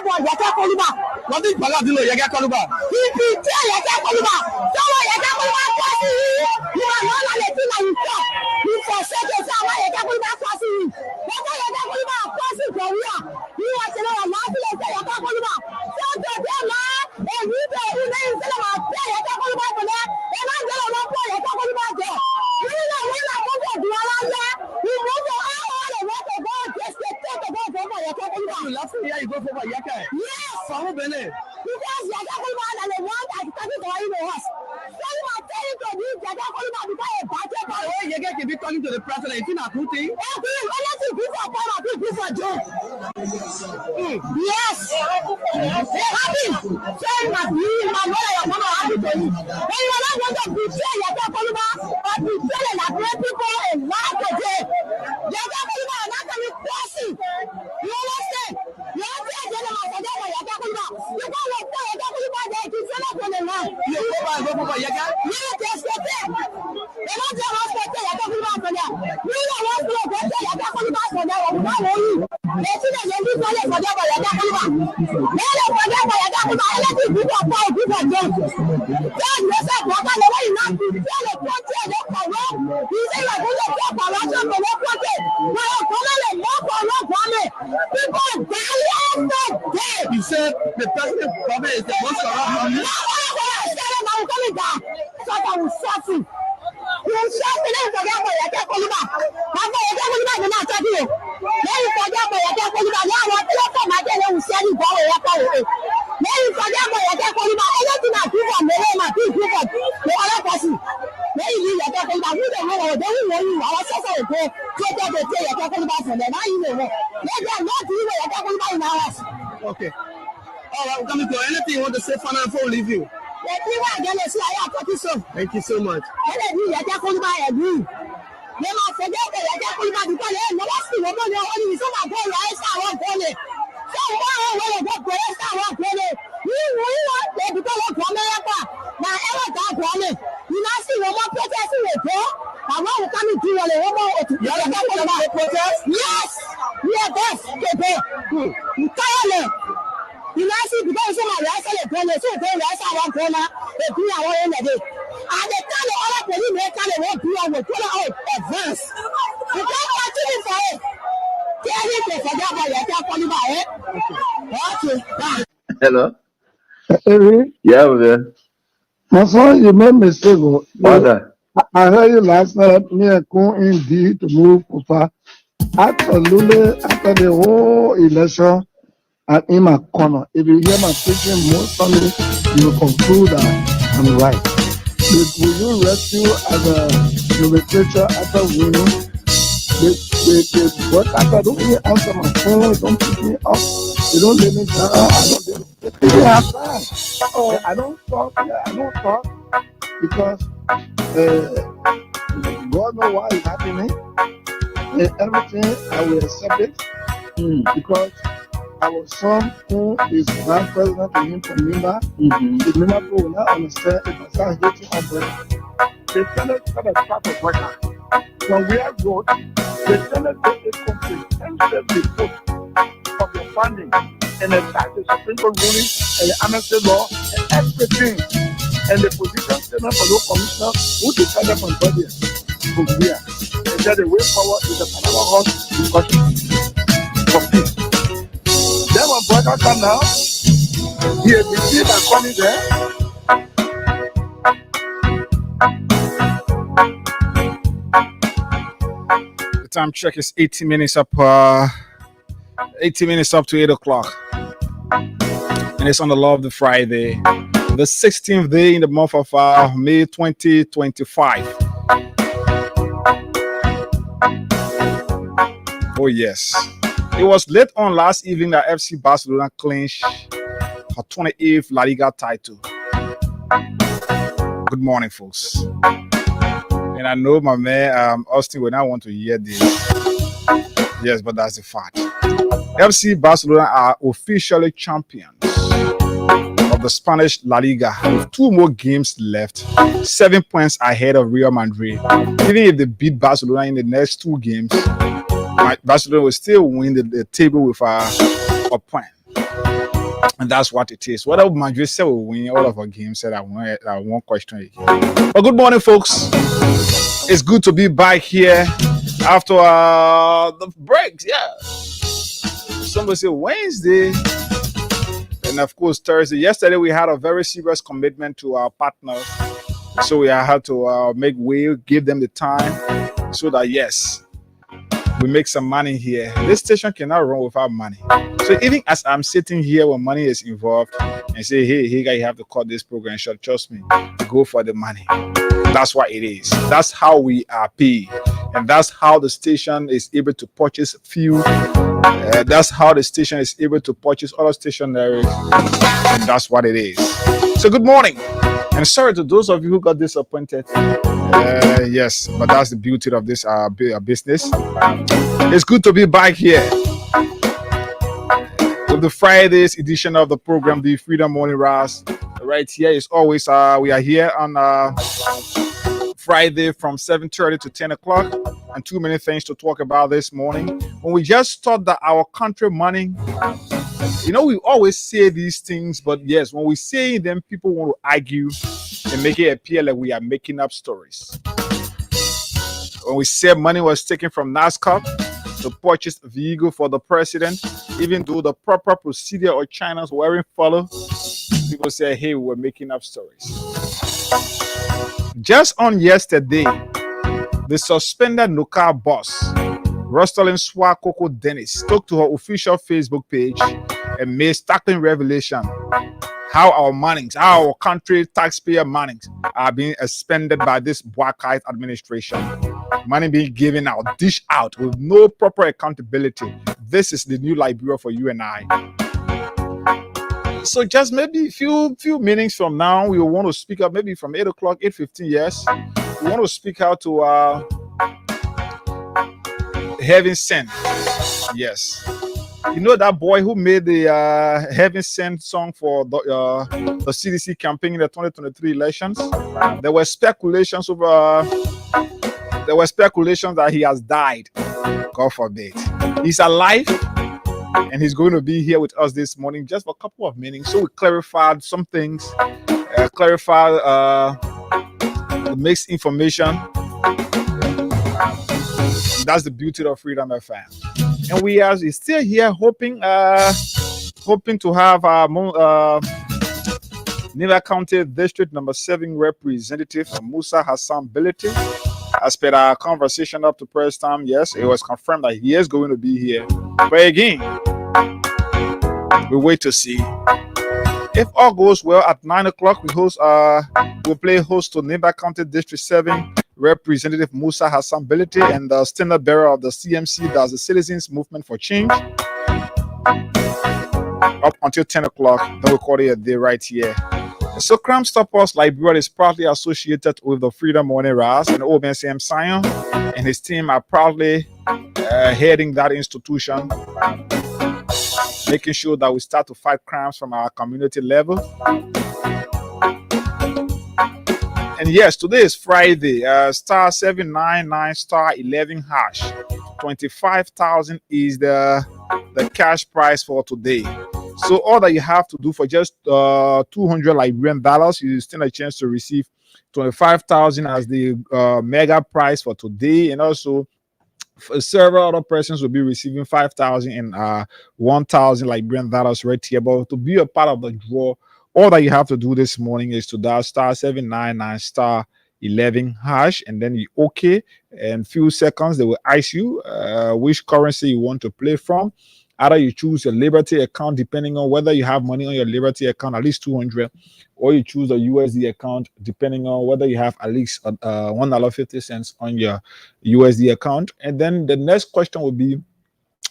Babo Yaka Koluba. What is Baladino Yaga Koluba? PPT Yaka Koluba. Someone Yaka Koluba Kwasi. You are not a Latina in top. You for second Sama Yaka Koluba Kwasi. Yaka Koluba Kwasi Korea. You are to know a marvelous Yaka Koluba. So to them, and we know who names them are Yaka Koluba for that. And I'm going to know Yaka Koluba there. You know when I want to do all that. You move all the way to go just to take a vote for Yaka Koluba. Last year you go for Yaka. Yes. Samu Bene. Because Yaka Koluba and the one that is talking to him was. So you are telling to me Yaka Koluba because a budget. Oh, Yaga can be talking to the president. It's not a good thing. Yes. They happy. Say my mother, your mama happy to you. When you are not going to betray Yaka Koluba, but betray the great people in life today. Yaka Koluba are not going to cross you. You understand? You are saying that Yaka Koluba. You can't let Yaka Koluba there. You cannot go the line. You go for Yaga? Yes, yes, yes. They don't just respect Yaka Koluba for that. We don't want to respect Yaka Koluba for that. We don't want you. They see that you do it for them, Yaka Koluba. They don't for them, Yaka Koluba. Anything people are poor, people are young. Tell yourself, what are the way you not to tell the country and the corrupt. You say you're going to talk corruption for the country. Now you're calling them more corrupt for me. People are dying every day. You said the president government is the most corrupt on you. No, I'm coming down. So I will shut you. You will shut me now for that, Yaka Koluba. That's why Yaka Koluba is not talking to you. Then you forget about Yaka Koluba. Now I want to let them again and send you for Yaka Koluba. Then you forget about Yaka Koluba. Anything I do for me, I do for the other person. Then you leave Yaka Koluba. Who don't know? They will know you. Our sister will go take them to take Yaka Koluba from them. Now you know. Let them not do Yaka Koluba in our house. Okay. All right, we're coming to anything you want to say final before we leave you. Thank you so much. They must forget that Yaka Koluba because they never see what they are only so much for your phone. So why will get for your phone? You want to because of America. Now ever got one. You not see what more protest will go. I want to come to Yaka Koluba protest. Yes, we are best. You tired. You know, see, because some rice and a corner, so they rice around corner, they do our own day. And they tell the other police maker they won't do our pull out advance. You can't continue for it. Tell him to forget about Yaka Koluba, eh? Okay. Hello? Yeah, man. My son, you made mistake. What? I heard you last night, me and Kun indeed to move Kufa. Absolutely, after the whole election, and in my corner. If you hear my preaching most Sunday, you will conclude that I'm right. Will you rescue as a nomenclature after winning? But after don't really answer my phone, don't pick me up, they don't let me down, they have time. I don't talk because God knows why it's happening. Everything I will accept it because our son, who is vice president to him from Mimba, the Mimba people will not understand if I start hating on brother. They tell us that a type of worker. When we are good, they tell us that a comprehensive report of your funding and the fact the Supreme Court ruling and the amnesty law and everything. And the position statement for those commissioner who decided from body from here. They said the way forward is the Panama Hall discussion for peace. Then when brother come now, he is received and coming there. The time check is 18 minutes up. 18 minutes up to 8 o'clock, and it's on the Love the Friday, the 16th day in the month of May 2025. Oh yes. It was late on last evening that FC Barcelona clinched her 28th La Liga title. Good morning, folks. And I know my man Austin will not want to hear this. Yes, but that's the fact. FC Barcelona are officially champions of the Spanish La Liga with 2 more games left, 7 points ahead of Real Madrid. Even if they beat Barcelona in the next 2 games, Barcelona will still win the table with a point. And that's what it is. Whether Madrid said will win all of our games, said I won't question it. But good morning, folks. It's good to be back here after the breaks. Yeah. Somebody said Wednesday. And of course, Thursday. Yesterday, we had a very serious commitment to our partners. So we had to make way, give them the time so that, yes, we make some money here. This station cannot run without money. So even as I'm sitting here when money is involved and say, hey, guy, you have to cut this program short, trust me, go for the money. That's what it is. That's how we are paid. And that's how the station is able to purchase fuel. That's how the station is able to purchase other stationery. And that's what it is. So good morning. And sorry to those of you who got disappointed. Yes, but that's the beauty of this business. It's good to be back here with the Friday's edition of the program, the Freedom Morning Rise. Right here is always we are here on Friday from 7:30 to 10 o'clock, and too many things to talk about this morning. When we just thought that our country money, we always say these things, but yes, when we say them, people want to argue and make it appear like we are making up stories. When we said money was taken from NASCAR to purchase a vehicle for the president, even though the proper procedure or channels weren't followed, people say, hey, we're making up stories. Just on yesterday, the suspended Nuka boss, Rosalind Swakoko Dennis, spoke to her official Facebook page and made startling revelation how our country taxpayer monies are being expended by this black-eyed administration. Money being given out, dish out with no proper accountability. This is the new Liberia for you and I. So just maybe a few minutes from now, we will want to speak up, maybe from 8 o'clock, 8:15, yes. We want to speak out to Heaven Sent. Yes. You know that boy who made the Heaven Sent song for the CDC campaign in the 2023 elections? There were speculations that he has died. God forbid. He's alive. And he's going to be here with us this morning just for a couple of minutes. So we clarified some things, the mixed information. That's the beauty of Freedom FM. And we are still here hoping to have our Neva County District number 7 representative, Musa Hassan Bility. As per our conversation up to press time, yes, it was confirmed that he is going to be here. But again, we wait to see. If all goes well, at 9 o'clock, we'll play host to Neva County District 7 Representative Musa Hassan Bility and the standard bearer of the CMC, that's the Citizens Movement for Change. Up until 10 o'clock, then we'll call it a day right here. So Crime Stoppers Liberia is proudly associated with the Freedom Morning Rise, and OBNCM Sion and his team are proudly heading that institution, making sure that we start to fight crimes from our community level. And yes, today is Friday, star 799 star 11 hash. 25,000 is the cash prize for today. So all that you have to do for just $200 Liberian dollars, you stand a chance to receive 25,000 as the mega prize for today, and also several other persons will be receiving 5,000 and 1,000 Liberian dollars right here. But to be a part of the draw, all that you have to do this morning is to dial star 799 star 11 hash, and then you okay. In few seconds, they will ask you which currency you want to play from. Either you choose your Liberty account, depending on whether you have money on your Liberty account, at least 200, or you choose a USD account, depending on whether you have at least $1.50 on your USD account. And then the next question will be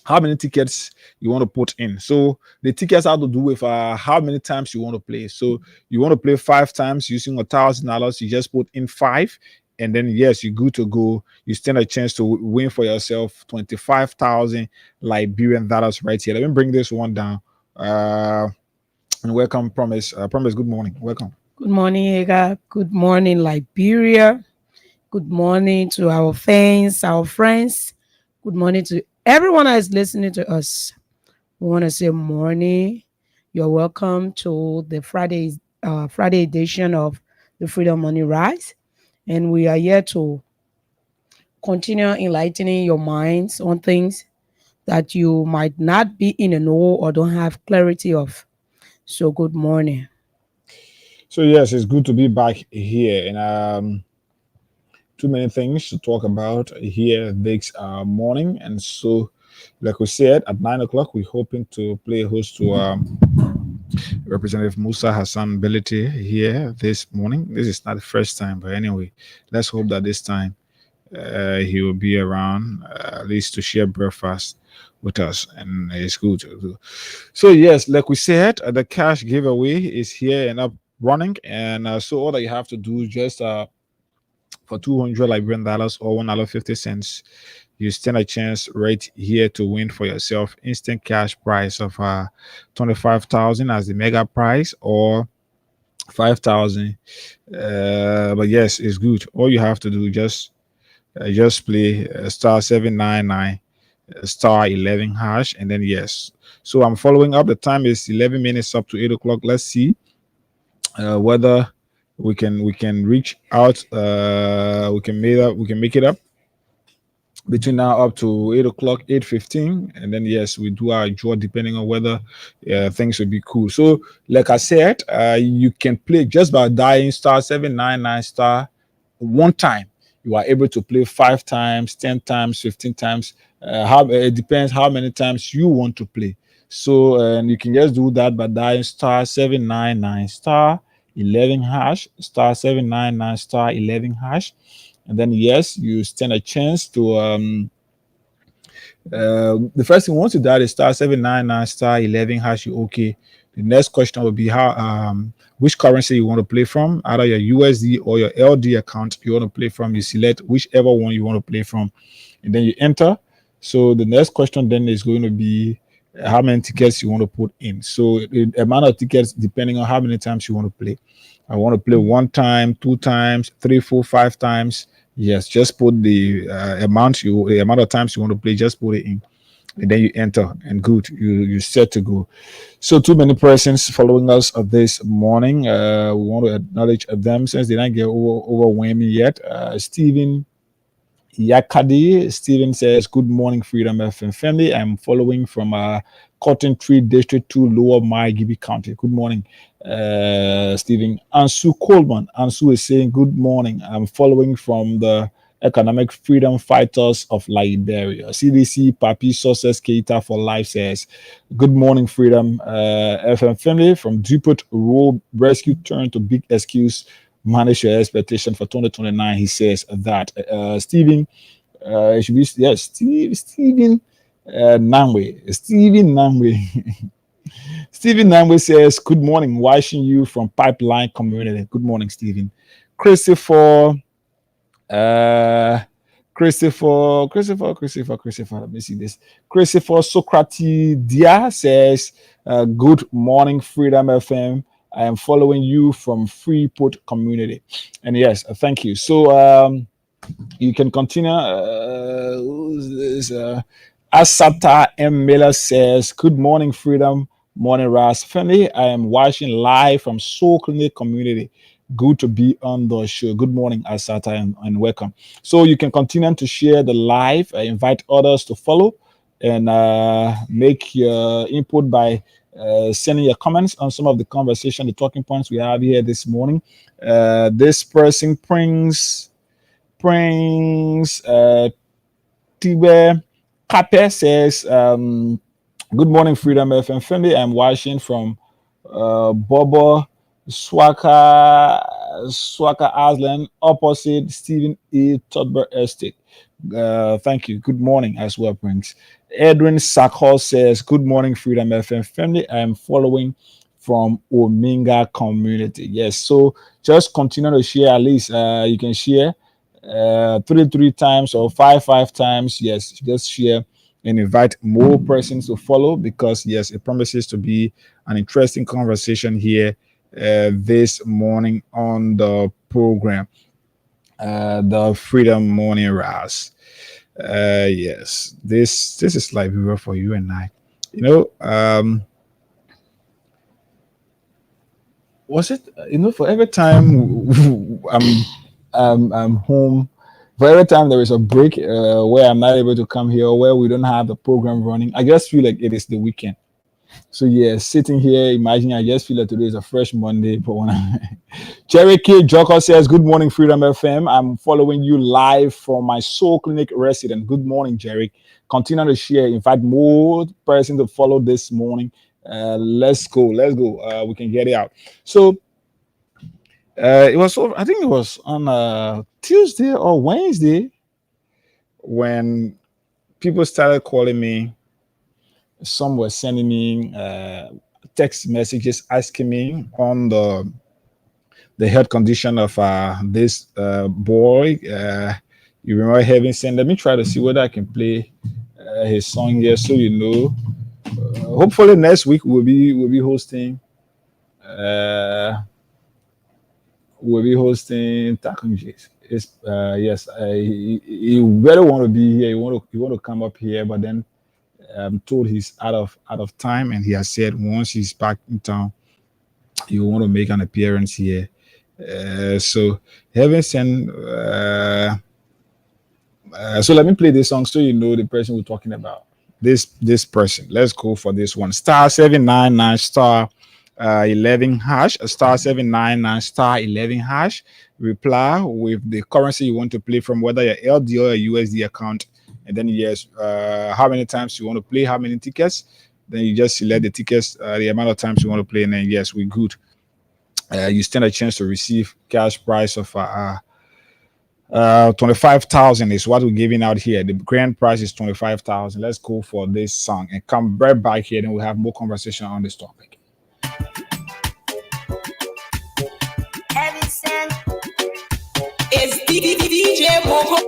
how many tickets you want to put in. So the tickets have to do with how many times you want to play. So you want to play 5 times using $1,000, you just put in 5. And then, yes, you're good to go. You stand a chance to win for yourself 25,000 Liberian dollars right here. Let me bring this one down. And welcome, Promise. Promise, good morning. Welcome. Good morning, Ega. Good morning, Liberia. Good morning to our fans, our friends. Good morning to everyone that is listening to us. We want to say morning, You're welcome to the Friday edition of the Freedom Money Rise, and we are here to continue enlightening your minds on things that you might not be in a know or don't have clarity of. So, good morning. So yes, it's good to be back here, and too many things to talk about here this morning. And so, like we said, at 9 o'clock, we're hoping to play host to Representative Musa Hassan Belete here this morning. This is not the first time, but anyway, let's hope that this time he will be around at least to share breakfast with us, and it's good. So yes, like we said, the cash giveaway is here and up running, and so all that you have to do is just for 200 Liberian dollars or $1.50, you stand a chance right here to win for yourself instant cash prize of 25,000 as the mega prize, or 5,000. But yes, it's good. All you have to do just play star 799 star 11 hash, and then yes. So I'm following up. The time is 11 minutes up to 8 o'clock. Let's see whether we can reach out. We can make it up between now up to 8 o'clock, 8:15, and then yes, we do our draw depending on whether things will be cool. So like I said, you can play just by dialing star 799 star one time. You are able to play 5 times, 10 times, 15 times. It depends how many times you want to play. So and you can just do that by dialing star 799 star 11 hash, star 799 star 11 hash, and then yes, you stand a chance to the first thing once you dial is star 799 star 11 hash, you okay. The next question will be how which currency you want to play from, either your USD or your LD account you want to play from. You select whichever one you want to play from, and then you enter. So the next question then is going to be how many tickets you want to put in. So the amount of tickets depending on how many times you want to play. I want to play 1 time, 2 times, 3, 4, 5 times. Yes, just put the amount of times you want to play. Just put it in, and then you enter, and good, you're set to go. So too many persons following us this morning. We want to acknowledge them since they didn't get overwhelming yet. Stephen Yakadi. Stephen says, good morning, Freedom FM family. I'm following from Cotton Tree District 2, Lower Maigibi County. Good morning, Stephen. Ansu Coleman. Ansu is saying, good morning. I'm following from the Economic Freedom Fighters of Liberia. CDC Papi Success Keita for Life says, good morning, Freedom FM family. From Dupont Road Rescue Turn to Big Excuse. Manage your expectation for 2029. He says that Stephen it should be Stephen Namwe. Stephen Namwe. Stephen Namwe says, good morning, watching you from Pipeline Community. Good morning, Stephen. Christopher, let me see this. Christopher Socrates Dia says, good morning, Freedom FM. I am following you from Freeport Community. And yes, thank you. So you can continue. Asata M. Miller says, good morning, Freedom Morning Ras family. I am watching live from Soul Clinic Community. Good to be on the show. Good morning, Asata, and welcome. So you can continue to share the live, invite others to follow, and make your input by sending your comments on some of the conversation, the talking points we have here this morning. This person Tibe Kape says, good morning, Freedom FM family. I'm watching from Bobo Swaka Aslan, opposite Stephen E. Todber Estate. Thank you. Good morning as well, Prince. Edwin Sakho says, good morning, Freedom FM family. I am following from Ominga Community. Yes, so just continue to share. At least you can share 3 times or 5 times. Yes, just share and invite more persons to follow, because yes, it promises to be an interesting conversation here this morning on the program, the Freedom Morning Rise. Yes, this is Liberia for you and I. You know, was it, for every time I'm home, for every time there is a break where I'm not able to come here, or where we don't have the program running, I just feel like it is the weekend. So yeah, sitting here, imagine, I just feel like today is a fresh Monday. But when Cherokee Joko says, "Good morning, Freedom FM. I'm following you live from my Soul Clinic resident." Good morning, Jerry. Continue to share. In fact, more person to follow this morning. Let's go. We can get it out. So it was. I think it was on Tuesday or Wednesday when people started calling me. Some were sending me text messages asking me on the health condition of this boy. You remember having sent? Let me try to see whether I can play his song here, so you know. Hopefully next week we'll be hosting. We'll be hosting Takunjis. Yes, he better want to be here. He want to come up here, but then I'm told he's out of time, and he has said once he's back in town, he will want to make an appearance here. So having sent, so let me play this song so you know the person we're talking about. This person. Let's go for this one. *799 *11 hash. *799 *11 hash. Reply with the currency you want to play from, whether your LD or your USD account. And then yes, how many times you want to play, how many tickets. Then you just select the tickets, the amount of times you want to play, and then yes, we're good. You stand a chance to receive cash prize of 25,000 is what we're giving out here. The grand prize is 25,000. Let's go for this song and come right back here, then we'll have more conversation on this topic. It's DJ Momo.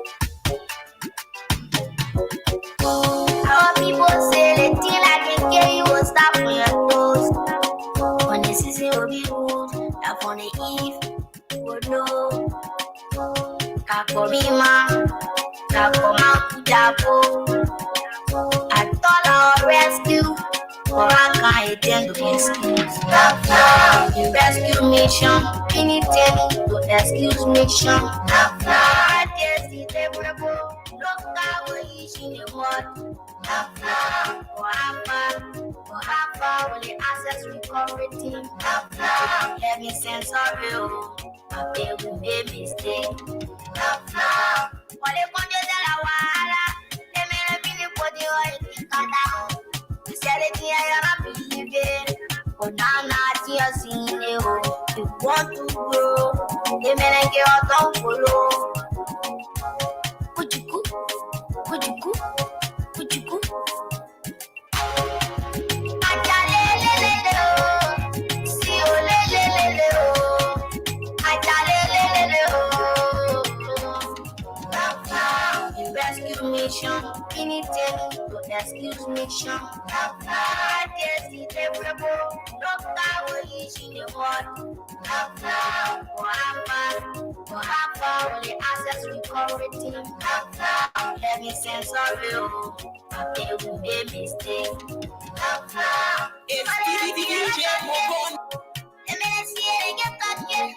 Our people say the thing I can get you will stop on your toes. When the season will be good, and on the eve, will know. Kakomima, Kakoma Kujapo. I thought I'll rescue, but I can't attend to excuse. The rescue mission, anything to excuse mission. I guess it's favorable. Look how we in the world. For the access recovery team. Let me sense of you. I feel we made mistake. What if one day that I they made a million for the oil. You said it here, you're not believing. But now, not you're seeing it. You want to grow. They made a girl don't follow. Could you go? Could you go? Could you go? Mission, anything to excuse mission. I guess it's favorable. Look how we in the world. For the access recovery team. Let me sense of you. I feel we made mistake. It's DJ Momo. Let me see it get cut here.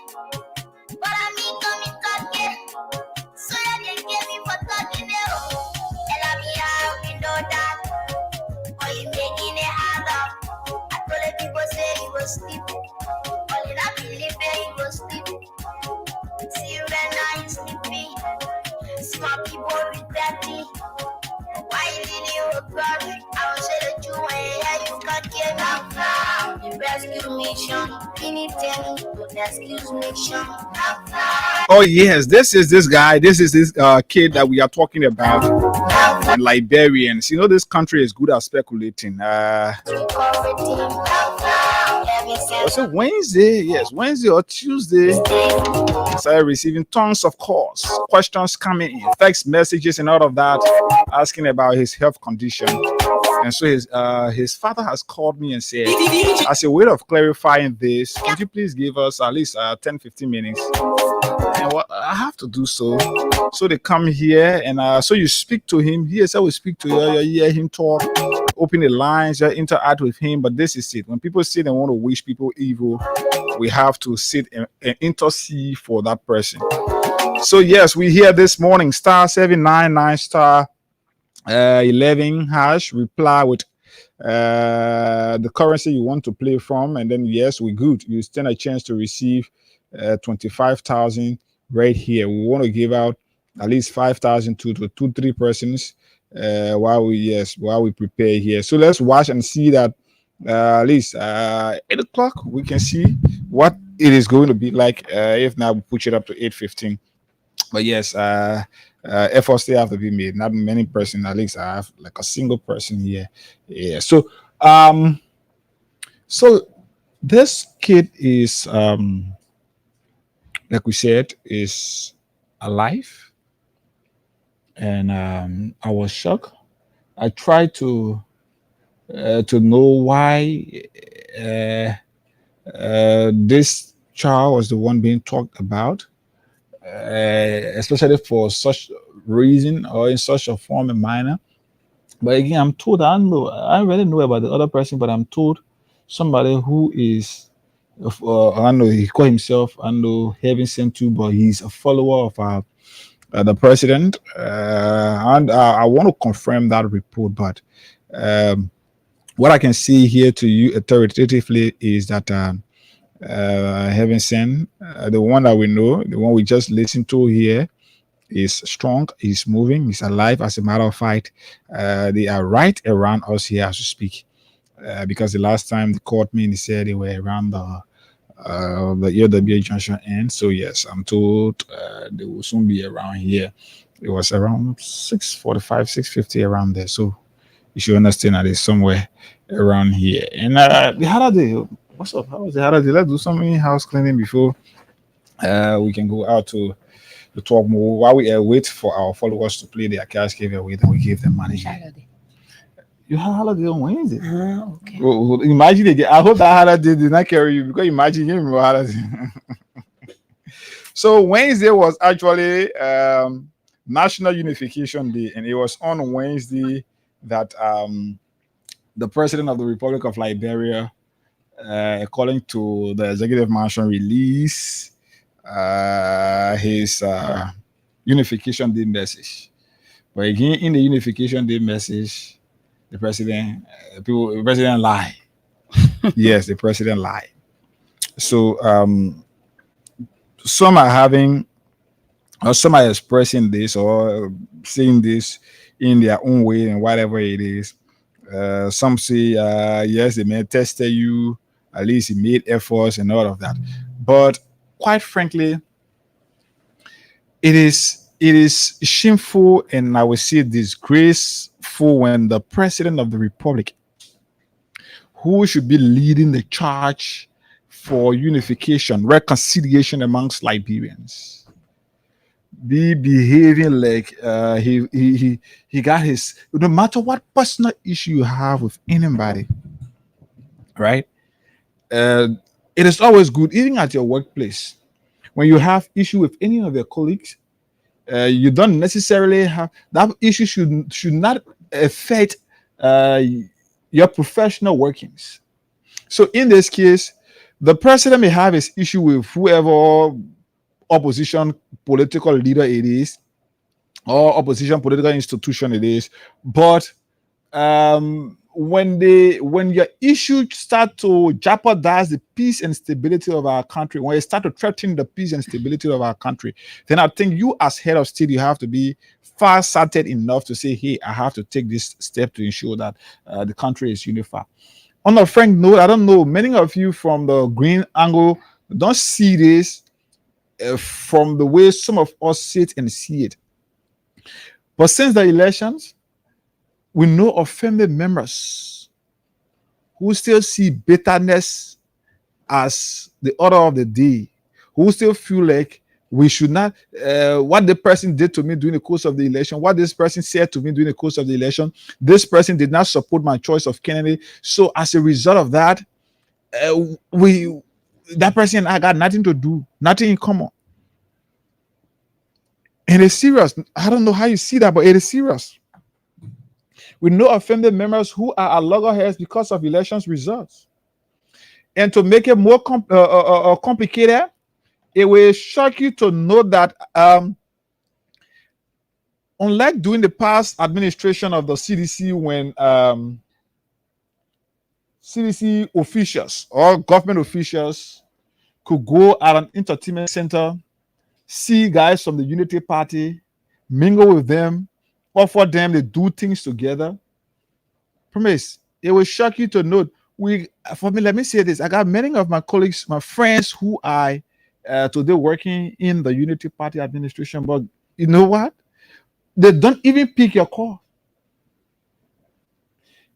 But I mean, come in cut here. So you can get me for talking there. That, or you making it hard up. I told the people say you was sleep. All in I believe that you was sleep. See you right now you sleeping. Smart people regret me. Why did you regret me? I will say that you ain't you can't get me. The rescue mission, anything to rescue mission. Oh yes, this is this guy. This is this kid that we are talking about. Liberians, you know, this country is good at speculating. Was it Wednesday? Yes, Wednesday or Tuesday. I started receiving tons of calls, questions coming in, text messages, and all of that, asking about his health condition. And so his father has called me and said, as a way of clarifying this, could you please give us at least 10-15 minutes? And what I have to do so. So they come here and so you speak to him. Yes, I will speak to you. You hear him talk. open the lines, just interact with him. But this is it. When people say they want to wish people evil, we have to sit and intercede for that person. So yes, we here this morning, *799 *11 hash, reply with the currency you want to play from, and then yes, we're good. You stand a chance to receive 25,000 right here. We want to give out at least 5,000 to 3 persons while we prepare here. So let's watch and see that at least 8 o'clock we can see what it is going to be like. If not, we push it up to 8:15. But yes, efforts still have to be made. Not many persons, at least I have like a single person here. Yeah. So this kid is like we said, is alive. And I was shocked. I tried to know why this child was the one being talked about, especially for such reason or in such a form and manner. But again, I'm told I don't really know about the other person, but I'm told somebody who is I don't know, he called himself, I don't know, Heaven Sent To, but he's a follower of the president. And I want to confirm that report, but what I can see here to you authoritatively is that Heaven Sent, the one that we know, the one we just listened to here, is strong, he's moving, he's alive. As a matter of fact, they are right around us here as we speak. Because the last time they called me, they said they were around the EOWA junction end. So yes, I'm told they will soon be around here. It was around 6:45, 6:50 around there. So you should understand that it's somewhere around here. And the holiday, what's up? How was the holiday? Let's do some house cleaning before we can go out to talk more. While we wait for our followers to play their cash giveaway, then we give them money. Saturday. You have holiday on Wednesday. Okay. Well, imagine again. I hope that holiday did not carry you, because imagine you remember holiday. So Wednesday was actually National Unification Day, and it was on Wednesday that the president of the Republic of Liberia, according to the executive mansion, released his Unification Day message. But again, in the Unification Day message, the president lied. Yes, the president lied. So some are having, or some are expressing this or saying this in their own way and whatever it is. Some say yes, they may test you, at least he made efforts and all of that. But quite frankly, it is shameful, and I would say disgraceful, when the president of the republic, who should be leading the charge for unification, reconciliation amongst Liberians, be behaving like he got his, no matter what personal issue you have with anybody, right? It is always good, even at your workplace, when you have issue with any of your colleagues, you don't necessarily have that issue should not affect your professional workings. So in this case, the president may have his issue with whoever opposition political leader it is, or opposition political institution it is, but when your issues start to jeopardize the peace and stability of our country, when it start to threaten the peace and stability of our country, then I think you, as head of state, you have to be far-sighted enough to say, hey, I have to take this step to ensure that the country is unified. On a frank note, I don't know, many of you from the green angle don't see this from the way some of us sit and see it. But since the elections, we know of family members who still see bitterness as the order of the day, who still feel like we should not, what the person did to me during the course of the election, what this person said to me during the course of the election, this person did not support my choice of candidate. So as a result of that, that person and I got nothing to do, nothing in common. And it's serious. I don't know how you see that, but it is serious. We know of family members who are at loggerheads because of elections results. And to make it more complicated, it will shock you to know that unlike during the past administration of the CDC, when CDC officials or government officials could go at an entertainment center, see guys from the Unity Party, mingle with them, offer them, they do things together. Promise, it will shock you to note. For me, let me say this: I got many of my colleagues, my friends, who are today working in the Unity Party administration, but you know what? They don't even pick your call.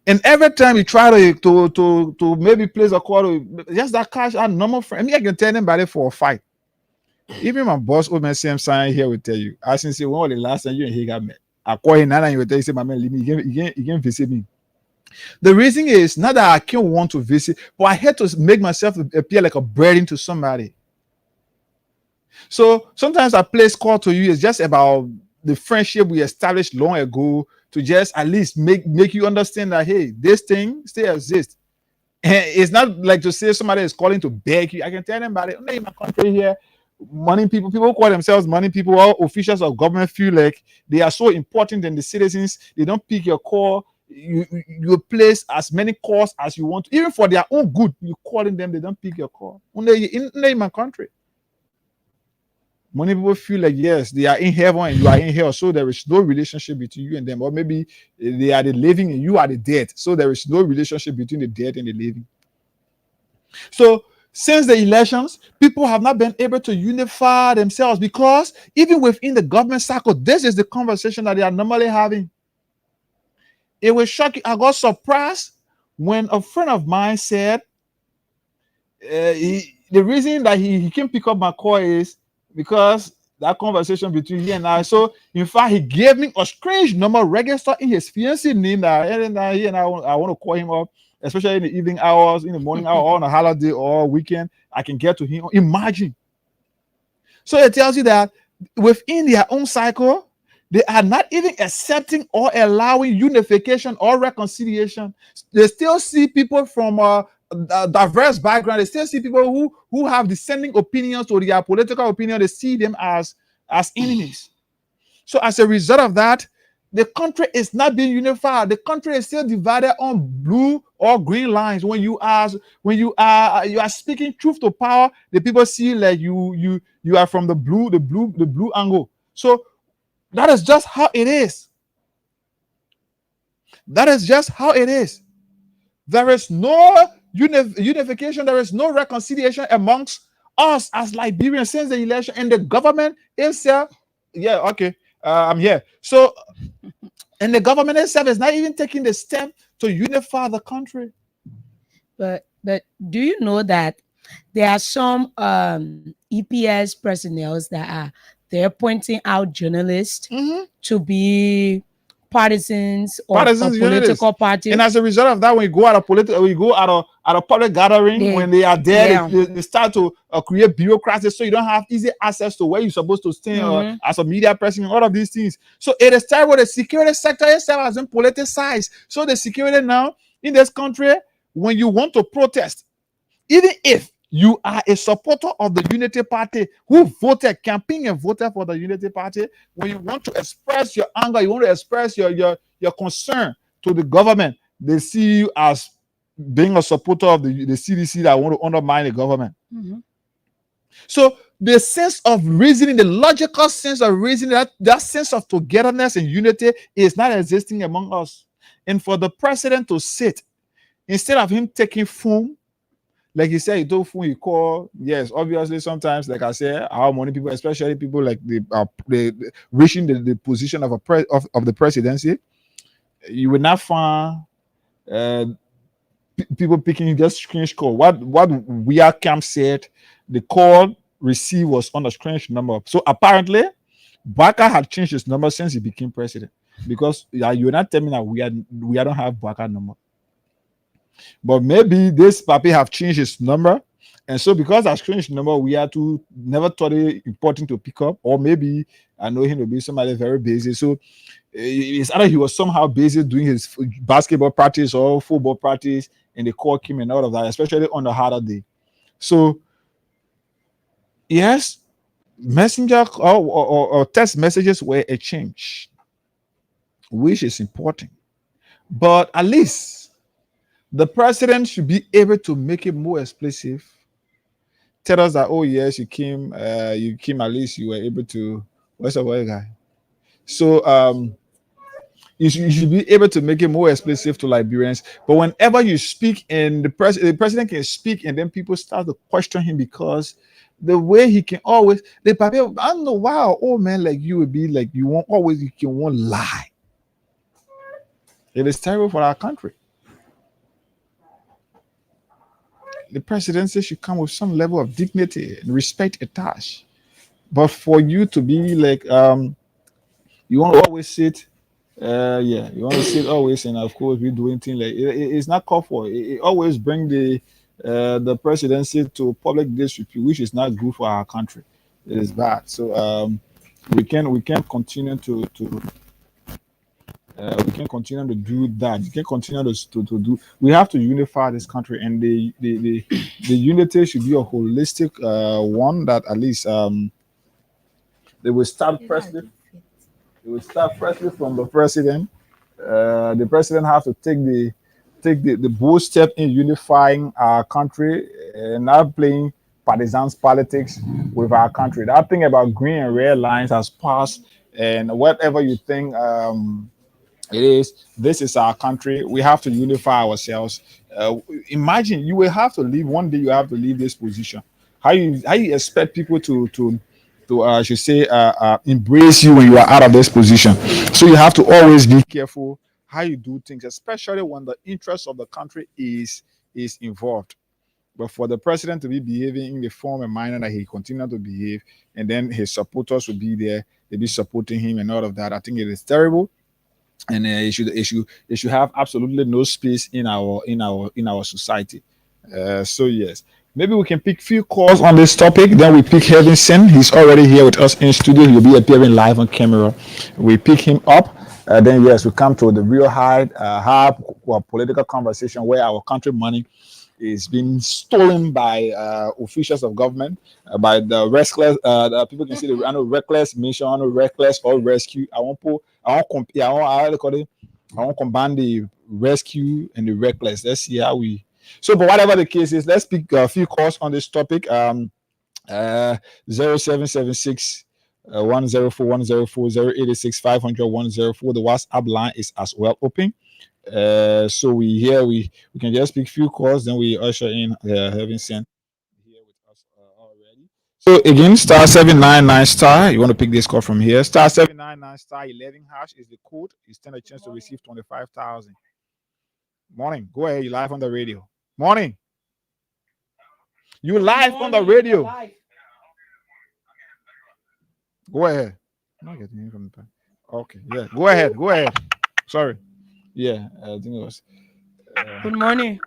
And every time you try to maybe place a call, just that cash and normal friend. I mean, I can tell anybody for a fight. Even my boss, old man Sam Sign here, will tell you. I can say, when was the last time you and he got met? I call him now and he will tell you, say, my man, leave me. You can visit me. The reason is not that I can't want to visit, but I had to make myself appear like a burden to somebody. So sometimes I place call to you is just about the friendship we established long ago, to just at least make you understand that, hey, this thing still exists. And it's not like to say somebody is calling to beg you. I can tell them about it. In my country here, money people who call themselves money people, all officials of government feel like they are so important than the citizens. They don't pick your call. You place as many calls as you want, even for their own good. You calling them, they don't pick your call. Only in my country, many people feel like, yes, they are in heaven and you are in hell, so there is no relationship between you and them. Or maybe they are the living and you are the dead, so there is no relationship between the dead and the living. So since the elections, people have not been able to unify themselves, because even within the government circle, this is the conversation that they are normally having. It was shocking. I got surprised when a friend of mine said the reason that he can't pick up my call is because that conversation between he and I. So in fact, he gave me a strange number registered in his fiancé name that he and I want to call him up, especially in the evening hours, in the morning hour, or on a holiday or weekend. I can get to him. Imagine. So it tells you that within their own cycle, they are not even accepting or allowing unification or reconciliation. They still see people from a diverse background. They still see people who have dissenting opinions to their political opinion. They see them as enemies. So as a result of that, the country is not being unified. The country is still divided on blue or green lines. When you are speaking truth to power, the people see like you are from the blue angle. So that is just how it is. That is just how it is. There is no unification. There is no reconciliation amongst us as Liberians since the election, and the government itself. Yeah, okay, I'm here. So, and the government itself is not even taking the step to unify the country. But do you know that there are some EPS personnel that they're pointing out journalists to be partisans of political parties, and as a result of that, when you go at a public gathering, when they are there, they start to create bureaucracy, so you don't have easy access to where you're supposed to stand as a media person and all of these things. So it is terrible. The security sector itself has been politicized. So the security now in this country, when you want to protest, even if you are a supporter of the Unity Party who voted, campaigned and voted for the Unity Party, when you want to express your anger, you want to express your concern to the government, they see you as being a supporter of the CDC that want to undermine the government. So the sense of reasoning, the logical sense of reasoning, that sense of togetherness and unity is not existing among us. And for the president to sit, instead of him taking phone, like he said, he told phone, he call. Yes, obviously, sometimes, like I said, our money people, especially people like they reaching the position of the presidency, you will not find people picking just strange call. What we are camp said, the call received was on a strange number. So apparently, Baka had changed his number since he became president, because you're not telling me that we don't have Baka number. But maybe this papi have changed his number, and so because I've changed number, we are to never thought it important to pick up, or maybe I know him to be somebody very busy. So It's either he was somehow busy doing his basketball practice or football practice, and they called him and all of that, especially on the harder day. So yes, messenger or text messages were a change, which is important. But at least the president should be able to make it more explicit. Tell us that, oh yes, you came, at least you were able to. What's up, guy? So you should be able to make it more explicit to Liberians. But whenever you speak, and the president can speak, and then people start to question him because the way he can always, I don't know why old man like you would be like, you can won't lie. It is terrible for our country. The presidency should come with some level of dignity and respect attached. But for you to be like, you want to always sit, you want to sit always, and of course, be doing things like it's not called for. It always bring the presidency to public disrepute, which is not good for our country. It is bad. So we can continue to we can continue to do that. You can continue to do. We have to unify this country, and the unity should be a holistic one that at least they will start firstly. They will start firstly from the president. The president has to take the bold step in unifying our country and not playing partisans politics with our country. That thing about green and red lines has passed, and whatever you think. It is. This is our country. We have to unify ourselves. Imagine you will have to leave one day. You have to leave this position. How you expect people to I should say embrace you when you are out of this position? So you have to always be careful how you do things, especially when the interest of the country is involved. But for the president to be behaving in the form and manner that he continued to behave, and then his supporters will be there, they be supporting him and all of that, I think it is terrible, and it should have absolutely no space in our society. So yes, maybe we can pick few calls on this topic. Then we pick Heaven Sin. He's already here with us in studio. He'll be appearing live on camera. We pick him up. Then yes, we come to the real hard political conversation where our country money is being stolen by officials of government, by the reckless. People can see the reckless mission, reckless or rescue. I won't compare. I won't combine the rescue and the reckless. Let's see how we. So, but whatever the case is, let's pick a few calls on this topic. 0776 104 104 086 500 104. The WhatsApp line is as well open. So we can just pick few calls, then we usher in Heaven Sent here with us already. So again, star 799 star. You want to pick this call from here? Star 799 star 11 hash is the code. You stand a chance to receive 25,000. Morning. Go ahead. You live on the radio. Morning. You live on the radio. Go ahead. I'm not getting in from the back. Okay. Yeah. Go ahead. Go ahead. Sorry. Yeah. I think it was. Good morning.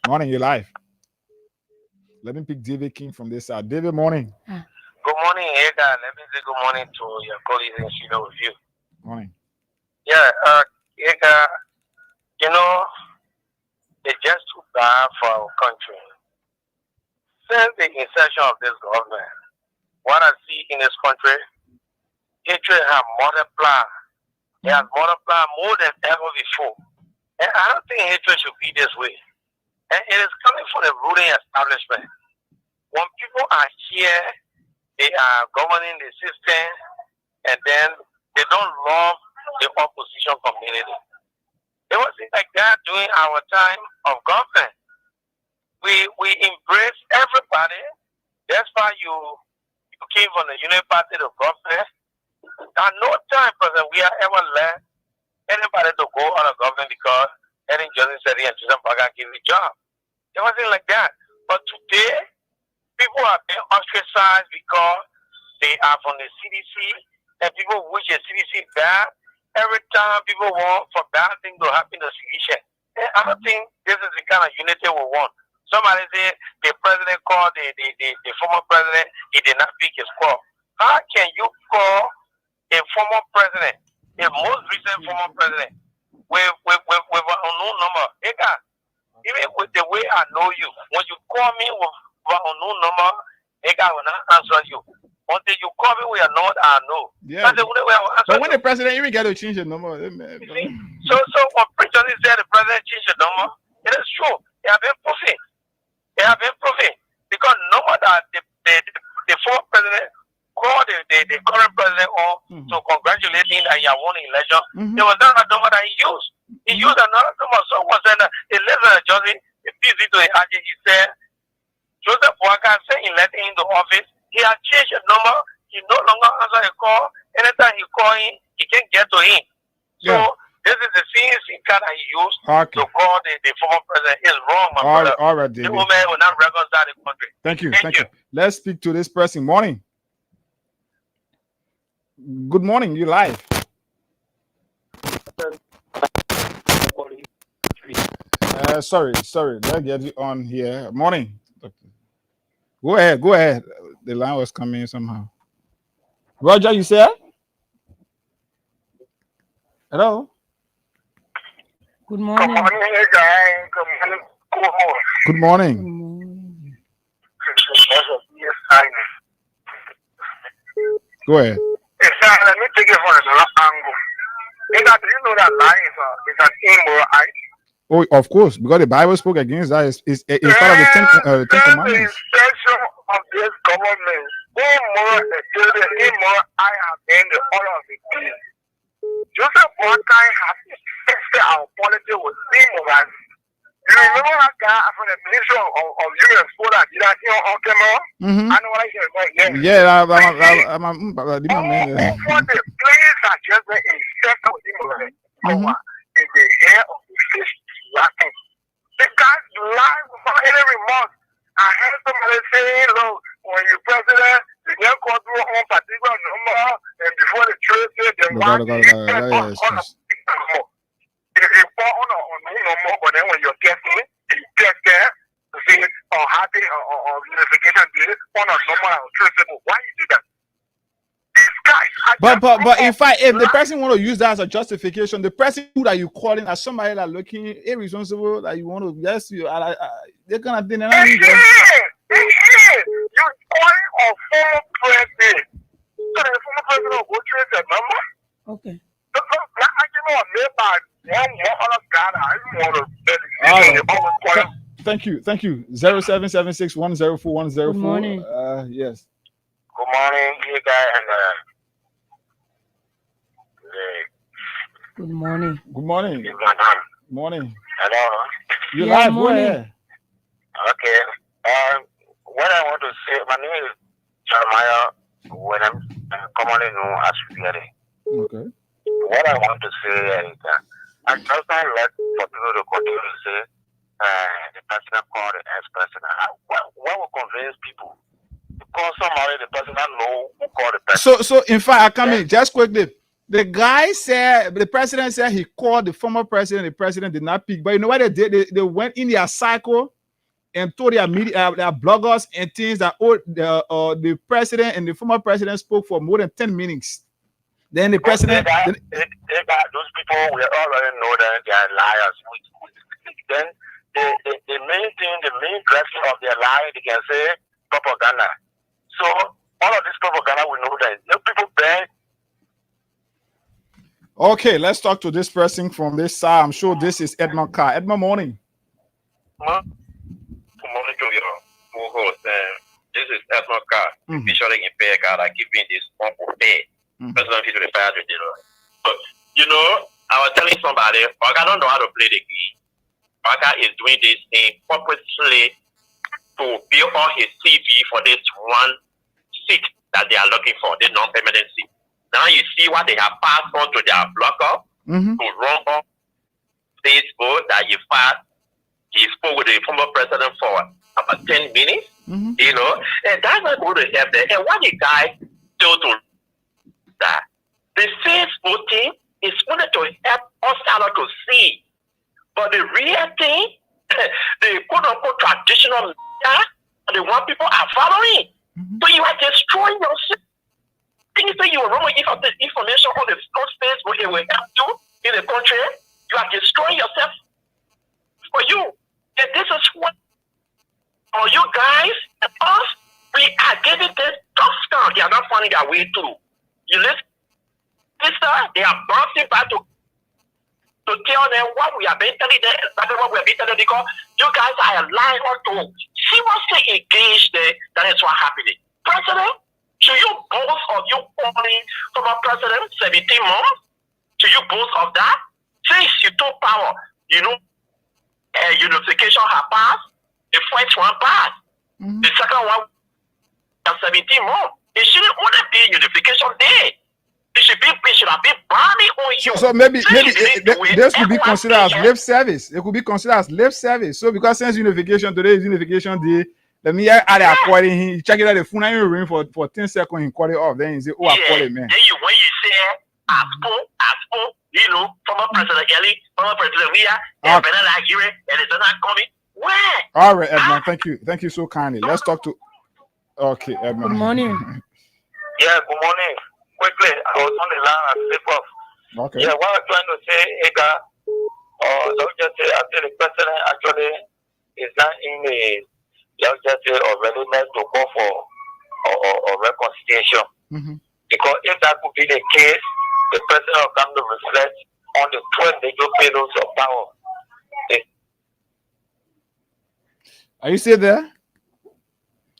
Morning. You live. Let me pick David King from this side. David, morning. Good morning, Edgar. Let me say good morning to your colleagues in studio with you. Morning. Yeah, Edgar, you know, it's just too bad for our country. Since the inception of this government, what I see in this country, hatred has multiplied. It has multiplied more than ever before. And I don't think hatred should be this way. And it is coming from the ruling establishment. When people are here, they are governing the system, and then they don't love the opposition community. It wasn't like that during our time of government. We embrace everybody. That's why you came from the Union Party to government. At no time, President, we have ever let anybody to go on a government because Eddie Johnson said he and Susan Bagan give a job. It wasn't like that. But today, people are being ostracized because they are from the CDC, and people wish the CDC bad. Every time people want for bad things to happen to CDC. And I don't think this is the kind of unity we want. Somebody said the president called the former president, he did not pick his call. How can you call a a former president, a most recent former president, with an unknown number. Even with the way I know you, when you call me with an unknown number, I will not answer you. Until you call me with a number I know. Yeah. That's the only way I will answer But when you. the president even get to change the number, So when President said the president changed the number, it is true. They have been proven. Because number that the former president called the current president on to congratulate him that he had won the election, there was not a number that he used. He used another number. So was in the letter adjusting the PC to the RG. He said Joseph Boakai said in letting him into office, he had changed the number. He no longer answer a call. Anytime he call him, he can't get to him. So this is the CNC card that he used to call the former president. It's wrong, my brother. All right, David. The woman will not reconcile the country. Thank you. Let's speak to this person. Morning. Good morning. You live. Sorry. Let's get you on here. Morning. Go ahead. The line was coming somehow. Roger, you said? Hello. Good morning. Good morning, guys. Good morning, co-host. Good morning. Go ahead. Let me take it from another angle. Do you know that lying is an immoral act? Oh, of course, because the Bible spoke against that. It's part of the Ten Commandments. The section of this government, immoral I have been the order of the king. Joseph Boakai has tested our politics with immoral. You remember that guy from the Ministry of Human Sport did that thing on camera? I know what I said, but I'm for the players that just been infected with immoral in the hair of the fish lacking. The guys live without any remorse. I heard somebody say, look, when you president, you can't go through one particular number, and before the trade said, they want to if you fall on number, but then when you're guessing, you get there to see or happy or unification deal on a number or traceable. Why you do that? These guys. But in fact, if the person want to use that as a justification, the person who that you calling as somebody that looking irresponsible that you want to they're gonna deny you. You're calling a former president. So the former president will go trace the number. Okay. Thank you. 0776104104. Good morning. Yes. Good morning, you guys, and Good morning. Good morning. Morning. Hello. You Yeah, live? Go morning. ahead. Okay. What I want to say, my name is Jeremiah, when I'm commonly known as Fury. Okay. What I want to say is that I just don't like for people to continue to say the president called the ex-president. What will convince people? Because somebody, the president know who called the president. So in fact, I come in just quickly. The guy said, the president said he called the former president. The president did not pick. But you know what they did? They went in their cycle and told their media, their bloggers and things that the president and the former president spoke for more than 10 minutes. Then the president. Those people, we already know that they are liars. Then the main thing, the main dressing of their lie, they can say propaganda. So all of this propaganda, we know that. No people beg. Okay, let's talk to this person from this side. I'm sure this is Edmund Carr. Edmund, morning. Good morning to your co-host. This is Edmund Carr, officially in Pega, like giving this uncle pay. President to the fire to But you know, I was telling somebody, Oga don't know how to play the game. Oga is doing this thing purposely to build on his CV for this one seat that they are looking for, the non-permanent seat. Now you see what they have passed on to their blocker to run on Facebook that he spoke with the former president for about 10 minutes, you know, and that's not going to help them. And what the guy told to that the Facebook thing is only to help us out to see, but the real thing, the quote-unquote traditional media, the one people are following, so you are destroying yourself. Things that you wrong information on the space where it will help you in the country, you are destroying yourself for you. And this is what for you guys and us, we are getting this tough stuff. They are not finding their way through. You listen, sister, they are bouncing back to tell them what we are being telling them, exactly what we are being telling them, because you guys are lying on to seriously engaged there. That is what happening. President, should you boast of you calling former president 17 months? Should you boast of that? Since you took power, you know, unification has passed, the first one passed. The second one, 17 months. It shouldn't only be unification day. It should have been burning on you. So maybe this could be considered as lip service. It could be considered as lip service. So because since unification, today is unification day, let me add a quality. He check it out the phone and you ring for 10 seconds. He call it off. Then he say, "Oh, I call it, man." Then when you say ASPO, you know, former President Kelly, former President Weah, and better Nigeria, and it's not coming. Where? All right, Edmund. Thank you so kindly. Let's talk to. Okay, Edmund. Good morning. Yeah, good morning. Quickly, I was on the line and slip off. Okay. Yeah, what I'm trying to say, Ega, don't just say, I think the president actually is not in the, just say, of readiness to go for or reconciliation. Because if that could be the case, the president will come to reflect on the 12 major pillars of power. Are you still there?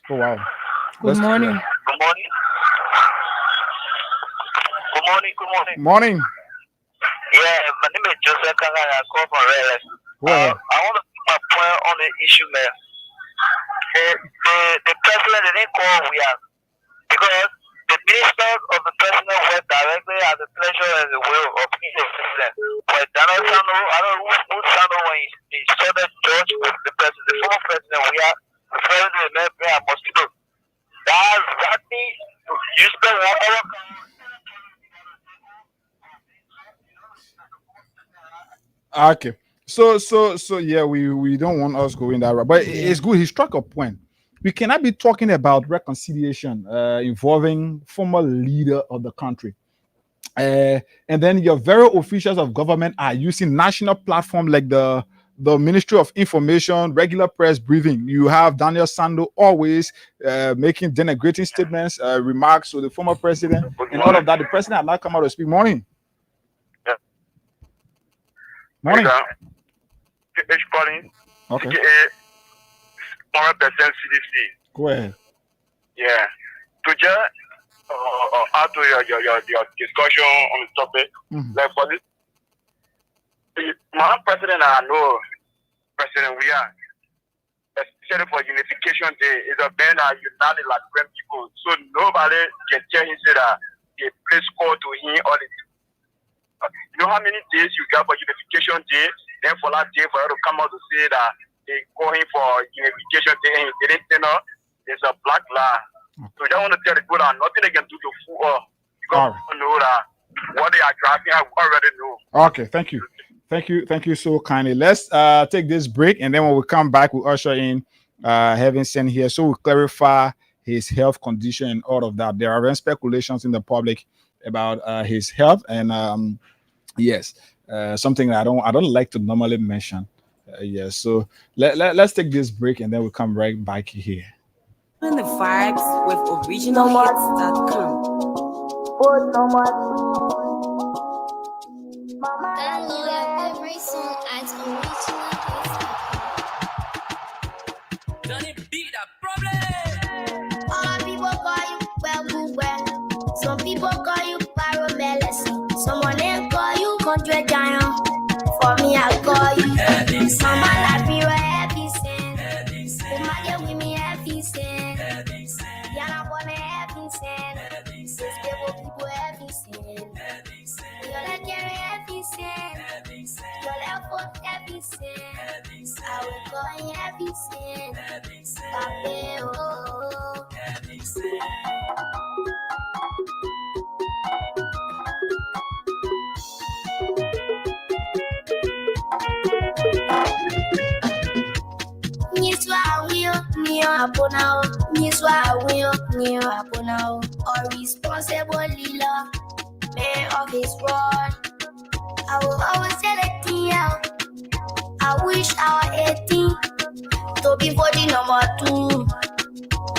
Oh wow. Good morning. Good morning. Good morning. Good morning. Morning. Yeah, my name is Joseph Kanga. I call from Reyes. Well, I want to put my point on the issue, man. The president didn't call Weah because the ministers of the president work directly at the pleasure and the will of each president. But Donald Sano, I don't know who Sano when he saw the judge with the president, the former president Weah, referring to the man a mosquito. That's exactly you spend 1 hour. Okay. So yeah, we don't want us going that route, but it's good. He struck a point. We cannot be talking about reconciliation involving former leader of the country, and then your very officials of government are using national platform like the Ministry of Information, regular press briefing. You have Daniel Sando always making denigrating statements, remarks to the former president, and all of that. The president had not come out to speak. Morning. Morning. It's calling. Okay. 100% CDC. Go ahead. Yeah. To just add to your discussion on the topic, like for this, my president, I know President Weah, especially for Unification Day, is a man that united like grand people. So nobody can tell him that they place call to him all the time. You know how many days you got for Unification Day? Then for that day, for her to come out to say that they call him for Unification Day and he didn't turn up, it's a black lie. So I want to tell the people that nothing they can do to fool us. Because we know that what they are drafting, I already know. Okay, thank you. Thank you so kindly. Let's take this break, and then when we come back, we'll usher in Heaven Sent here. So we'll clarify his health condition and all of that. There are speculations in the public about his health, and yes, something that I don't like to normally mention. Yes, so let's take this break, and then we'll come right back here. The vibes with originalhits.com. Download every song at originalhits.com. Johnny beat that problem. All people call you well. Some people call you Pyromelody. Someone else call you Country Giant. For me, I call you Heavy Sin. Mama like me, Heavy Sin. Heavy Sin. Umage with me, Heavy Sin. Heavy Sin. Yana wanna Heavy Sin. Heavy Sin. People Heavy Sin. Heavy Sin. You're like Heavy Sin. Heavy Sin. You're like Heavy Sin. Heavy Sin. I will call you Heavy Sin. Heavy Sin. Oh, Heavy Sin. Ni Aponao, Miswa will Aponao, or responsible leader, man of his rod. I will always tell it to you. I wish I were 18 to be 40 number 2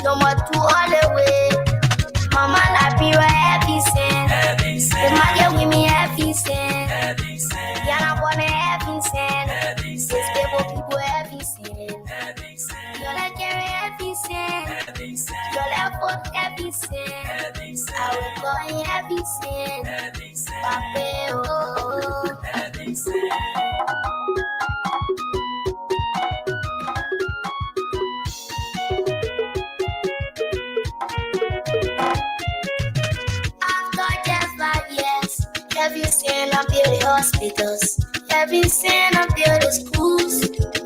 all the way. Mama like me right happy sin. The mother with me happy sin. Yana wanna happy sin. This people happy sin. You're like happy sin. You're like what happy sin. I will go in happy sin. Papa, oh. After just 5 years, have you seen I build the hospitals? Have you seen I build the schools?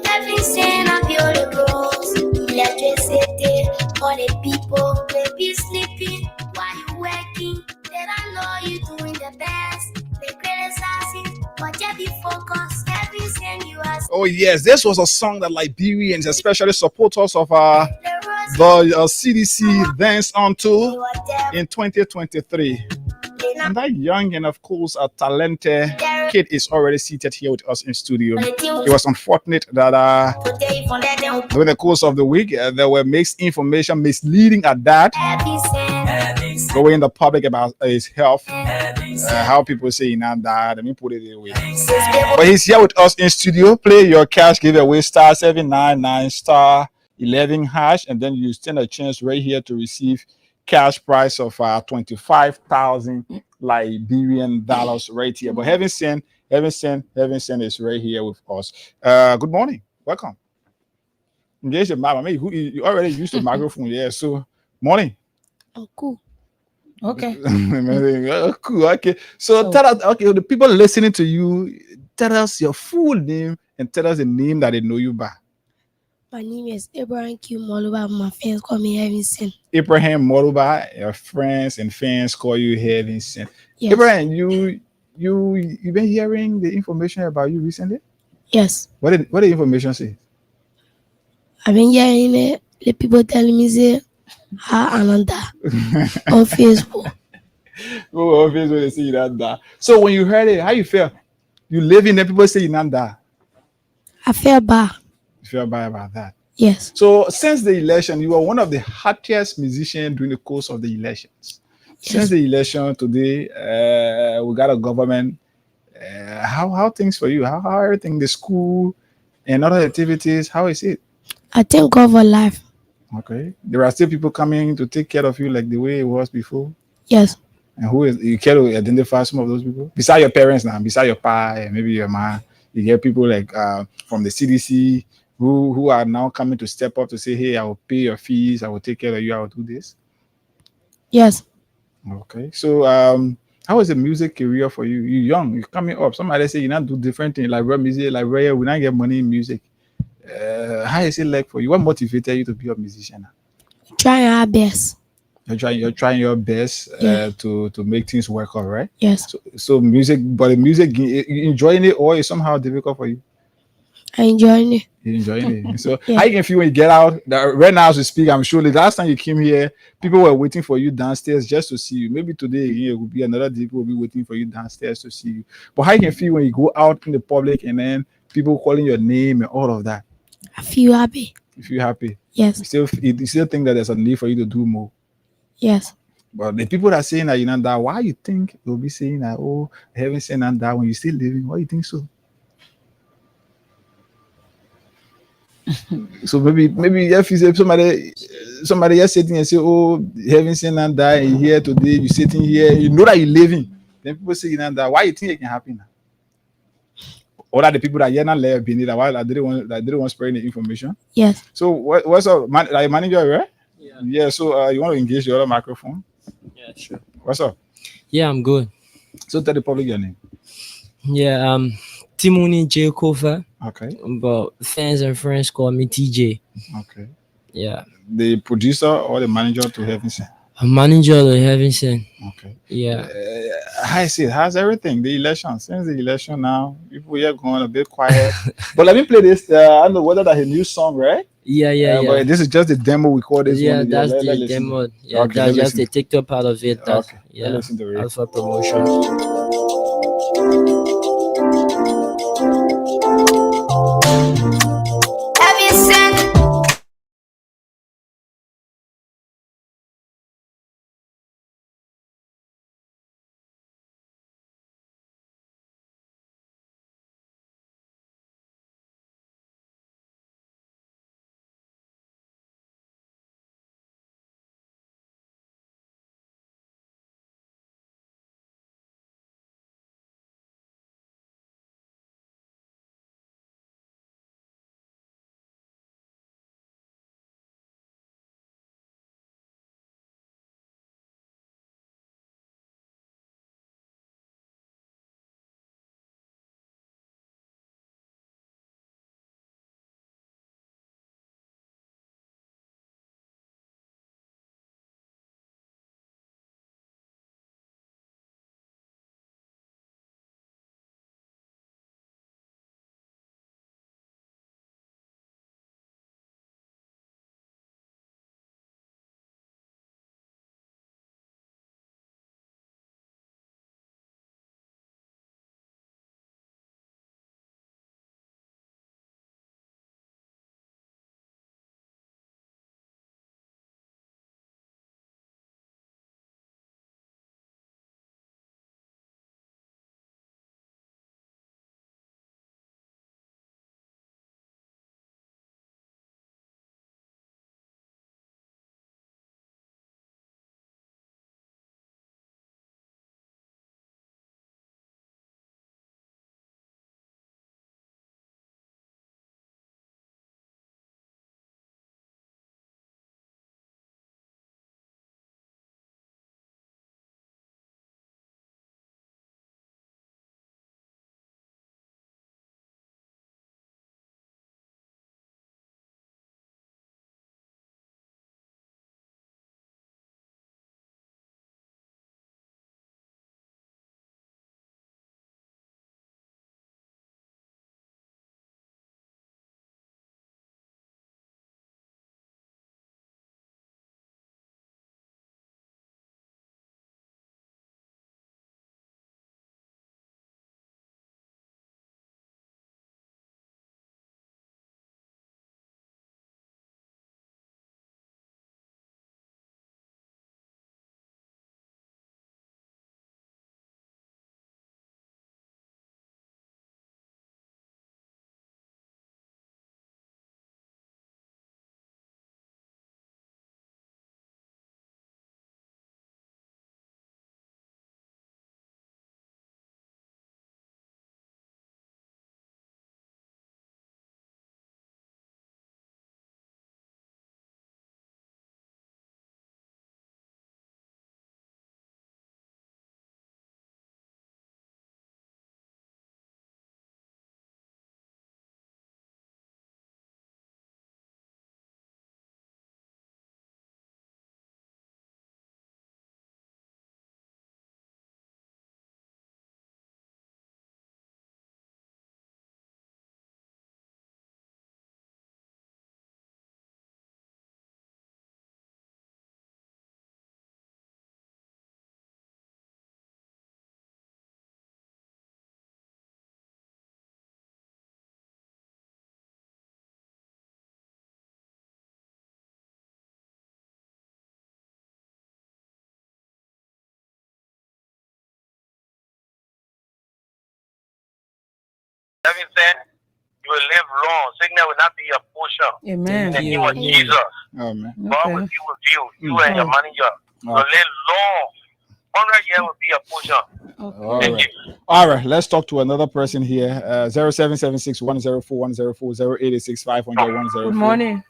Have you seen I build the roads? Electricity for the people may be sleeping while you working. They don't know you doing the best. They criticize, but just be focused. Have you seen you as Oh yes, this was a song that Liberians, especially supporters of the the CDC Dance On Tour were there? in 2023. And that young and of course a talented kid is already seated here with us in studio. It was unfortunate that Today, from that day, during the course of the week there were mixed information, misleading at that, happy sin. going in the public about his health. How people say not that. Let me put it away. But he's here with us in studio. Play your cash giveaway *799 *11 hash, and then you stand a chance right here to receive cash prize of 25,000 Liberian dollars right here. But Heaven Sent is right here with us. Good morning. Welcome. Engage your mama. I mean, you already used the microphone, yeah. So morning. Oh, cool. Okay. Cool. Okay. So tell us, okay, the people listening to you, tell us your full name and tell us the name that they know you by. My name is Abraham Q. Moluba. My fans call me Heaven Sent. Abraham Moluba, your friends and fans call you Heaven Sent. Yes. Abraham, you've been hearing the information about you recently? Yes. What did the information say? I've been hearing it. The people telling me say, Ananda on Facebook. Oh, on Facebook they say you not die. So when you heard it, how you feel? You live in there, people say you not die. I feel bad. You feel bad about that? Yes. So since the election, you were one of the hottest musicians during the course of the elections. Yes. Since the election today, we got a government. How things for you? How everything, the school and other activities, how is it? I thank God for life. Okay. There are still people coming to take care of you like the way it was before. Yes. And who is you care to identify some of those people? Besides your parents now, besides your pa and maybe your ma, you get people like from the CDC who are now coming to step up to say, hey, I will pay your fees, I will take care of you, I will do this. Yes. Okay. So how is the music career for you? You're young, you're coming up. Somebody say you not do different things like rap music, like we not get money in music. How is it like for you? What motivated you to be a musician? Trying our best. You're trying your best Yeah. to make things work out, right? Yes. So music, but the music, you enjoying it or is somehow difficult for you? I enjoying it. You're enjoying it. So Yeah. how you can feel when you get out? Right now as we speak, I'm sure the last time you came here, people were waiting for you downstairs just to see you. Maybe today it will be another day, people will be waiting for you downstairs to see you. But how you can feel when you go out in the public and then people calling your name and all of that? I feel happy. You feel happy? Yes. You still think that there's a need for you to do more? Yes. But the people that are saying that you're not that, why you think they'll be saying that, oh, I haven't seen that when you're still living? Why you think so? So maybe if you say somebody else sitting and say, oh, you haven't seen that and you're here today, you're sitting here, you know that you're living. Then people say you're not that. Why you think it can happen now? Or that the people that you're not there being there, why they didn't want spreading the information? Yes. So what's up, like manager, right? Yeah. So you want to engage the other microphone? Yeah, sure. What's up? Yeah, I'm good. So tell the public your name. Yeah, Timoni J. Kofa, Okay. but fans and friends call me TJ. Okay. Yeah. The producer or the manager to Heaven Sent? Manager of Heaven. Okay. Yeah. I see. How's everything? The election. Since the election now, people here going a bit quiet. But let me play this. I don't know whether that's a new song, right? Yeah. But this is just the demo we call this Yeah, one. that's Let the listen. demo. Yeah, Okay, that's let just listen. the TikTok part of it. That Okay, yeah, let listen to it. Alpha promotion. Have you seen? Having said, you will live long. Sickness will not be a portion. Amen. In the name of Jesus. Oh man. God will be with you. You and your manager. You will live long. 100 years will be a portion. All right. All right. Let's talk to another person here. 0776 104 104 0886 500 104. Good morning.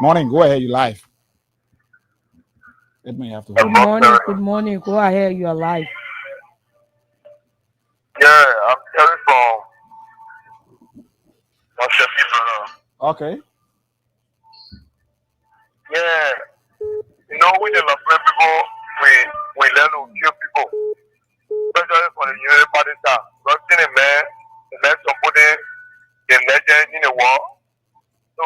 Morning. Go ahead. You live. It may have to. Good morning. Good morning. Go ahead. You are live. Yeah, I'm telling from brother. Okay. Yeah. You know, we the Lafayette people, we learn to kill people. Especially for the United Party staff. Because in a man, the man somebody, the legend in the war. So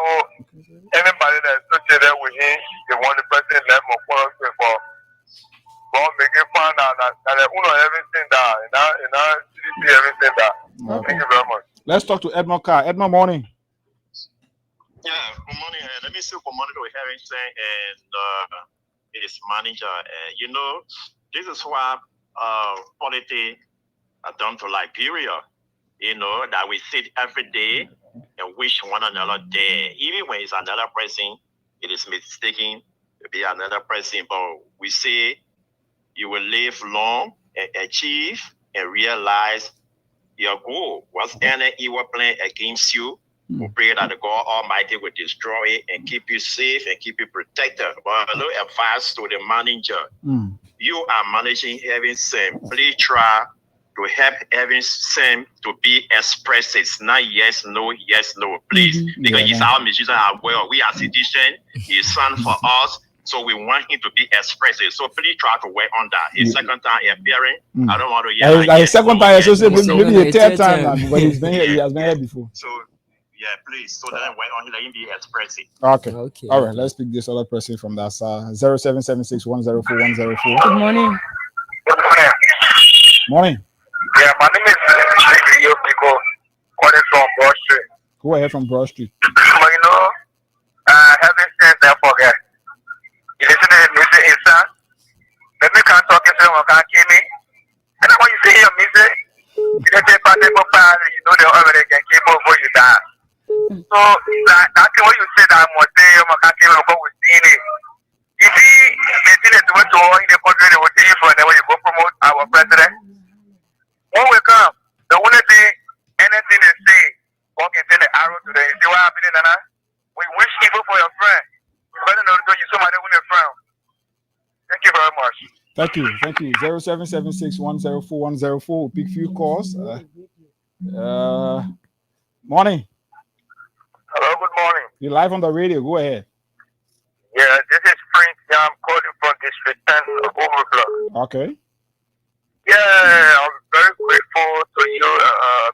anybody that's associated with him, they want the person left more for but making fun out that everything that in our CDC everything that. Okay. Thank you very much. Let's talk to Edmond Carr. Edmond, morning. Yeah, good morning. Let me say good morning to Harrington and his manager. You know, this is why politics are done to Liberia. You know, that we sit every day and wish one another dead. Even when it's another person, it is mistaken to be another person. But we say you will live long and achieve and realize your goal. What's any evil plan against you? We pray that the God Almighty will destroy it and keep you safe and keep you protected. But a little advice to the manager. You are managing Heaven Sim. Please try to help Heaven Sim to be expressive. Not yes, no, please. Because he's our musician as well. We are citizens. He's son for us. So we want him to be expressive. So please try to work on that. His second time appearing. I don't want to hear like second time, maybe a third time now, but he's been here, he has been here before. So yeah, please. So then work on him, let him be expressive. Okay. All right, let's pick this other person from that side. 0776 104 104. Good morning. Morning. Yeah, my name is People calling from Broad Street. Go ahead from Broad Street. But you know, having said that, forget. You listen to the music inside. Let me can't talk to someone can't kill me. And then when you see your music, you don't take part of you know they already can keep up before you die. So that's what you say that I'm say you can't kill me with it. You see, the thing is what to in the country they will tell you for when you go promote our president. When we come, the only thing anything they say, one can send an arrow to them. You see what happening, Nana? We wish evil for your friend. Better know you somebody with a frown. Thank you very much. Thank you. 0776 104 104. Pick few calls. Morning. Hello, good morning. You're live on the radio. Go ahead. Yeah, this is Prince. I'm calling from District 10 of Overblock. Okay. Yeah, I'm very grateful to you,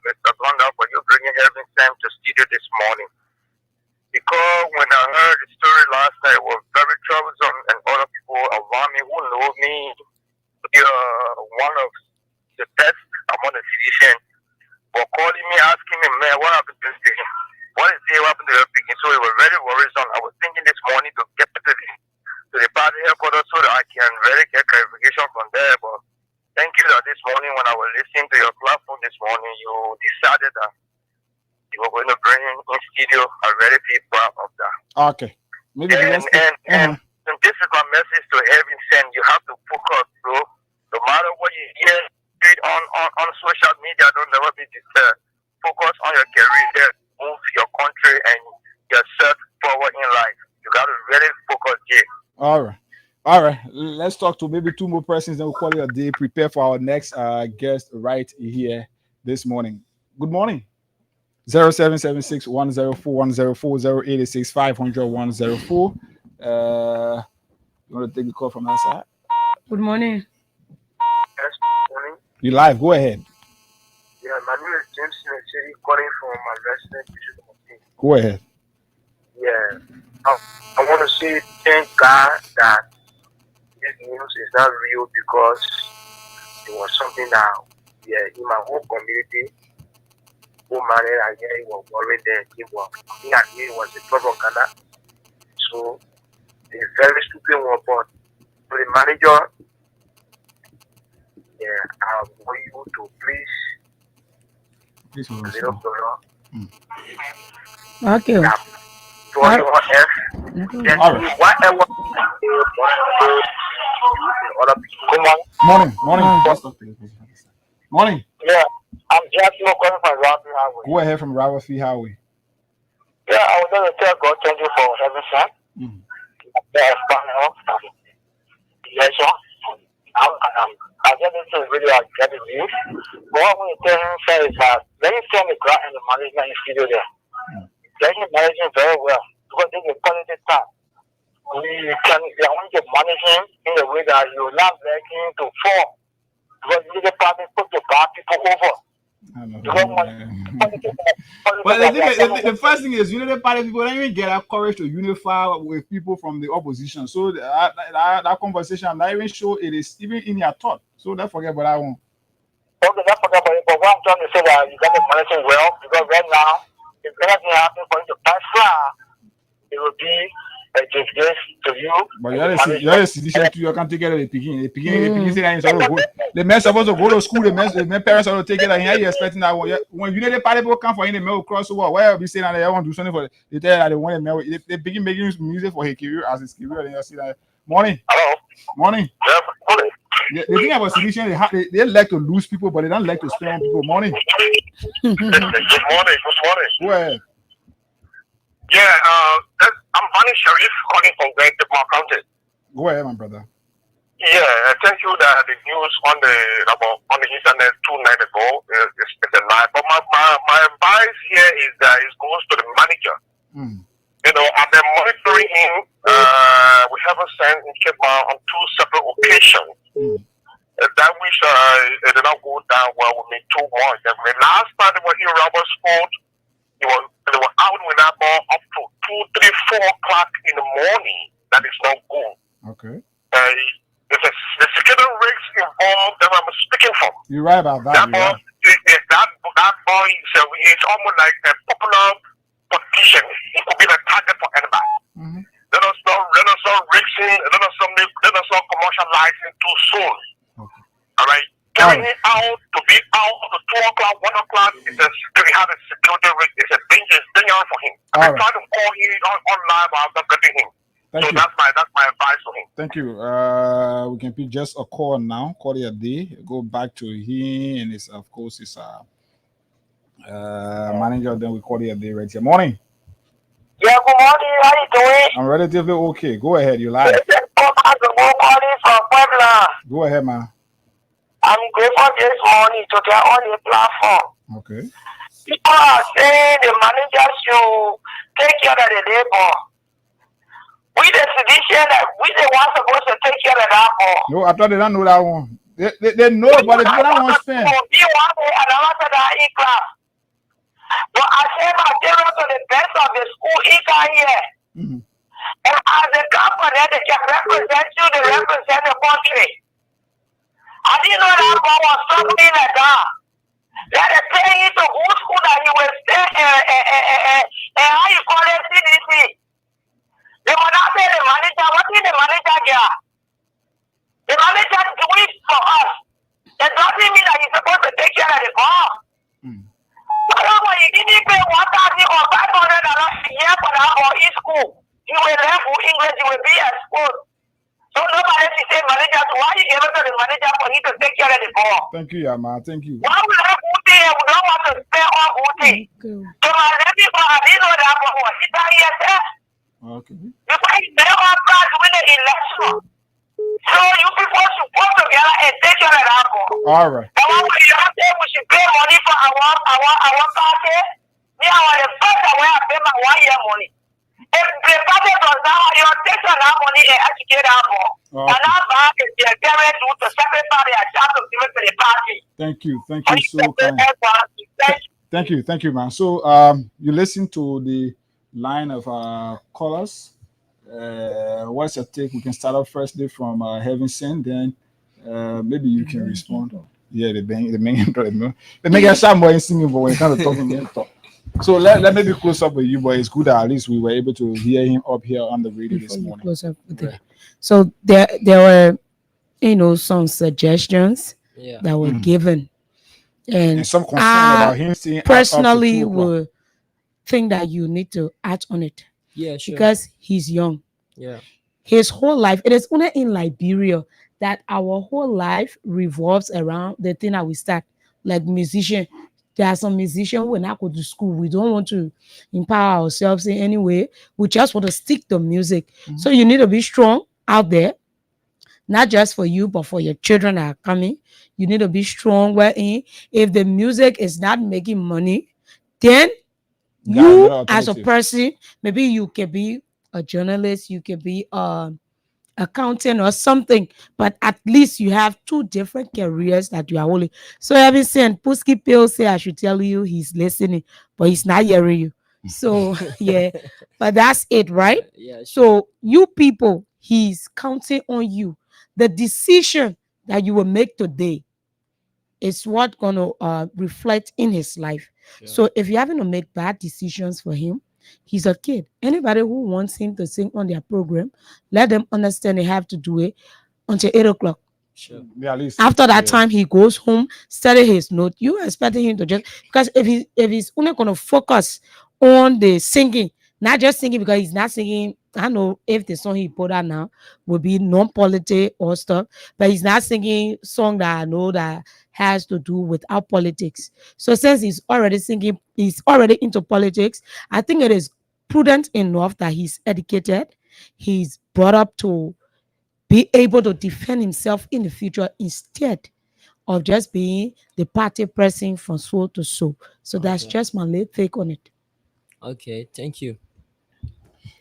Mr. Gonda, for you bringing Heaven Sam to studio this morning. Because when I heard the story last night, it was very troublesome, and other people around me who know me, one of the best among the physicians, were calling me, asking me, man, what happened to this thing? What is it? What happened to your picking? So it was very worrisome. I was thinking this morning to get to the party headquarters so that I can really get clarification from there. But thank you that this morning, when I was listening to your platform this morning, you decided that you were going to bring in studio. I really feel proud of that. Okay. Maybe and this is my message to Heaven Send. You have to focus, bro. No matter what you hear on social media, don't never be disturbed. Focus on your career, move your country and yourself forward in life. You got to really focus here. All right. Let's talk to maybe two more persons, then we'll call it a day. Prepare for our next guest right here this morning. Good morning. 0776 104 104 0886 500 104. You want to take the call from that side? Good morning. Yes, good morning. You live. Go ahead. Yeah, my name is James City, calling from my resident Bishop. Go ahead. Yeah. I want to say thank God that this news is not real, because it was something that, in my whole community, who married again, he was worried that it was a problem of Ghana. So it's very stupid one, but for the manager, I want you to please little brother. Okay. Whatever. Morning. Yeah, I'm just calling from Rafi Highway. Go ahead from Rafi Highway. Yeah, I was going to tell God thank you for Heaven Sam. Yes, sir. I get this video, I get it view. But what I want to tell him, sir, is that let him send the grant and the management in studio there. Let him manage him very well, because this is a quality time. We I want to manage him in a way that you will not let him to fall. Because the party put the bad people over. But the first thing is, Unity Party people don't even get that courage to unify with people from the opposition. So that conversation, I'm not even sure it is even in your thought. So don't forget about that one. Okay, don't forget about it. But what I'm trying to say that you got to manage him well, because right now, if anything happens for him to pass far, it will be a disgrace to you. But you are a citizen too. You can't take care of the picking. The picking say that the men supposed to go to school. The men parents are to take it. And here you expecting that when Unity Party people come for him, the men will cross over. Why are we saying that they want to do something for? They tell that they want the men. They begin making music for his career as his career. And you see that morning. Morning. The thing about citizens, they like to lose people, but they don't like to spend on people. Morning. Good morning. Go ahead. Yeah, I'm Honey Sharif calling from Grand County. Go ahead, my brother. Yeah, thank you that the news on the internet 2 nights ago is a lie. But my advice here is that it goes to the manager. You know, I've been monitoring him. We haven't sent in Cape on 2 separate occasions. That which it did not go down well with me too much. And the last time they were here, Robert Sport, they were out with that ball up to 2, 3, 4 o'clock in the morning. That is not good. Okay. If the security rigs involved that I'm speaking from. You're right about that. That ball, that ball is almost like a popular politician. It could be the target for anybody. Let us not rigsing, let us not commercializing too soon. Okay. All right. Carrying it out to be out to 2 o'clock, 1 o'clock is a security rig. It's a danger for him. I'm trying to call him online, but I'm not getting him. That's my advice to him. Thank you. We can pick just a call now. Call it a day. Go back to him and his, of course, his manager. Then we call it a day right here. Morning. Yeah, good morning. How you doing? I'm relatively okay. Go ahead. You live. Go ahead, man. I'm grateful this morning to get on the platform. Okay. People are saying the manager should take care of the labor. We the citizen, we the ones supposed to take care of that one. No, I thought they don't know that one. They know, but they don't want to spend. But I send my children to the best of the school here. And as a company, they can represent you, they represent the country. I didn't know that boy was something like that. That they pay him to good school that he will stay and how you call it CDC. They will not pay the manager. What did the manager get? The manager do it for us. That doesn't mean that he's supposed to take care of the car. When you didn't pay 1,000 or 500 a year for that for his school, he will learn for English, he will be at school. So nobody should say manager, so why you give it to the manager for him to take care of the ball? Thank you, Yama. Thank you. Why would have Booty and we don't want to spend on Booty? So my people, I didn't know that for what? He died yesterday. Okay. Because he never passed with the election. So you people should put together and take care of that ball. All right. And when we should pay money for our party, me, I was the first time when I pay my 1 year money. If the party does not, you take that money and educate that ball. And that back is the parents to sacrifice their child to give it to the party. Thank you so kind. Thank you, man. So you listen to the line of callers. What's your take? We can start off firstly from Heaven Sent, then maybe you can respond. Yeah, the make a sound more singing, but when it comes to talking, they talk. So let me be close up with you, but it's good that at least we were able to hear him up here on the radio this morning. Close up with it. So there were, some suggestions that were given, and some concern about him seeing personally would think that you need to act on it. Yeah, sure. Because he's young. Yeah. His whole life, it is only in Liberia that our whole life revolves around the thing that we start, like musician. There are some musicians when I go to school, we don't want to empower ourselves in any way. We just want to stick to music. So you need to be strong out there, not just for you, but for your children that are coming. You need to be strong wherein if the music is not making money, then you as a person, maybe you can be a journalist, you can be accountant or something, but at least you have two different careers that you are holding. So having said, Pusky Pill say I should tell you he's listening, but he's not hearing you. So yeah, but that's it, right? Yeah, sure. So you people, he's counting on you. The decision that you will make today is what gonna reflect in his life. Sure. So if you're having to make bad decisions for him, he's a kid. Anybody who wants him to sing on their program, let them understand they have to do it until 8 o'clock. Sure. Yeah, at least. After that Yeah. time, he goes home, study his note. You expecting him to just because if he's only gonna focus on the singing, not just singing because he's not singing. I know if the song he put out now will be non-politic or stuff, but he's not singing song that I know that has to do with our politics. So since he's already singing, he's already into politics. I think it is prudent enough that he's educated, he's brought up to be able to defend himself in the future instead of just being the party person from soul to soul. So that's Okay. just my little take on it. Okay, thank you.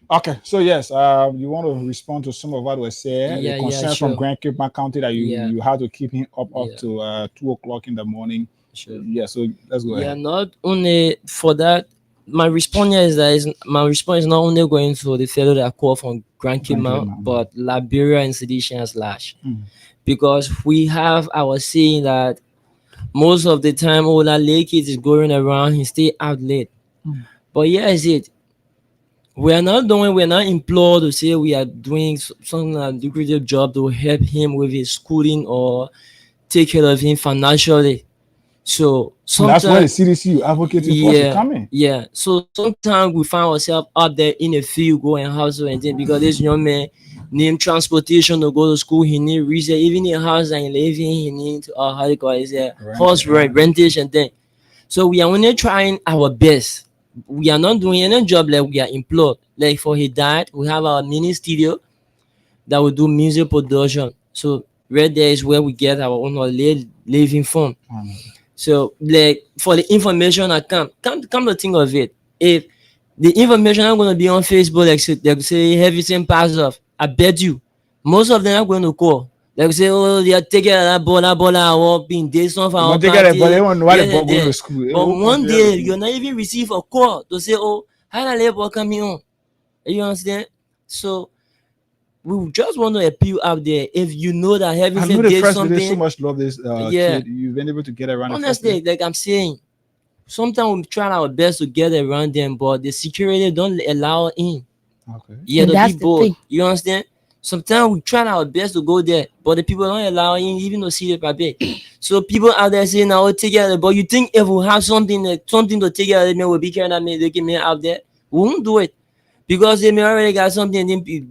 Okay, so yes, you want to respond to some of what was said, the Yeah, concern from sure. Grand Cape County that Yeah. you had to keep him up Yeah. to 2 o'clock in the morning. Sure. Yeah, so let's go Yeah, ahead. not only for that. My response here is that my response is not only going to the fellow that called from Grand Cape Grand Cape Mount, Mount. but Liberia and Sedition as large. Mm. Because we have our saying that most of the time all that late kids is going around, he stay out late. Mm. But here is it. We're not implored to say we are doing some lucrative job to help him with his schooling or take care of him financially. So And that's why the sometimes, CDC you advocating for us to come in. yeah. So sometimes we find ourselves out there in the field going hustle and things because this young man need transportation to go to school. He need reason, even the house that he live in, he need how do you call it, horse rentage and thing. So we are only trying our best. We are not doing any job like we are employed. Like for his dad, we have our mini studio that will do music production. So right there is where we get our own living from. So like for the information that come to think of it, if the information are gonna be on Facebook, like say everything pass off, I bet you most of them are going to call. Like say, oh, they are taking that ball, I want being this one for our But they get party. it, but they want why the Yeah, ball going yeah. to school. But one day you're not even receive a call to say, oh, how the labor coming on? You understand? So we just want to appeal out there. If you know that I everything know the did first there's so something, much love this yeah. kid. You've been able to get around the first Honestly, like I'm saying, sometimes we try our best to get around them, but the security don't allow in. Okay. Yeah, And to that's be the bold. thing. You understand? Sometimes we try our best to go there, but the people don't allow in even to see the paper. So people out there saying, "Now take care of it." But you think if we have something to take care of it, we'll be carrying that they can make out there. We won't do it because they may already got something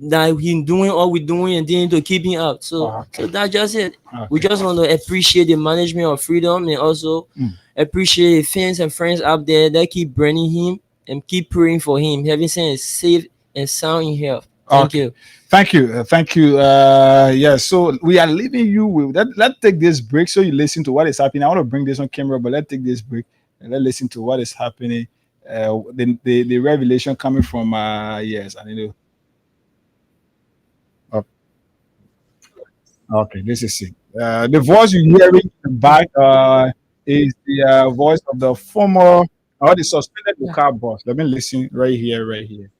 that he doing or we doing and then to keep him out. So that's just it. We just want to appreciate the management of freedom and also appreciate the fans and friends out there that keep bringing him and keep praying for him. Having said safe and sound in health. Thank you. Thank you. Thank you. Yeah, so we are leaving you with let's take this break so you listen to what is happening. I want to bring this on camera, but let's take this break and let's listen to what is happening. The revelation coming from yes, I know. Okay, this is it. The voice you're hearing in the back is the voice of the former or the suspended local boss. Let me listen right here, right here.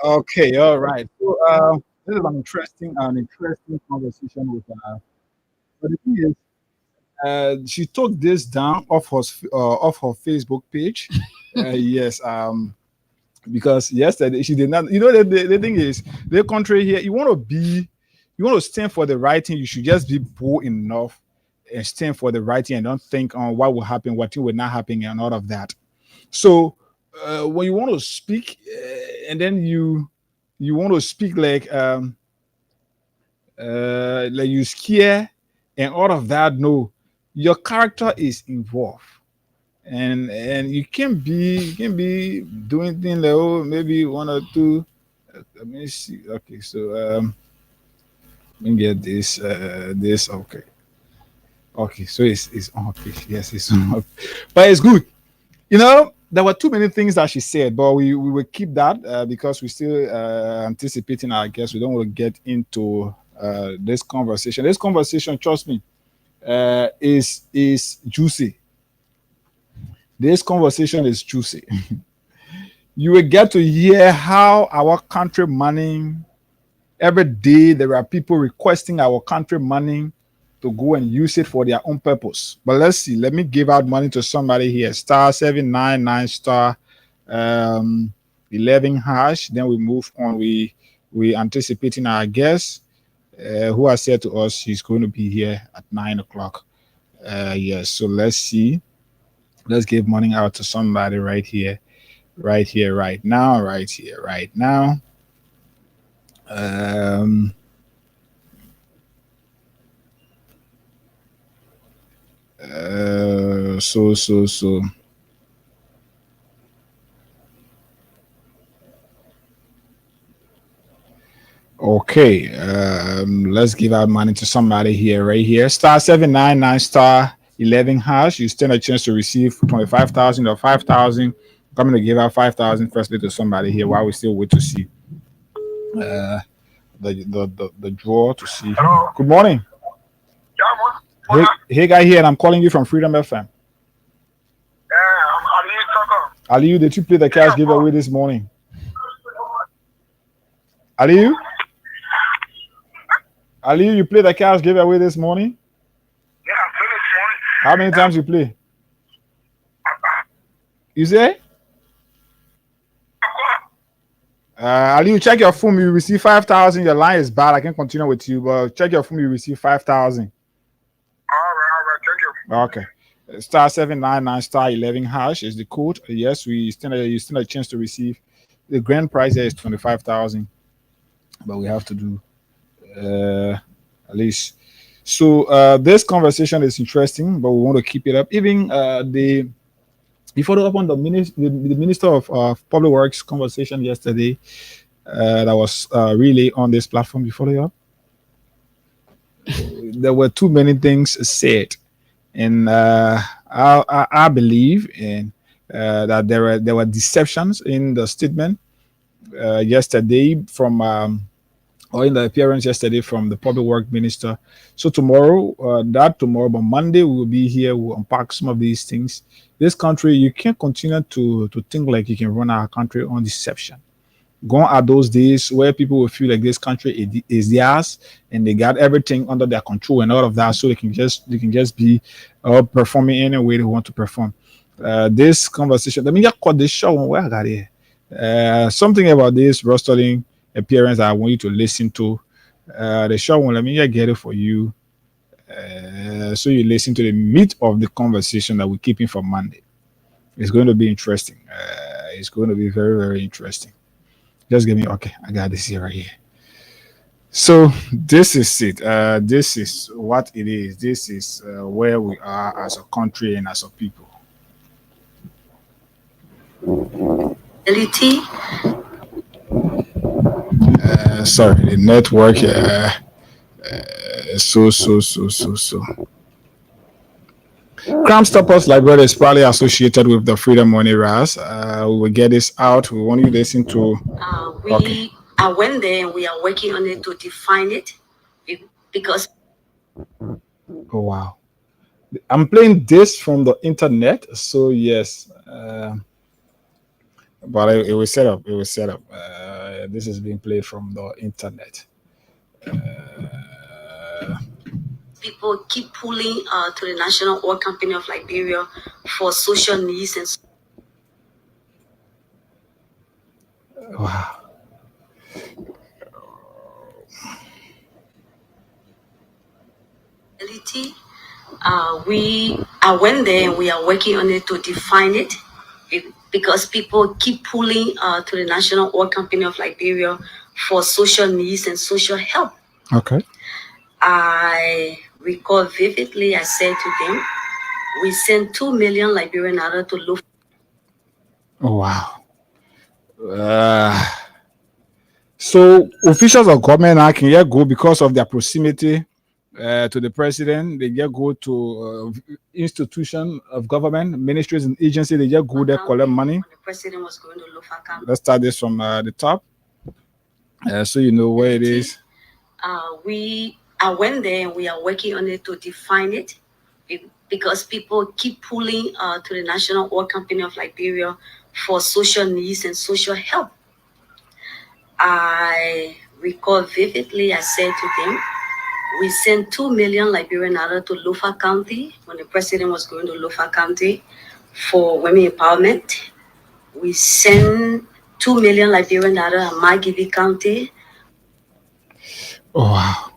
Okay, all right. So this is an interesting conversation with but the thing is, she took this down off her Facebook page. Yes, because yesterday she did not. You know, the thing is, the country here, you want to stand for the right thing. You should just be bold enough and stand for the right thing and don't think on what will happen, what will not happen, and all of that. So when you want to speak, and then you want to speak like you scare and all of that. No, your character is involved, and you can be doing things like, oh, maybe one or two. Let me see. Okay, so let me get this. Okay, so it's on. Okay, yes, it's on. But it's good. You know, there were too many things that she said, but we will keep that because we're still anticipating our guests. We don't want to get into this conversation. This conversation, trust me, is juicy. This conversation is juicy. You will get to hear how our country money, every day there are people requesting our country money to go and use it for their own purpose. But let's see. Let me give out money to somebody here. Star 799 star 11 hash. Then we move on. We anticipating our guest who has said to us she's going to be here at 9 o'clock. Yes. So let's see. Let's give money out to somebody right here, right now, right here, right now. So. Okay, let's give out money to somebody here, right here. Star 799 star 11 hash. You stand a chance to receive 25,000 or 5,000. I'm going to give out 5,000 firstly to somebody here while we still wait to see the draw to see. Hello. Good morning. Hey, guy here, and I'm calling you from Freedom FM. I'm Ali Saka. Aliyu, did you play the cash giveaway this morning? Aliyu, you played the cash giveaway this morning? Yeah, I played this morning. How many times you play? You say? Aliyu, check your phone. You receive 5,000. Your line is bad. I can continue with you, but check your phone. You receive 5,000. All right, thank you. Okay. Star 799 star 11 hash is the code. Yes, you stand a chance to receive. The grand prize there is 25,000, but we have to do at least. So this conversation is interesting, but we want to keep it up. Even before the open the minister of public works conversation yesterday that was really on this platform before the up. There were too many things said, and I believe in that there were deceptions in the statement yesterday from or in the appearance yesterday from the public work minister. So tomorrow, but Monday we will be here. We'll unpack some of these things. This country, you can't continue to think like you can run our country on deception. Gone are those days where people will feel like this country is theirs and they got everything under their control and all of that, so they can just be performing any way they want to perform. This conversation, let me just cut this show where I got here. Something about this rostering appearance I want you to listen to. The show one, let me just get it for you. So you listen to the meat of the conversation that we're keeping for Monday. It's going to be interesting. It's going to be very, very interesting. Just give me, okay, I got this here right here. So this is it. This is what it is. This is where we are as a country and as a people. LT. Sorry, the network. So. Crime Stoppers Library is probably associated with the Freedom Money Rise. We will get this out. We want you to listen to. I went there and we are working on it to define it because. Oh, wow. I'm playing this from the internet. So, yes. But it was set up. This is being played from the internet. People keep pulling to the National Oil Company of Liberia for social needs and Wow. I went there and we are working on it to define it because people keep pulling to the National Oil Company of Liberia for social needs and social help. Okay. I recall vividly, I said to them, we sent 2 million Liberian naira to look. Oh, wow. So officials of government now can go because of their proximity to the president. They just go to institution of government, ministries and agencies. They just go there, collect money. The president was going to Lofa County. Let's start this from the top, so you know where it is. I went there and we are working on it to define it because people keep pulling to the National Oil Company of Liberia for social needs and social help. I recall vividly, I said to them, we sent 2 million Liberian naira to Lofa County when the president was going to Lofa County for women empowerment. We sent 2 million Liberian naira in Margibi County. Oh, wow.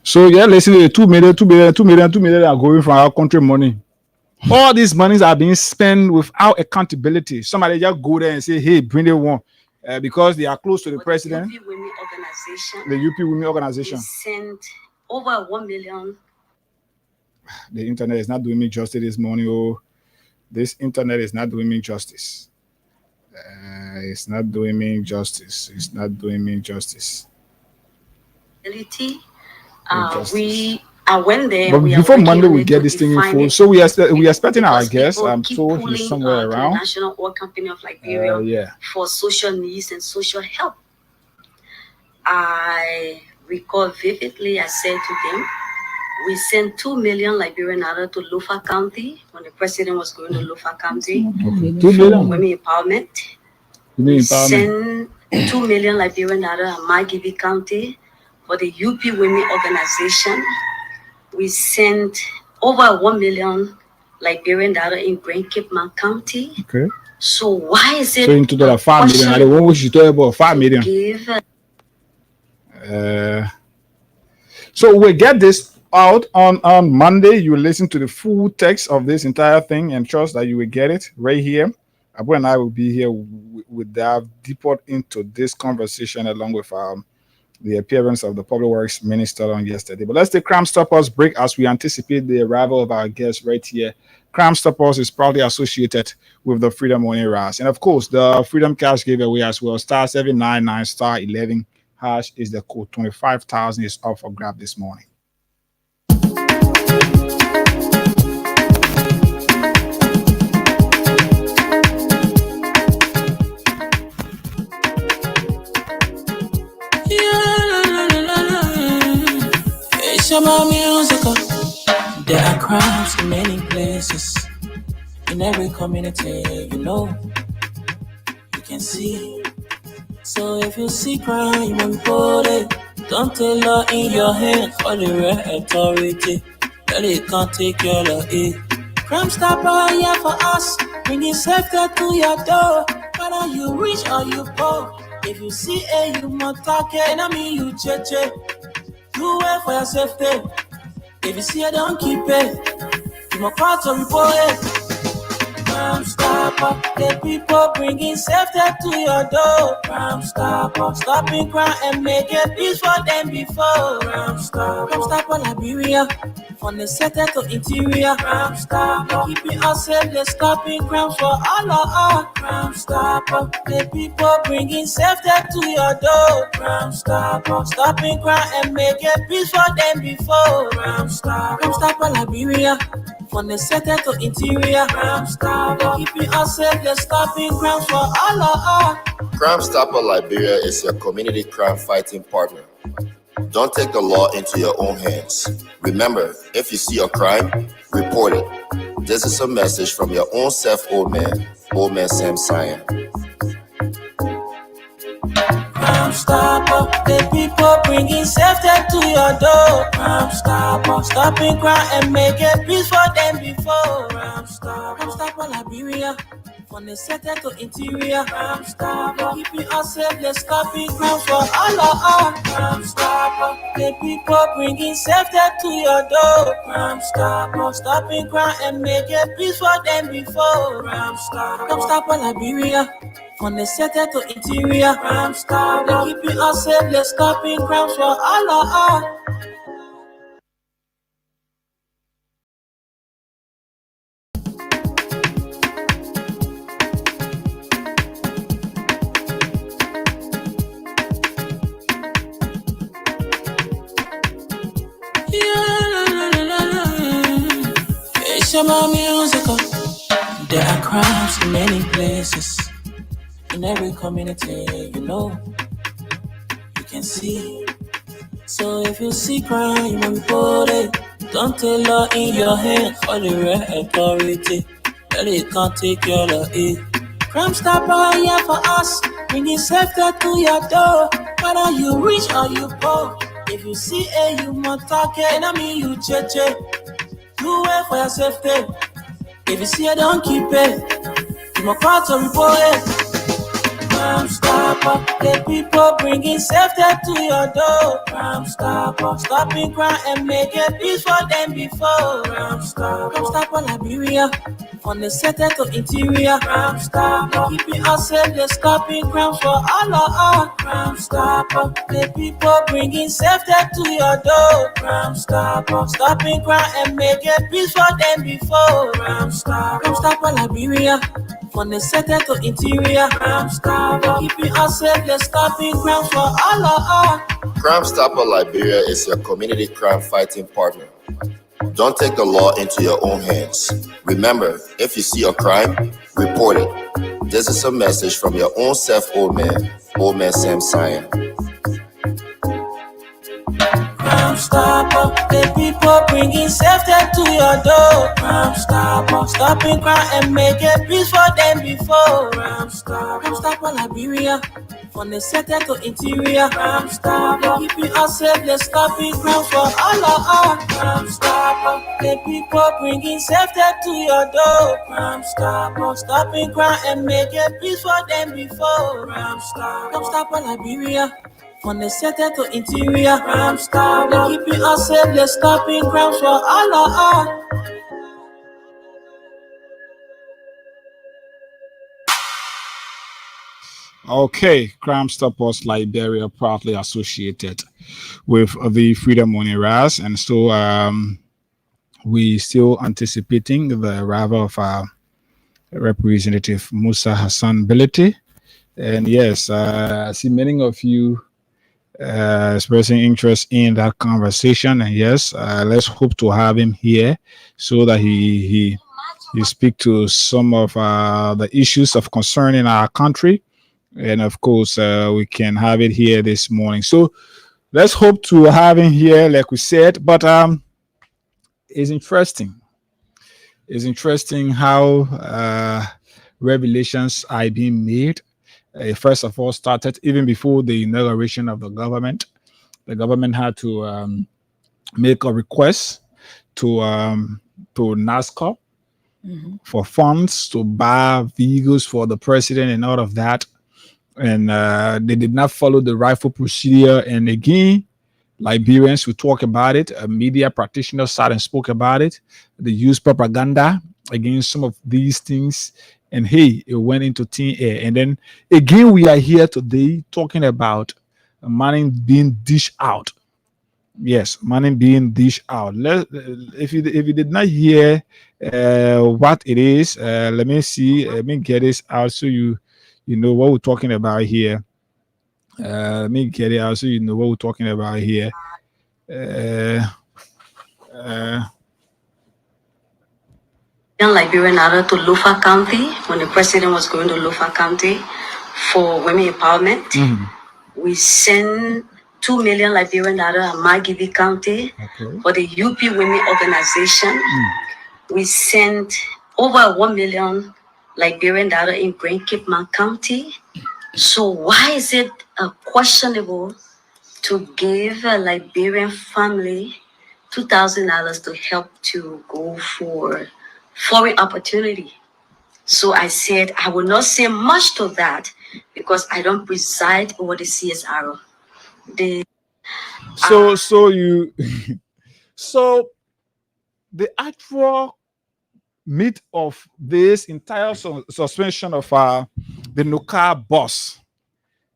So yeah, listen, 2 million are going from our country money. All these monies are being spent without accountability. Somebody just go there and say, hey, bring it one. Because they are close to the president. The UP Women Organization. Sent over 1 million. The internet is not doing me justice this morning. Oh, this internet is not doing me justice. It's not doing me justice. It's not doing me justice. I went there. But before Monday, we get this thing in full. So we are expecting our guest. I'm told he's somewhere around. The National Oil Company of Liberia for social needs and social help. I recall vividly, I said to them, we sent 2 million Liberian naira to Lofa County when the president was going to Lofa County for women empowerment. We sent 2 million Liberian naira in Margibi County for the UP Women Organization. We sent over 1 million Liberian naira in Grand Cape Mount County. Okay. So why is it? So into the 5 million. I don't want you to talk about 5 million. So we'll get this out on Monday. You will listen to the full text of this entire thing and trust that you will get it right here. Abu and I will be here with dive deeper into this conversation along with the appearance of the Public Works Minister on yesterday. But let's take Crime Stoppers break as we anticipate the arrival of our guest right here. Crime Stoppers is proudly associated with the Freedom Money Rise. And of course, the Freedom Cash giveaway as well. *799 *11 hash is the code. 25,000 is up for grab this morning. It's about music. There are crimes in many places, in every community, you can see. So if you see crime, you report it. Don't take law in your hands for the real authority. Really can't take care of it. Crime Stopper here for us, bringing safety to your door. Whether you rich or you poor, if you see you must talk it. I mean you cheche. Do it for your safety. If you see it, don't keep it. You must call to report it. Crime Stopper, the people bringing safety to your door. Crime Stopper, stopping crime and making peace for them before. Crime Stopper Liberia, from the center to interior. Crime Stopper, keeping us safe, they're stopping crimes for all of us. Crime Stopper, the people bringing safety to your door. Crime Stopper, stopping crime and making peace for them before. Crime Stopper Liberia, from the center to interior. Crime Stopper, keeping us safe, they're stopping crimes for all of us. Crime Stopper Liberia is your community crime fighting partner. Don't take the law into your own hands. Remember, if you see a crime, report it. This is a message from your own self, Old Man Sam Cyan. Crime Stopper, the people bringing safety to your door. Crime Stopper, stopping crime and making peace for them before. Crime Stopper, Liberia. From the center to interior, Crime Stopper, keeping us safe, let's stopping crime for all of us. Crime Stopper, the people bringing safety to your door. Crime Stopper, stopping crime and making peace for them before. Crime Stopper, Liberia. From the center to interior, Crime Stopper, keeping us safe, let's stopping crime for all of us. It's about musical. There are crimes in many places, in every community, you know, you can see. So if you see crime, you must report it. Don't take law in your hands for the real authority. That it can't take your law in. Crime Stopper here for us, bringing safety to your door. Whether you rich or you poor, if you see a human target, I mean you check. Do it for your safety. If you see it, don't keep it. You must call to report it. Crime Stopper, the people bringing safety to your door. Crime Stopper, stopping crime and making peace for them before. Crime Stopper, Liberia. From the center to interior, Crime Stopper, keeping us safe, let's stopping crime for all of us. Crime Stopper, the people bringing safety to your door. Crime Stopper, stopping crime and making peace for them before. Crime Stopper, Liberia. From the center to interior, Crime Stopper, keeping us safe, let's stopping crime for all of us. Crime Stopper Liberia is your community crime fighting partner. Don't take the law into your own hands. Remember, if you see a crime, report it. This is a message from your own self, Old Man Sam Cyan. Crime Stopper, the people bringing safety to your door. Crime Stopper, stopping crime and making peace for them before. Crime Stopper, Liberia. From the center to interior, Crime Stopper, keeping us safe, let's stopping crime for all of us. Crime Stopper, the people bringing safety to your door. Crime Stopper, stopping crime and making peace for them before. Crime Stopper, Liberia. From the center to interior, Crime Stopper, keeping us safe, let's stopping crime for all of us. Okay, Crime Stoppers Liberia proudly associated with the Freedom Money Rise, and so we still anticipating the arrival of Representative Musa Hassan Bility. And yes, I see many of you expressing interest in that conversation, and yes, let's hope to have him here so that he speak to some of the issues of concern in our country. And of course, we can have it here this morning. So let's hope to have him here, like we said. But it's interesting. It's interesting how revelations are being made. First of all, started even before the inauguration of the government. The government had to make a request to NASCO for funds to buy vehicles for the president and all of that. And they did not follow the rightful procedure. And again, Liberians will talk about it. Media practitioners sat and spoke about it. They used propaganda against some of these things. And hey, it went into thin air. And then again, we are here today talking about money being dished out. Yes, money being dished out. If you did not hear what it is, let me see. Let me get this out so you know what we're talking about here. Let me get it out so you know what we're talking about here. Liberian Nada to Lufa County when the president was going to Lufa County for women empowerment. We sent 2 million Liberian Nada at Magidi County for the UP Women Organization. We sent over 1 million Liberian Nada in Grand Cape Mount County So why is it questionable to give a Liberian family $2,000 to help to go for foreign opportunity? So I said I will not say much to that because I don't preside over the CSRO. So the actual meat of this entire suspension of the Nuka boss,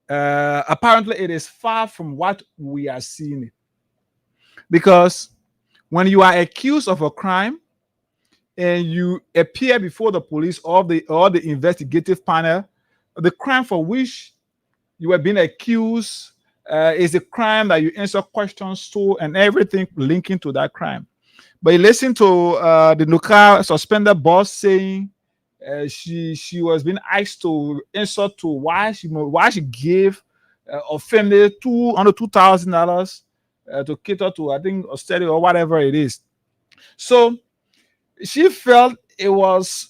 apparently it is far from what we are seeing it. Because when you are accused of a crime and you appear before the police or the investigative panel, the crime for which you are being accused is a crime that you answer questions to and everything linking to that crime. But you listen to the Nuka suspended boss saying she was being asked to answer to why she gave a family $2,000 to cater to, I think, Australia or whatever it is. So she felt it was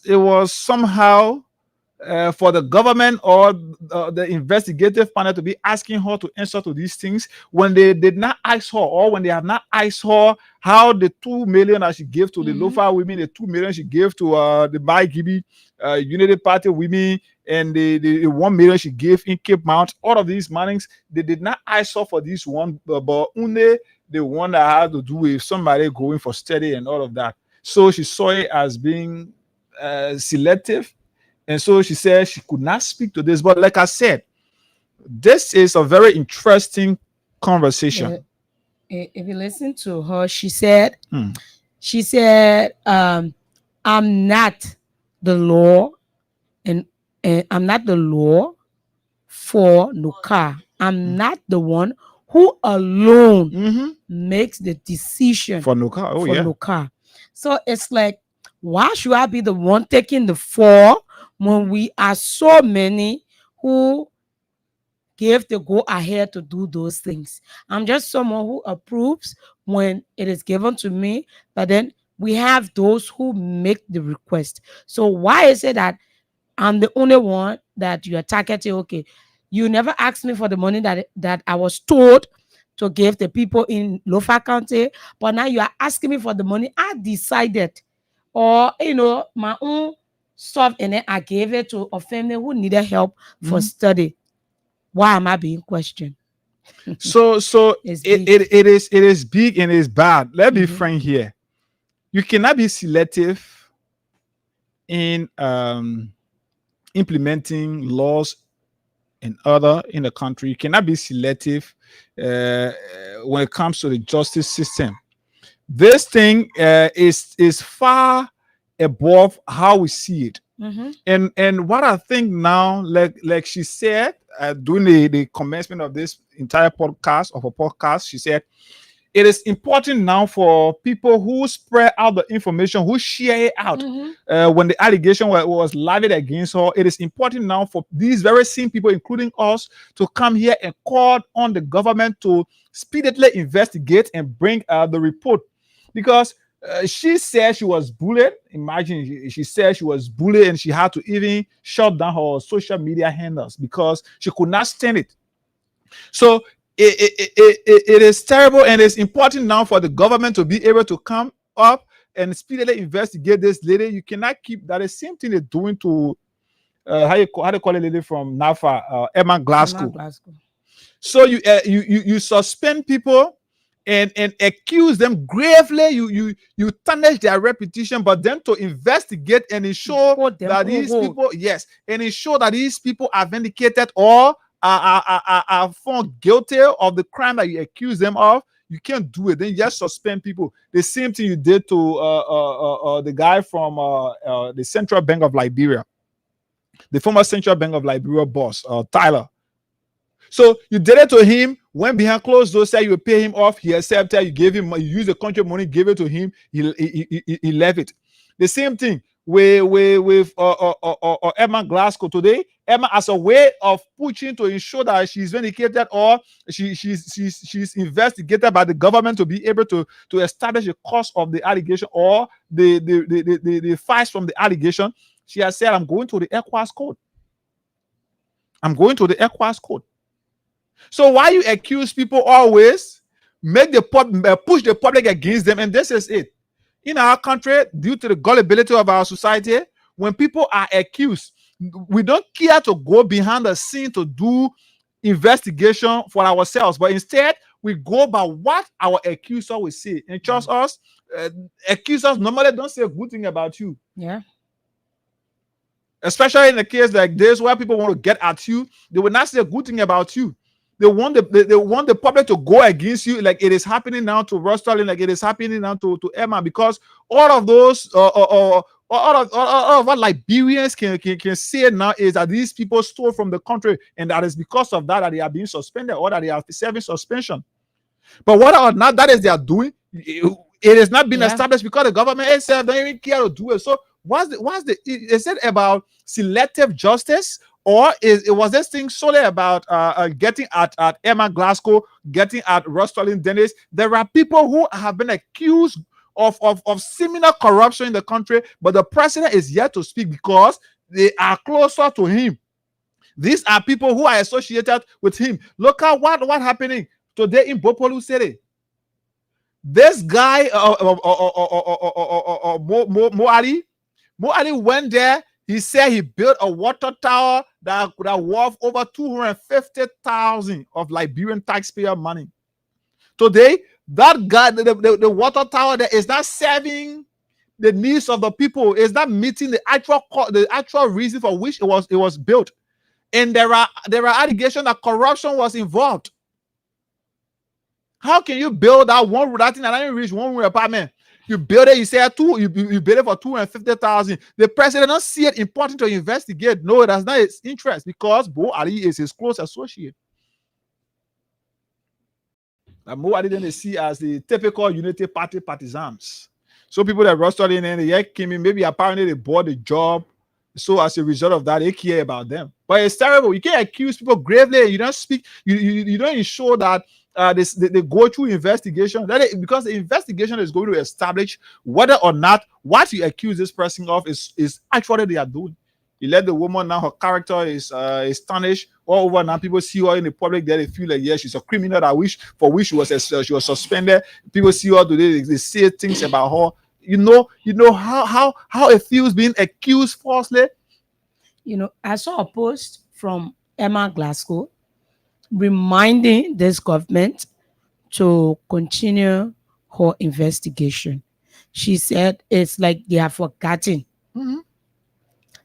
somehow for the government or the investigative panel to be asking her to answer to these things when they did not ask her, or when they have not asked her how the 2 million that she gave to the Lofa women, the 2 million she gave to the Bai Gibi Unity Party women, and the 1 million she gave in Cape Mount, all of these monies, they did not ask her for this one, but only the one that had to do with somebody going for study and all of that. So she saw it as being selective. And so she said she could not speak to this. But like I said, this is a very interesting conversation. If you listen to her, she said, I'm not the law, and I'm not the law for Nuka. I'm not the one who alone makes the decision for Nuka. Nuka. So it's like, why should I be the one taking the fall when we are so many who give the go ahead to do those things? I'm just someone who approves when it is given to me, but then we have those who make the request. So why is it that I'm the only one that you are targeting? Okay, you never asked me for the money that I was told to give the people in Lofa County, but now you are asking me for the money I decided, or my own stuff, and then I gave it to a family who needed help for study. Why am I being questioned? So it is big and it's bad. Let's be frank here. You cannot be selective in implementing laws in the country. You cannot be selective when it comes to the justice system. This thing is far above how we see it. And what I think now, like she said during the commencement of this entire podcast, she said it is important now for people who spread out the information, who share it out. When the allegation was levied against her, it is important now for these very same people, including us, to come here and call on the government to speedily investigate and bring the report. Because she said she was bullied. Imagine, she said she was bullied and she had to even shut down her social media handles because she could not stand it. So it is terrible, and it's important now for the government to be able to come up and speedily investigate this lady. You cannot keep that. The same thing they're doing to how do you call a lady from NAFA, Emma Glasgow. So you suspend people and accuse them gravely. You tarnish their reputation, but then to investigate and ensure that these people, and ensure that these people are vindicated or are found guilty of the crime that you accuse them of, you can't do it. Then you just suspend people. The same thing you did to the guy from the Central Bank of Liberia, the former Central Bank of Liberia boss, Tyler. So you did it to him. When behind closed doors, say you pay him off, he accepted. You gave him, you use the country money, gave it to him. He left it. The same thing with Emma Glasgow today. Emma, as a way of pushing to ensure that she's vindicated or she's investigated by the government to be able to establish the cause of the allegation or the facts from the allegation. She has said, "I'm going to the ECOWAS court. I'm going to the ECOWAS code. So why you accuse people always, make the push the public against them, and this is it. In our country, due to the gullibility of our society, when people are accused, we don't care to go behind the scene to do investigation for ourselves, but instead we go by what our accuser will say. And trust us, accusers normally don't say a good thing about you. Yeah. Especially in a case like this where people want to get at you, they will not say a good thing about you. They want the public to go against you, like it is happening now to Ross Sterling, like it is happening now to Emma, because all of those all of what Liberians can say now is that these people stole from the country, and that is because of that they are being suspended or that they are serving suspension. But what or not that is they are doing, it has not been established because the government itself don't even care to do it. So is it about selective justice, or was this thing solely about getting at Emma Glasgow, getting at Ross Sterling Dennis? There are people who have been accused of similar corruption in the country, but the president is yet to speak because they are closer to him. These are people who are associated with him. Look at what happening today in Bopolu City. This guy, Mo Ali went there. He said he built a water tower that could have worth over 250,000 of Liberian taxpayer money. Today, that guy, the water tower that is not serving the needs of the people, is not meeting the actual reason for which it was built. And there are allegations that corruption was involved. How can you build that thing that didn't reach one room apartment? You build it, you say you build it for 250,000. The president doesn't see it important to investigate. No, that's not his interest, because Bo Ali is his close associate. And Mo Ali then they see as the typical Unity Party partisans. So people that Ross Sterling and they came in, maybe apparently they bought the job. So as a result of that, they care about them. But it's terrible. You can't accuse people gravely. You don't speak. You don't ensure that they go through investigation. Because the investigation is going to establish whether or not what you accuse this person of is actually they are doing. You let the woman now, her character is tarnished all over. Now people see her in the public there, they feel like, yeah, she's a criminal for which she was suspended. People see her today, they say things about her. You know how it feels being accused falsely. I saw a post from Emma Glasgow reminding this government to continue her investigation. She said it's like they have forgotten. Mm-hmm.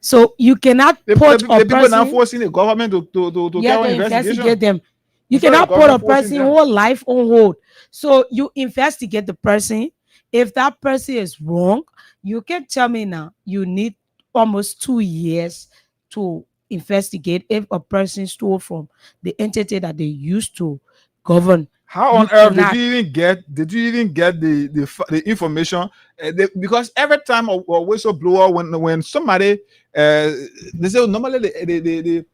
So you cannot put a people now forcing the government to investigate them. You cannot put a person whole life on hold. So you investigate the person. If that person is wrong, you can tell me now you need almost 2 years to investigate if a person stole from the entity that they used to govern. How on earth did you even get the information? Because every time a whistleblower, when somebody they say normally the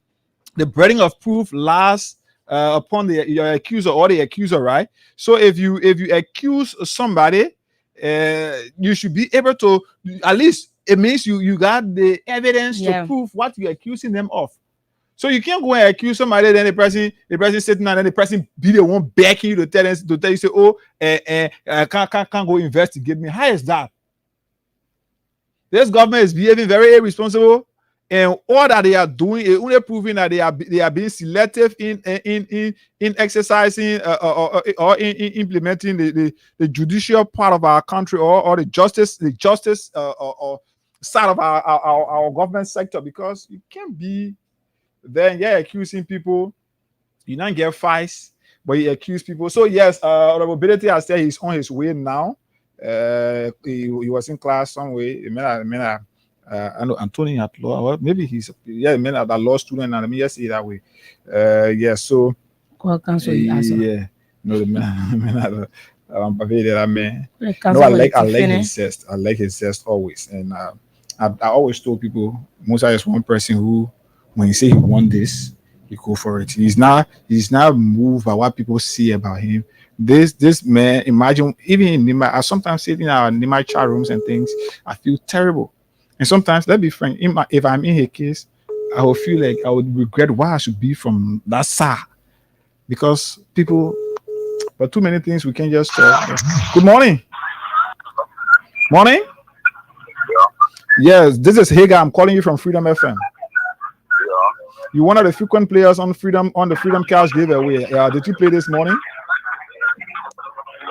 burden of proof lies upon your accuser or the accuser, right? So if you accuse somebody, you should be able to, at least it means you got the evidence to prove what you're accusing them of. So you can't go and accuse somebody, then the person sitting there, and then the person be the one begging you to tell you, say, oh, can't go investigate me. How is that? This government is behaving very irresponsible, and all that they are doing is only proving that they are being selective in exercising or in implementing the judicial part of our country or the justice side of our government sector, because you can't be then accusing people, you don't get fines, but you accuse people. So yes, Honorability has said he's on his way now. He was in class some way. I know Anthony at law, or maybe he's a law student, and let me just say that way. So no, the man no, I like his zest. I like his zest always, and I always told people, Musa is one person who, when he say he won this, he go for it. He's not moved by what people see about him. This man, imagine, even in Nima, I sometimes sit in our Nima chat rooms and things, I feel terrible. And sometimes, let's be frank, if I'm in his case, I will feel like I would regret why I should be from that side because people. But too many things we can just talk. Good morning. Morning. Yes, this is Hagar. I'm calling you from Freedom FM. You one of the frequent players on Freedom on the Freedom Cash giveaway. Did you play this morning? No,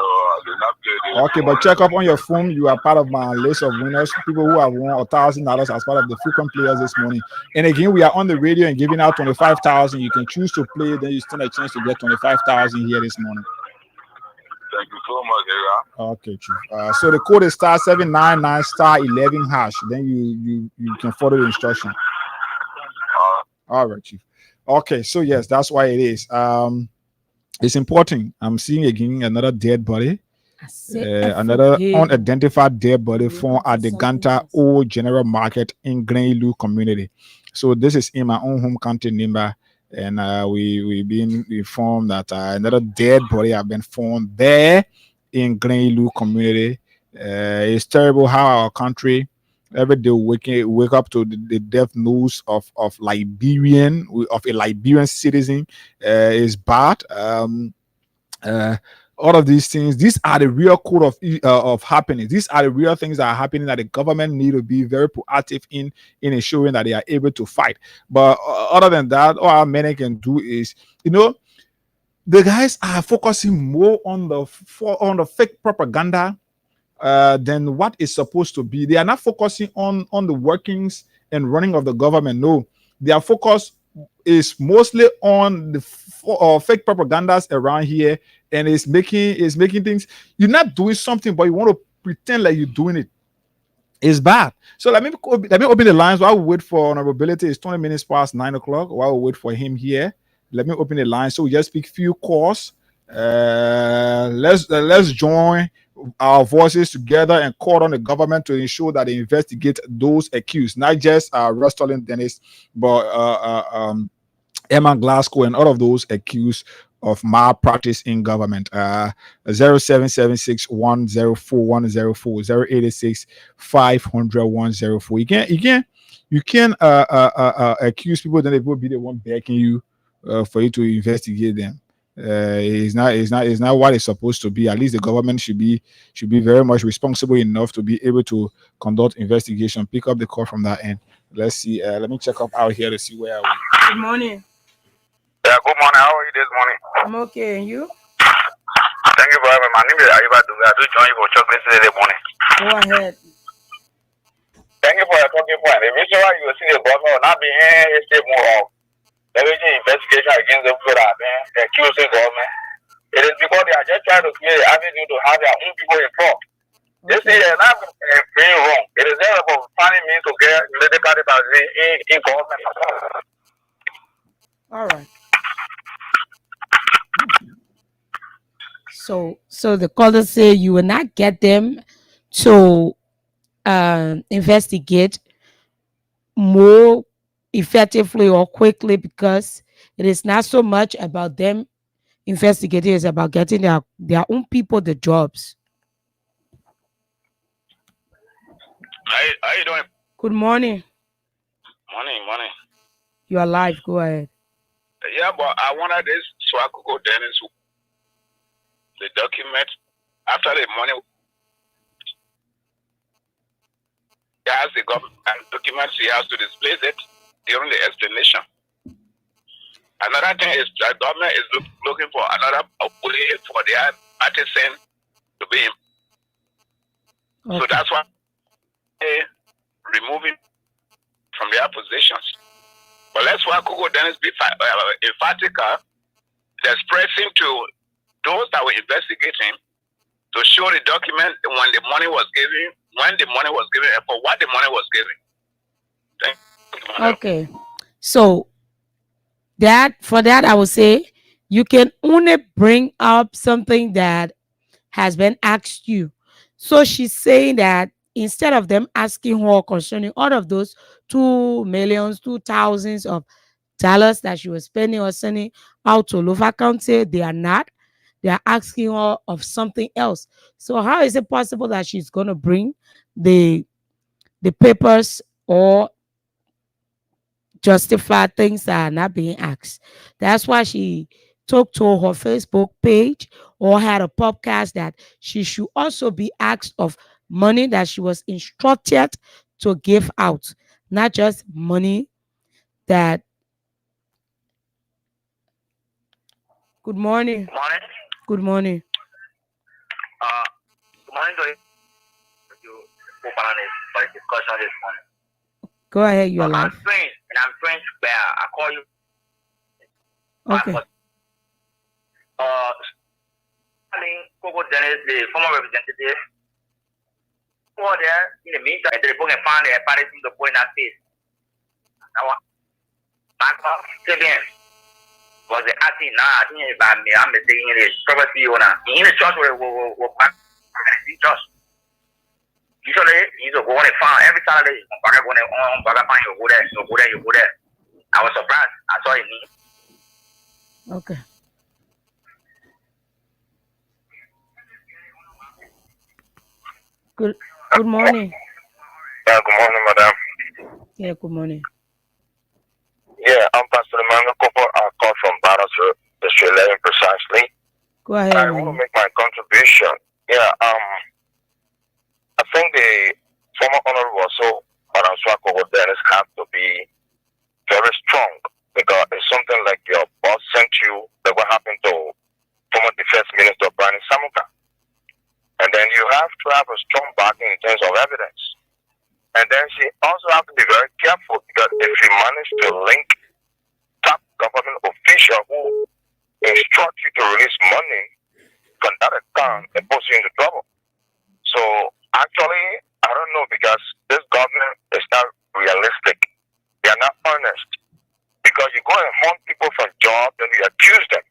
I did not play this. Okay, but check up on your phone. You are part of my list of winners, people who have won $1,000 as part of the frequent players this morning. And again, we are on the radio and giving out 25,000. You can choose to play, then you stand a chance to get 25,000 here this morning. Thank you so much, Hagar. Okay, Chief. So the code is *799 *11#. Then you can follow the instruction. All right, Chief. Okay, so yes, that's why it is. It's important. I'm seeing again another dead body. Another unidentified dead body found at the Ganta Old General Market in Greenleaf community. So this is in my own home county, Nimba, and we've been informed that another dead body have been found there in Greenleaf community. It's terrible how our country every day wake up to the death news of a Liberian citizen is bad. All of these things, these are the real code of happening. These are the real things that are happening that the government need to be very proactive in ensuring that they are able to fight. But other than that, all our men can do is, the guys are focusing more on the fake propaganda than what is supposed to be. They are not focusing on the workings and running of the government. No, their focus is mostly on the fake propagandas around here, and is making things. You're not doing something, but you want to pretend like you're doing it. It's bad. So let me open the lines while we wait for honorability. It's 20 minutes past 9 o'clock. While we wait for him here, let me open the line. So we just speak few calls. Let's join our voices together and call on the government to ensure that they investigate those accused, not just Rustling Dennis, but Emma Glasgow and all of those accused of malpractice in government. 0776104104 086 500 You can accuse people, then they will be the one backing you for you to investigate them. It's not what it's supposed to be. At least the government should be very much responsible enough to be able to conduct investigation. Pick up the call from that end. Let's see. Let me check up out here to see where are we. Good morning. Yeah, good morning. How are you this morning? I'm okay, and you? Thank you for having me. My name is Ayuba Duga. I do join you for chocolate today morning. Go ahead. Thank you for your talking point. The reason why you will see the government will not be here is more of leveraging investigation against the people that have been accusing government. It is because they are just trying to create an avenue to have their own people involved. They say they're not being wrong. It is there about finding means to get political advisory in government. All right. So the caller say you will not get them to investigate more effectively or quickly because it is not so much about them investigating, it's about getting their own people the jobs. How you doing? Good morning. Morning. You are live. Go ahead. Yeah, but I wanted this Swakuko Dennis, the document after the money. He has the government documents. He has to display it during the explanation. Another thing is the government is looking for another way for their artisan to be. Okay. So that's why they removing from their positions. But let's why Kuko Dennis be emphatic, expressing to those that were investigating to show the document when the money was given, and for what the money was given. Thank you. Okay. So for that, I would say you can only bring up something that has been asked you. So she's saying that instead of them asking her concerning all of those $2,000,000 of dollars that she was spending or sending out to Lofa County, they are not. They are asking her of something else. So how is it possible that she's going to bring the papers or justify things that are not being asked. That's why she took to her Facebook page or had a podcast that she should also be asked of money that she was instructed to give out, not just money that. Good morning. Morning. Good morning. Good morning to you, co-panelists, for the discussion this morning. Go ahead, you're live. I'm Prince Bear. I call you. Okay. Coco Dennis, the former representative, who are there in the meantime, they bring a fan, they're partying the boy in that face. Now, Michael Sibian was the acting now, I think about me, I'm saying it is property owner. In the church, we're church. Usually, he's going to farm every Saturday. You go there. I was surprised. I saw it. Okay. Good morning. Good morning, madam. Yeah, good morning. Yeah, I'm Pastor Emmanuel Kopo. I call from Battlesfield, District 11 precisely. Go ahead. I want to make my contribution. Yeah, I think the former honorable also, Madam Swako Dennis, have to be very strong because it's something like your boss sent you that what happened to former Defense Minister Brian Samuka. And then you have to have a strong backing in terms of evidence. And then she also have to be very careful because if you manage to link top government official who instruct you to release money from that account, it puts you into trouble. So actually, I don't know because this government is not realistic. They are not honest. Because you go and hunt people for jobs, then you accuse them.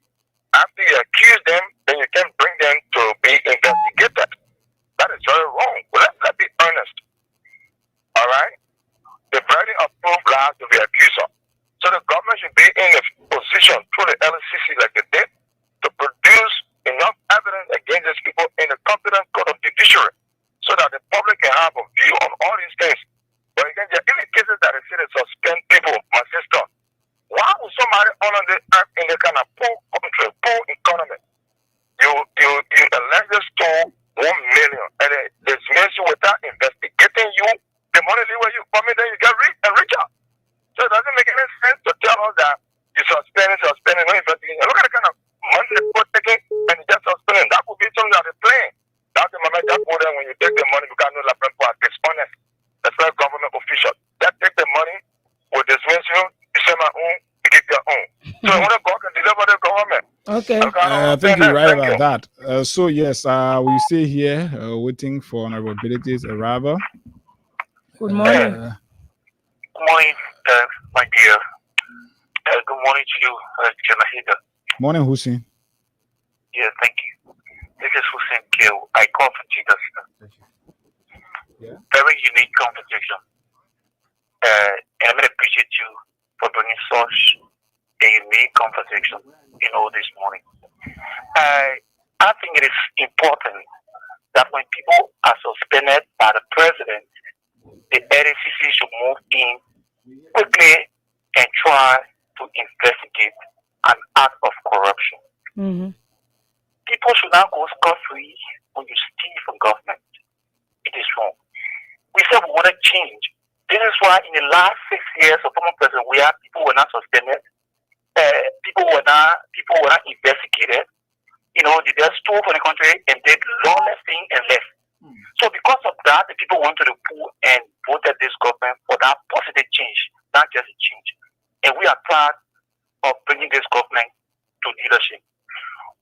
After you accuse them, then you can bring them to be investigated. That is very wrong. Well, let's be honest. All right? The already approved lies to be accused of. So the government should be in a position through the LCC like they did to produce enough evidence against these people in a competent court of judiciary so that the public can have a view on all these things. But again, there are even cases that they say they suspend people, my sister. Why would somebody honor the earth in the kind of poor country, poor economy? You elected to 1 million and they dismiss you without investigating you. The money leave where you come in, then you get rich and richer. So it doesn't make any sense to tell us that you suspending, no investigation. Look at the kind of money they're taking and you just suspending. That would be something that they're playing. That's the moment that go there when you take the money because no la people are dishonest. That's why government official. That take the money, will dismiss you, you say my own, you get your own. So when God can deliver the government. Okay. I think you're right about that. So yes, we stay here waiting for Honorable Ability's arrival. Good morning. Good morning, my dear. Good morning to you, Janahida. Morning, Hussein. Yeah, thank you. This is Hussein Kill. I call from Jesus. Yeah. Very unique conversation. And I'm going to appreciate you for bringing such a unique conversation, this morning. I think it is important that when people are suspended by the president, the LCC should move in quickly and try to investigate an act of corruption. Mm-hmm. People should not go scot-free when you steal from government. It is wrong. We said we want to change. This is why in the last 6 years of former president, people were not suspended. People were not investigated. They just stole from the country and did lawless thing and left. So because of that, the people went to the pool and voted this government for that positive change, not just a change. And we are proud of bringing this government to leadership.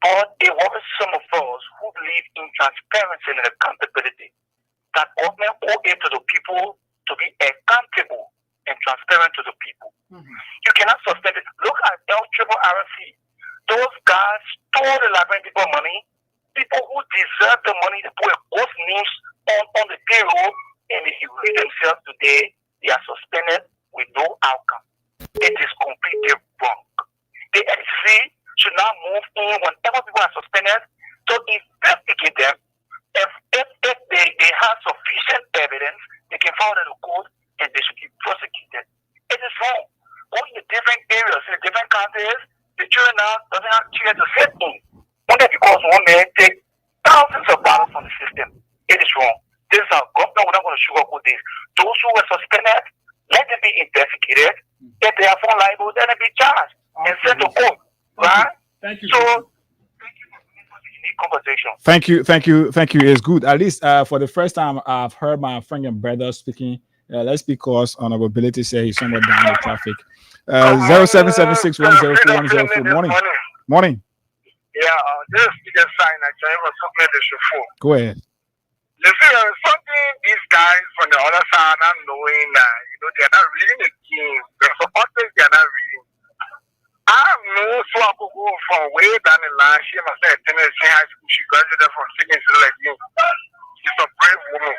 But it was some of us who believe in transparency and accountability, that government owe it to the people to be accountable and transparent to the people. You cannot suspend it. Look at LRRC. Those guys stole the Liberian people money. People who deserve the money, they put ghost names on the payroll, and if you read themselves today, they are suspended with no outcome. It is completely wrong. The LCC should not move in whenever people are suspended to investigate them. If they have sufficient evidence, they can file in the court and they should be prosecuted. It is wrong. doesn't have chance to sit in. Only because one man take thousands of dollars from the system. It is wrong. This is our government. We're not going to sugarcoat this. Those who were suspended, let them be investigated. If they are found liable, then they be charged and sent to court. Right? Thank you. So, unique conversation. Thank you. It's good. At least for the first time, I've heard my friend and brother speaking. Let's because honorability say he's somewhere down the traffic. 0776104104. Morning. Yeah, this is a sign that I was something they should for. Go ahead. You see, something these guys from the other side are not knowing that, they're not reading the game. There's some things they're not reading. I know so I could go from way down the line. She must have attended high school. She graduated from Sydney like you. She's a brave woman.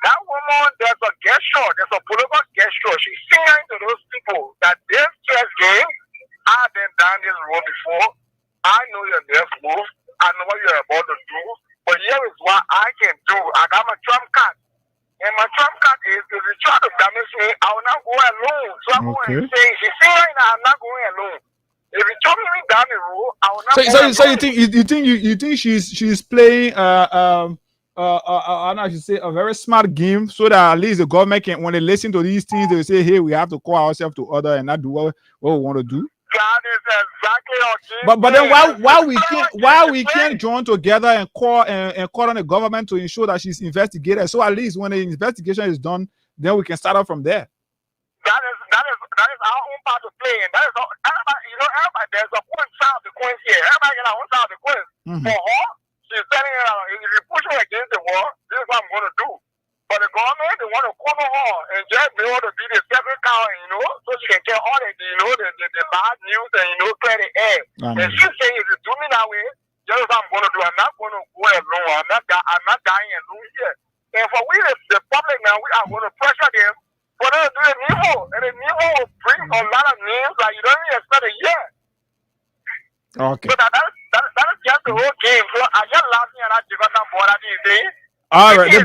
That woman, there's a gesture, there's a political gesture. She's singing to those people that this chess game, I've been down this road before. I know your next move. I know what you're about to do. But here is what I can do. I got my trump card. And my trump card is, if you try to damage me, I will not go alone. So I'm going to say, she's saying right now, I'm not going alone. If you chop me down the road, I will not go alone. So you think she's playing I should say a very smart game so that at least the government can, when they listen to these things, they say, hey, we have to call ourselves to order and not do what we want to do. That is exactly But then why we can't join together and call on the government to ensure that she's investigated, so at least when the investigation is done, then we can start out from there. That is our own part to play, and that is everybody. Everybody, there's a point side of the coin here. Everybody get our own side of the coin. For her, she's telling her, if you push her against the wall, this is what I'm going to do. But the government, they want to corner her and just be able to be the second cow, so she can get all the bad news and, clear the air. And she's saying, if you do me that way, this is what I'm going to do. I'm not going to go alone. I'm not dying alone here. And for we, the public now, we are going to pressure them for them to do the NIVO. And the NIVO will bring a lot of names that you don't even expect a year. Okay. So that is just the whole game. So I just laughing at that Jamaican border these days. All right, the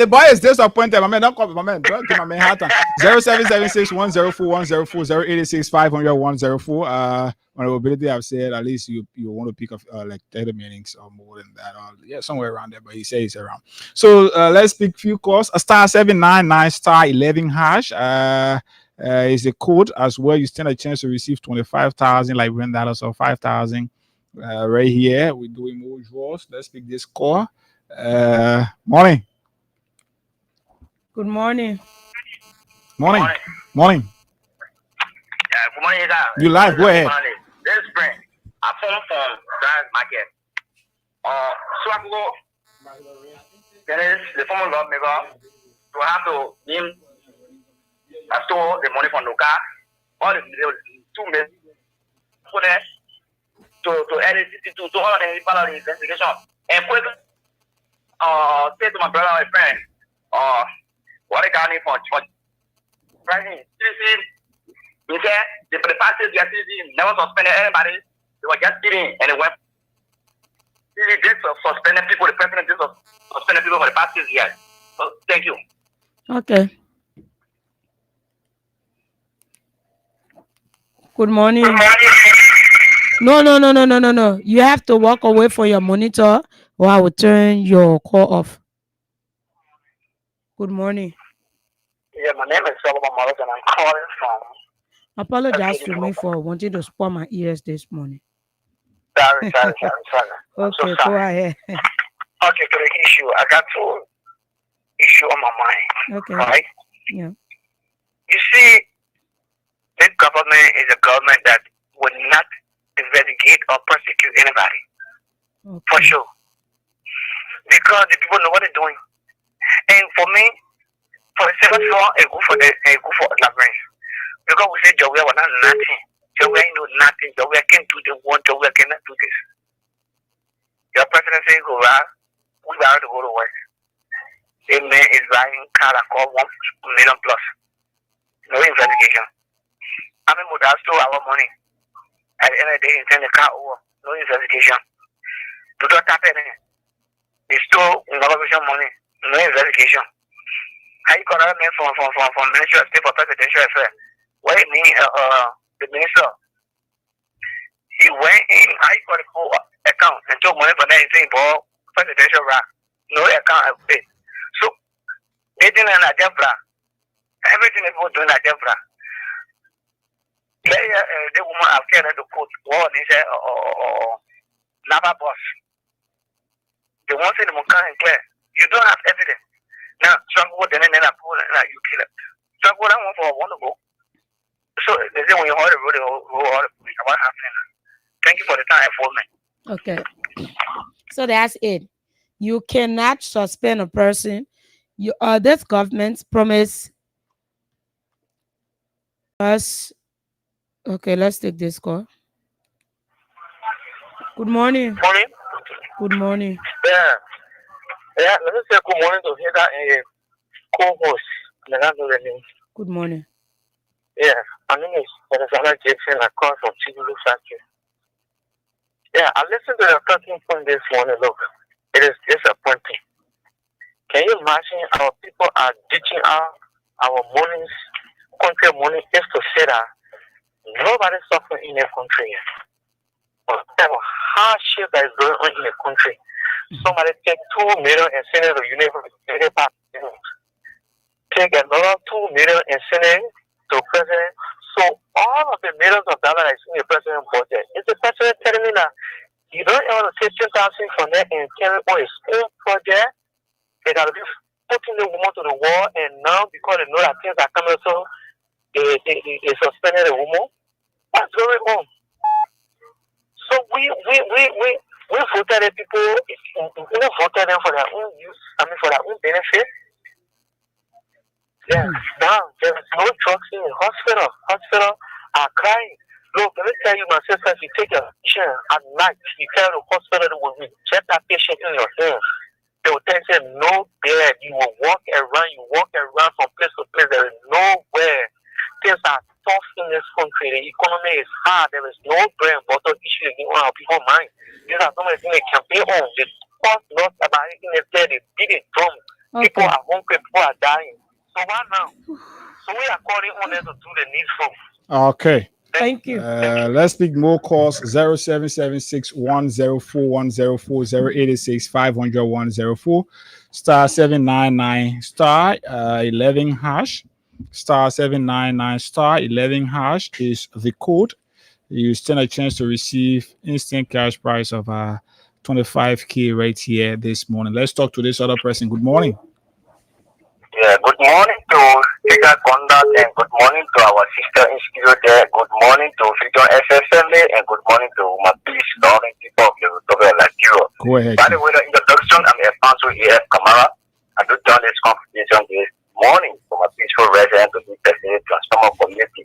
boy is disappointed. My man, don't call my man. Don't give my man hard time. 0776104104 honorability. I've said at least you want to pick up like 30 minutes or more than that, or somewhere around there. But he says around. So let's pick few calls. A *799*11# is the code as well. You stand a chance to receive 25,000 Liberian dollars or 5,000 right here. We're doing more draws. Let's pick this call. Morning. Good morning. Morning. Yeah, good morning, guys. You live, go ahead. This spring, I phone from Grand Market. So I go, there is the former lawmaker to have to name store the money from the car, all the 2 million for that to edit to all the investigation and quick. Say to my brother and my friend, what I got in for right? He said the parties we are seeing never suspended anybody. They were just kidding and they went. He just suspended people. The president just suspended people for the past 6 years. So thank you. Okay. Good morning. No. You have to walk away from your monitor or I will turn your call off. Good morning. Yeah, my name is Solomon Morris and I'm calling from. Apologize to me for wanting to spoil my ears this morning. Sorry. Okay, go ahead. Okay, to the issue. I got 2 issues on my mind. Okay. Right? Yeah. You see, this government is a government that would not investigate or prosecute anybody. Okay. For sure. Because the people know what they're doing. And for me, for the second floor, I go for Labyrinth. Because we say Joey was not nothing. Joey know nothing. Joey can't do the one. Joey cannot do this. Your president says go out. We are to go to work. The man is buying car that cost $1 million plus. No investigation. I mean, that's still our money. At the end of the day, you turn the car over. No investigation. Do not tap in. They stole government money. No investigation. How you call that man from Ministry of State for Presidential Affairs? What do you mean, the minister? he went in, how you call it, full account and took money for that thing for presidential right. No account I paid. So they didn't have a Jeffra. Everything is doing a Jeffra. The woman I've carried to court, what is a lava boss. The one thing the Mukan and clear. You don't have evidence. Now, some would then I pull it like you kill it. Some would I want for one to go. So they say when you hold the road, what happening. Thank you for the time for me. Okay. So that's it. You cannot suspend a person. You this government promise us. Okay, let's take this call. Good morning. Morning. Good morning. Yeah. Yeah, let me say good morning to hear that co-host. Good morning. Yeah, my name is Alexander Jackson. I call from Chigulu Factory. Yeah, I listened to the talking point this morning. Look, it is disappointing. Can you imagine our people are ditching out our monies, country money, just to say that nobody suffering in the country. Whatever hardship that is going on in the country, somebody take 2 million and send it to university. Take another 2 million and send it to president. So all of the millions of dollars that's in the president's budget, is the president telling me that you don't want to take 10,000 from there and carry on his own project? They got to be putting the woman to the wall, and now because they know that things are coming, so they suspended the woman. What's going on? So we voted the people, we voted them for their own use, for their own benefit. Yeah, now there is no drugs in the hospital. Hospital are crying. Look, let me tell you, my sister, if you take a patient at night, you tell the hospital they will reject that patient in your hands. They will tell you no bed. You will walk around from place to place. There is nowhere. Things are tough in this country. The economy is hard. There is no bread and butter issue in our people's mind. These are some of the things they campaign on. They talk not about it in the day. They beat it drum. People are hungry. People are dying. So what now? So we are calling on them to do the needful. Okay. Thank you. Let's pick more calls. 0776 104 104 086 500 104 star 799 star 11 hash. Star 799 star 11 hash is the code. You stand a chance to receive instant cash prize of 25K right here this morning. Let's talk to this other person. Good morning. Yeah, good morning to Tiga Conduct and good morning to our sister in studio there. Good morning to Freedom SSMA and good morning to my peace loving people of the Republic of Nigeria. Go ahead. By the way, the introduction, I'm Alfonso E.F. Kamara. I do join this conversation this morning for my peaceful resident to be president transformer community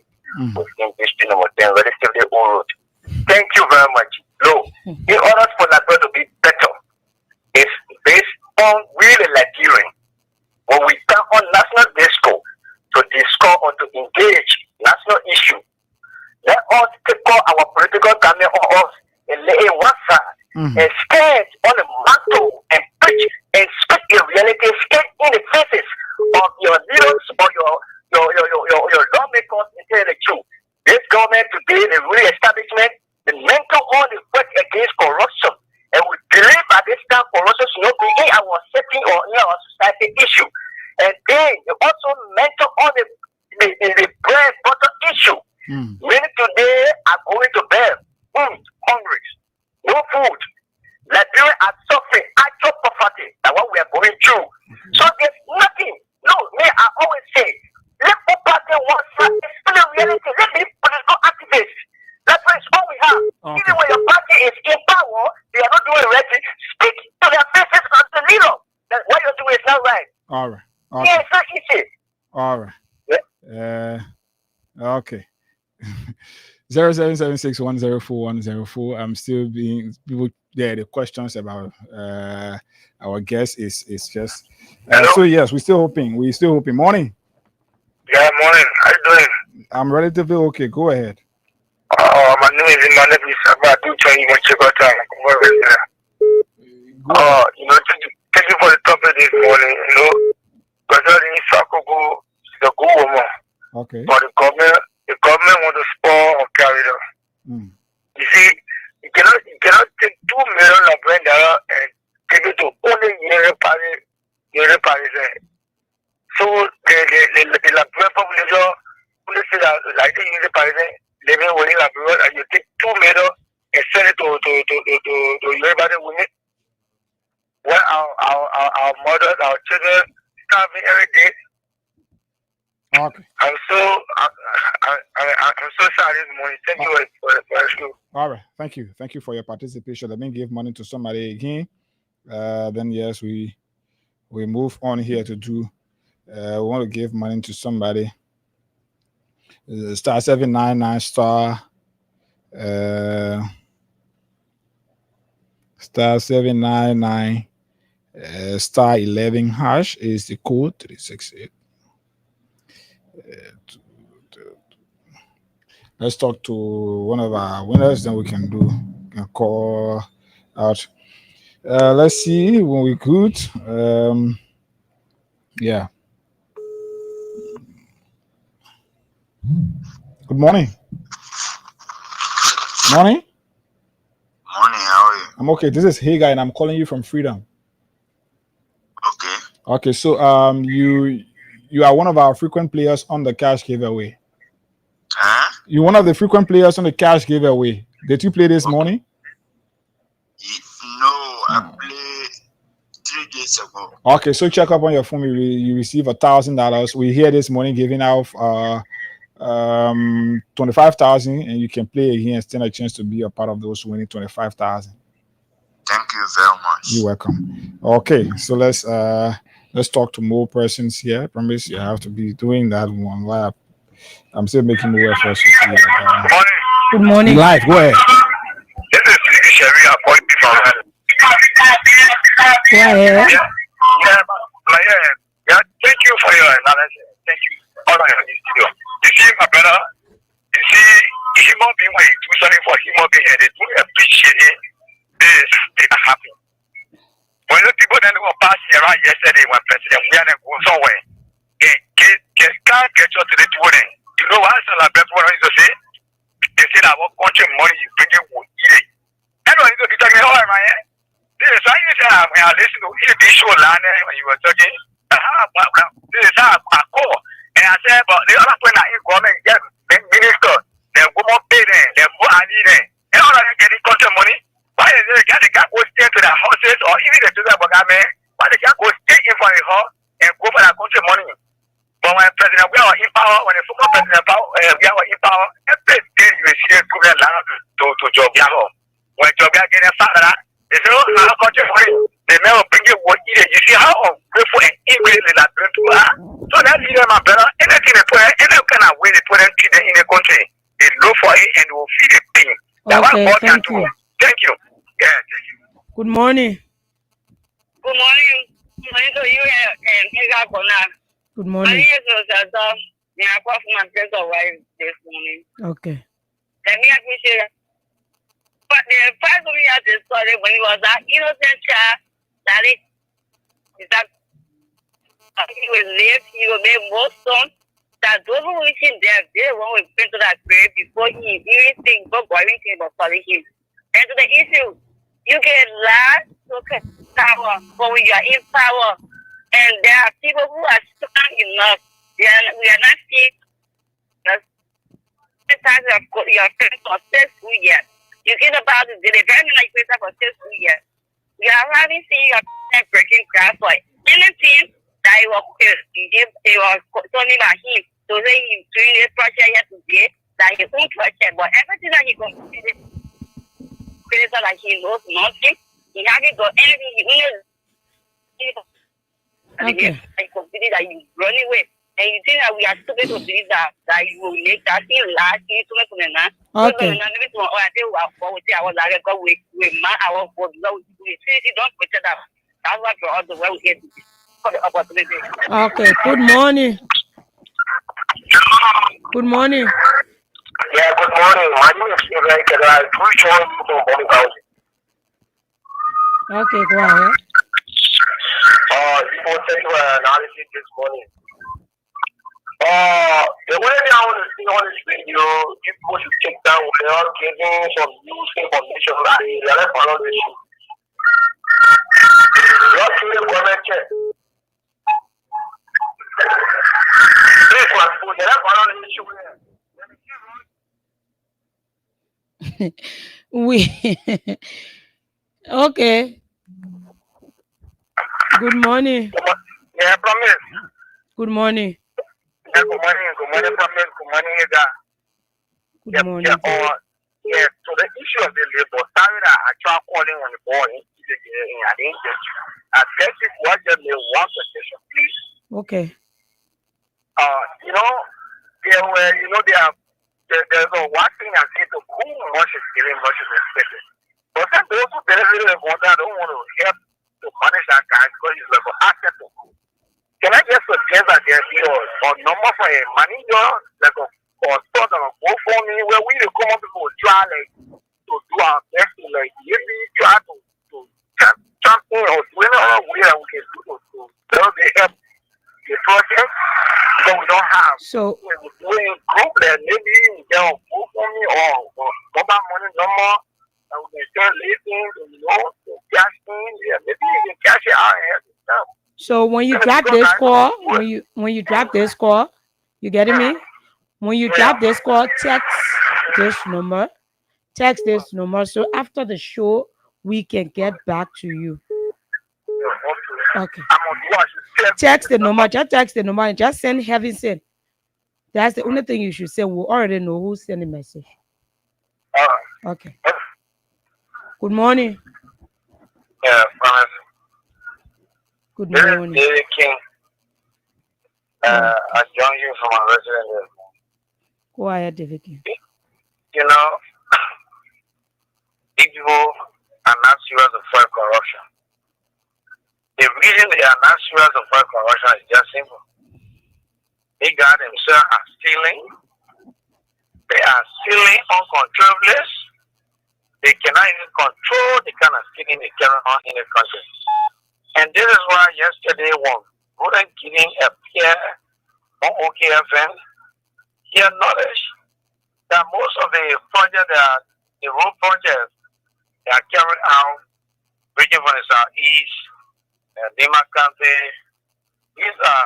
within district number 10, relatively old road. Thank you very much. No, in order for Nigeria to be better, it's based on really Nigerian. When we come on national disco to discuss or to engage national issue, let us take all our political career on us and lay in one side and stand on the mantle and preach and speak in reality, stand in the faces of your leaders or your lawmakers and tell the truth. This government today, the real establishment, the mental on the work against corruption. And we believe that this kind of corruption should not be in our setting or in our society issue. And then you also mention on the bread butter issue. Many today are going to bed, hungry, no food. Nigeria are suffering actual poverty. That's what we are going through. So there's nothing. No, me, I always say, let the party one side explain the reality. Let the political activists. That's all we have. Okay. Even when your party is in power, they are not doing the right thing. Speak to their faces as the leader. That what you're doing is not right. All right. Okay. Yeah, it's not easy. All right. Okay. 0776 104 104. I'm still being people. Yeah, the questions about our guest is just. So yes, we're still hoping. Morning. Yeah, morning. How you doing? I'm relatively okay. Go ahead. My name is Emmanuel. About to join you much about time. Thank you for the topic this morning. President Sakogo is a good woman. Okay. But the government want to spoil or carry them. You see, les laboureurs peuvent les gens, pour laisser la idée par exemple, les gens où les laboureurs, you take 2 meters and send it to Yoruba women, where our mothers, our children starving every day. Okay. I'm so sad this morning. Thank you for the show. All right. Thank you for your participation. Let me give money to somebody again. Then yes, we move on here to do. We want to give money to somebody. Star 799 star. Star 799 star 11 hash is the code 368. Let's talk to one of our winners, then we can call out. Let's see when we could. Yeah. Good morning. Morning. Morning, how are you? I'm okay. This is Hey Guy, and I'm calling you from Freedom. Okay. Okay, so you are one of our frequent players on the cash giveaway. Huh? You're one of the frequent players on the cash giveaway. Did you play this morning? No, I played 3 days ago. Okay, so check up on your phone. You receive $1,000. We here this morning giving out 25,000, and you can play again and stand a chance to be a part of those winning 25,000. Thank you very much. You're welcome. Okay, so let's talk to more persons here. I promise you have to be doing that one while I'm still making the way for us to see. Good morning. Live, go ahead. This is Sherry appointed from Yeah. Thank you for your analysis. Thank you. All right, studio. You see, my brother, you see, human being when you do something for human being and they do appreciate it, this thing happen. When the people then go pass around yesterday when President Wiana go somewhere and can't get you to the morning. You know what I used to say? They say that what country money you bring it will eat it. Everyone is to be talking all right, man. This is how you say when I listen to the show when you were talking. This is how I call. And I said, but the other point that you government get minister, they woman pay them, they more money them. And all that getting country money. Why is it they can't go stay to their houses or even the children of government? Why they can't go stay in for a house and go for their country money? But when President we are in power, when the former President we are in power, every day you see them to job yahoo. When job are getting father, they say, oh, our country money, they never bring it what either. You see how ungrateful and evil they are going to are. So that leader, my brother, anything they put, any kind of way they put them in the country, they look for it and will feed the thing. Okay, thank you. Thank you. Yeah, thank you. Good morning. Good morning. Good morning to you and Good my morning. name is Rosa. I got from my place of wife this morning. Okay. Let me appreciate it. But the first of me had this story when he was that innocent child that he will live, he will make most son. That those who wish him death, they won't repent to that grave before he even think about going him or calling him. And to the issue, you can lie to power, but when you are in power, and there are people who are strong enough, we are not seeing sometimes you are successful yet. You get about the very like successful yet. We are having seen your breaking grass for anything that he was talking about him. So say he's doing this project here today, that he won't project, but everything that he completed, like he knows nothing, he hasn't got anything, he knows. Okay. Like completely that you run away. And you think that we are stupid to believe that you will make that thing last you to make it now. Okay. I think don't pretend that that's what for all the world here for the opportunity. Okay. Good morning. Good morning. Yeah, good morning. My name is Ibrahim Kedra. I'm from Boni County. Okay, go ahead. You will take your analysis this morning. The way I want to see on this video, people should take down without giving some news information that is relevant on the issue. Just see the government check. We okay. Good morning. Yeah, promise. Good morning. Yeah, good morning, promise. Good morning, Good morning. Yeah, so the issue of the labor, sorry that I try calling on the boy. I didn't get you. I guess it was just one position, please. Okay. You know, there's a one thing I say to whom much is given, much is expected. But then those who benefit from that don't want to help to punish that guy because he's like an asset to who. Can I just suggest that there be a number for a manager, like a sort of a GoFundMe where we the common people try like to do our best to like maybe try to champion or do another way that we can do to help the project, but we don't have. So we group that maybe there are GoFundMe or mobile money number and we can start listening, cash in, maybe you can cash it out and stuff. So when you drop this call, when you drop this call, you getting me? When you drop this call, text this number. Text this number. So after the show, we can get back to you. Okay. Text the number. Just text the number and just send heaven send. That's the only thing you should say. We already know who sent the message. Okay. Good morning. Yeah, promise. Good morning. David King. I join you from a resident. Go ahead, David King. You know, people are not serious of fight corruption. The reason they are not serious of fight corruption is just simple. They got themselves are stealing. They are stealing uncontrollably. They cannot even control the kind of stealing they carry on in the country. And this is why yesterday when Golden Guinea appeared on OKFM, he acknowledged that most of the projects the road projects they are carried out, ranging from the southeast, Lima County, these are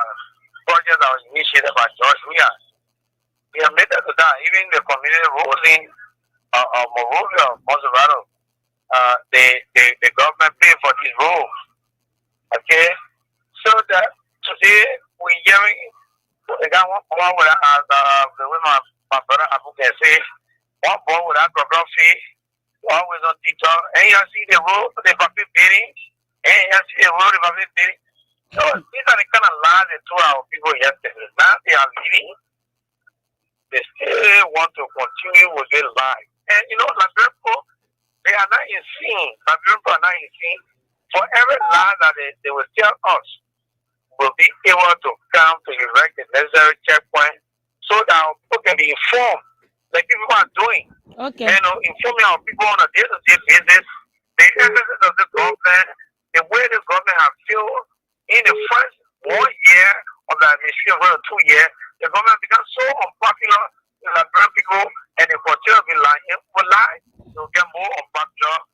projects that were initiated by George Weah. We have made that to that. Even the community roads in Monrovia, Monserrato, the government paid for these roads. Okay? So that today we're hearing, they got one with the way my brother Abu can say, one boy without geography, always on TikTok, and you see the road, the public bidding, and you see the road, the public bidding. So these are the kind of lies they told our people yesterday. Now they are leaving. They still want to continue with their life. And you know, Liberian people, they are not insane. Liberian people are not insane. For every lie that they will tell us, will be able to come to erect the necessary checkpoint so that our people can be informed, like people are doing. Okay. And informing our people on a day-to-day basis, the emphasis of the government, the way the government has failed in the first 1 year of the administration, or 2 years, the government become so unpopular with Liberian people, and they continue to be lying. If we lie, they'll get more unpopular.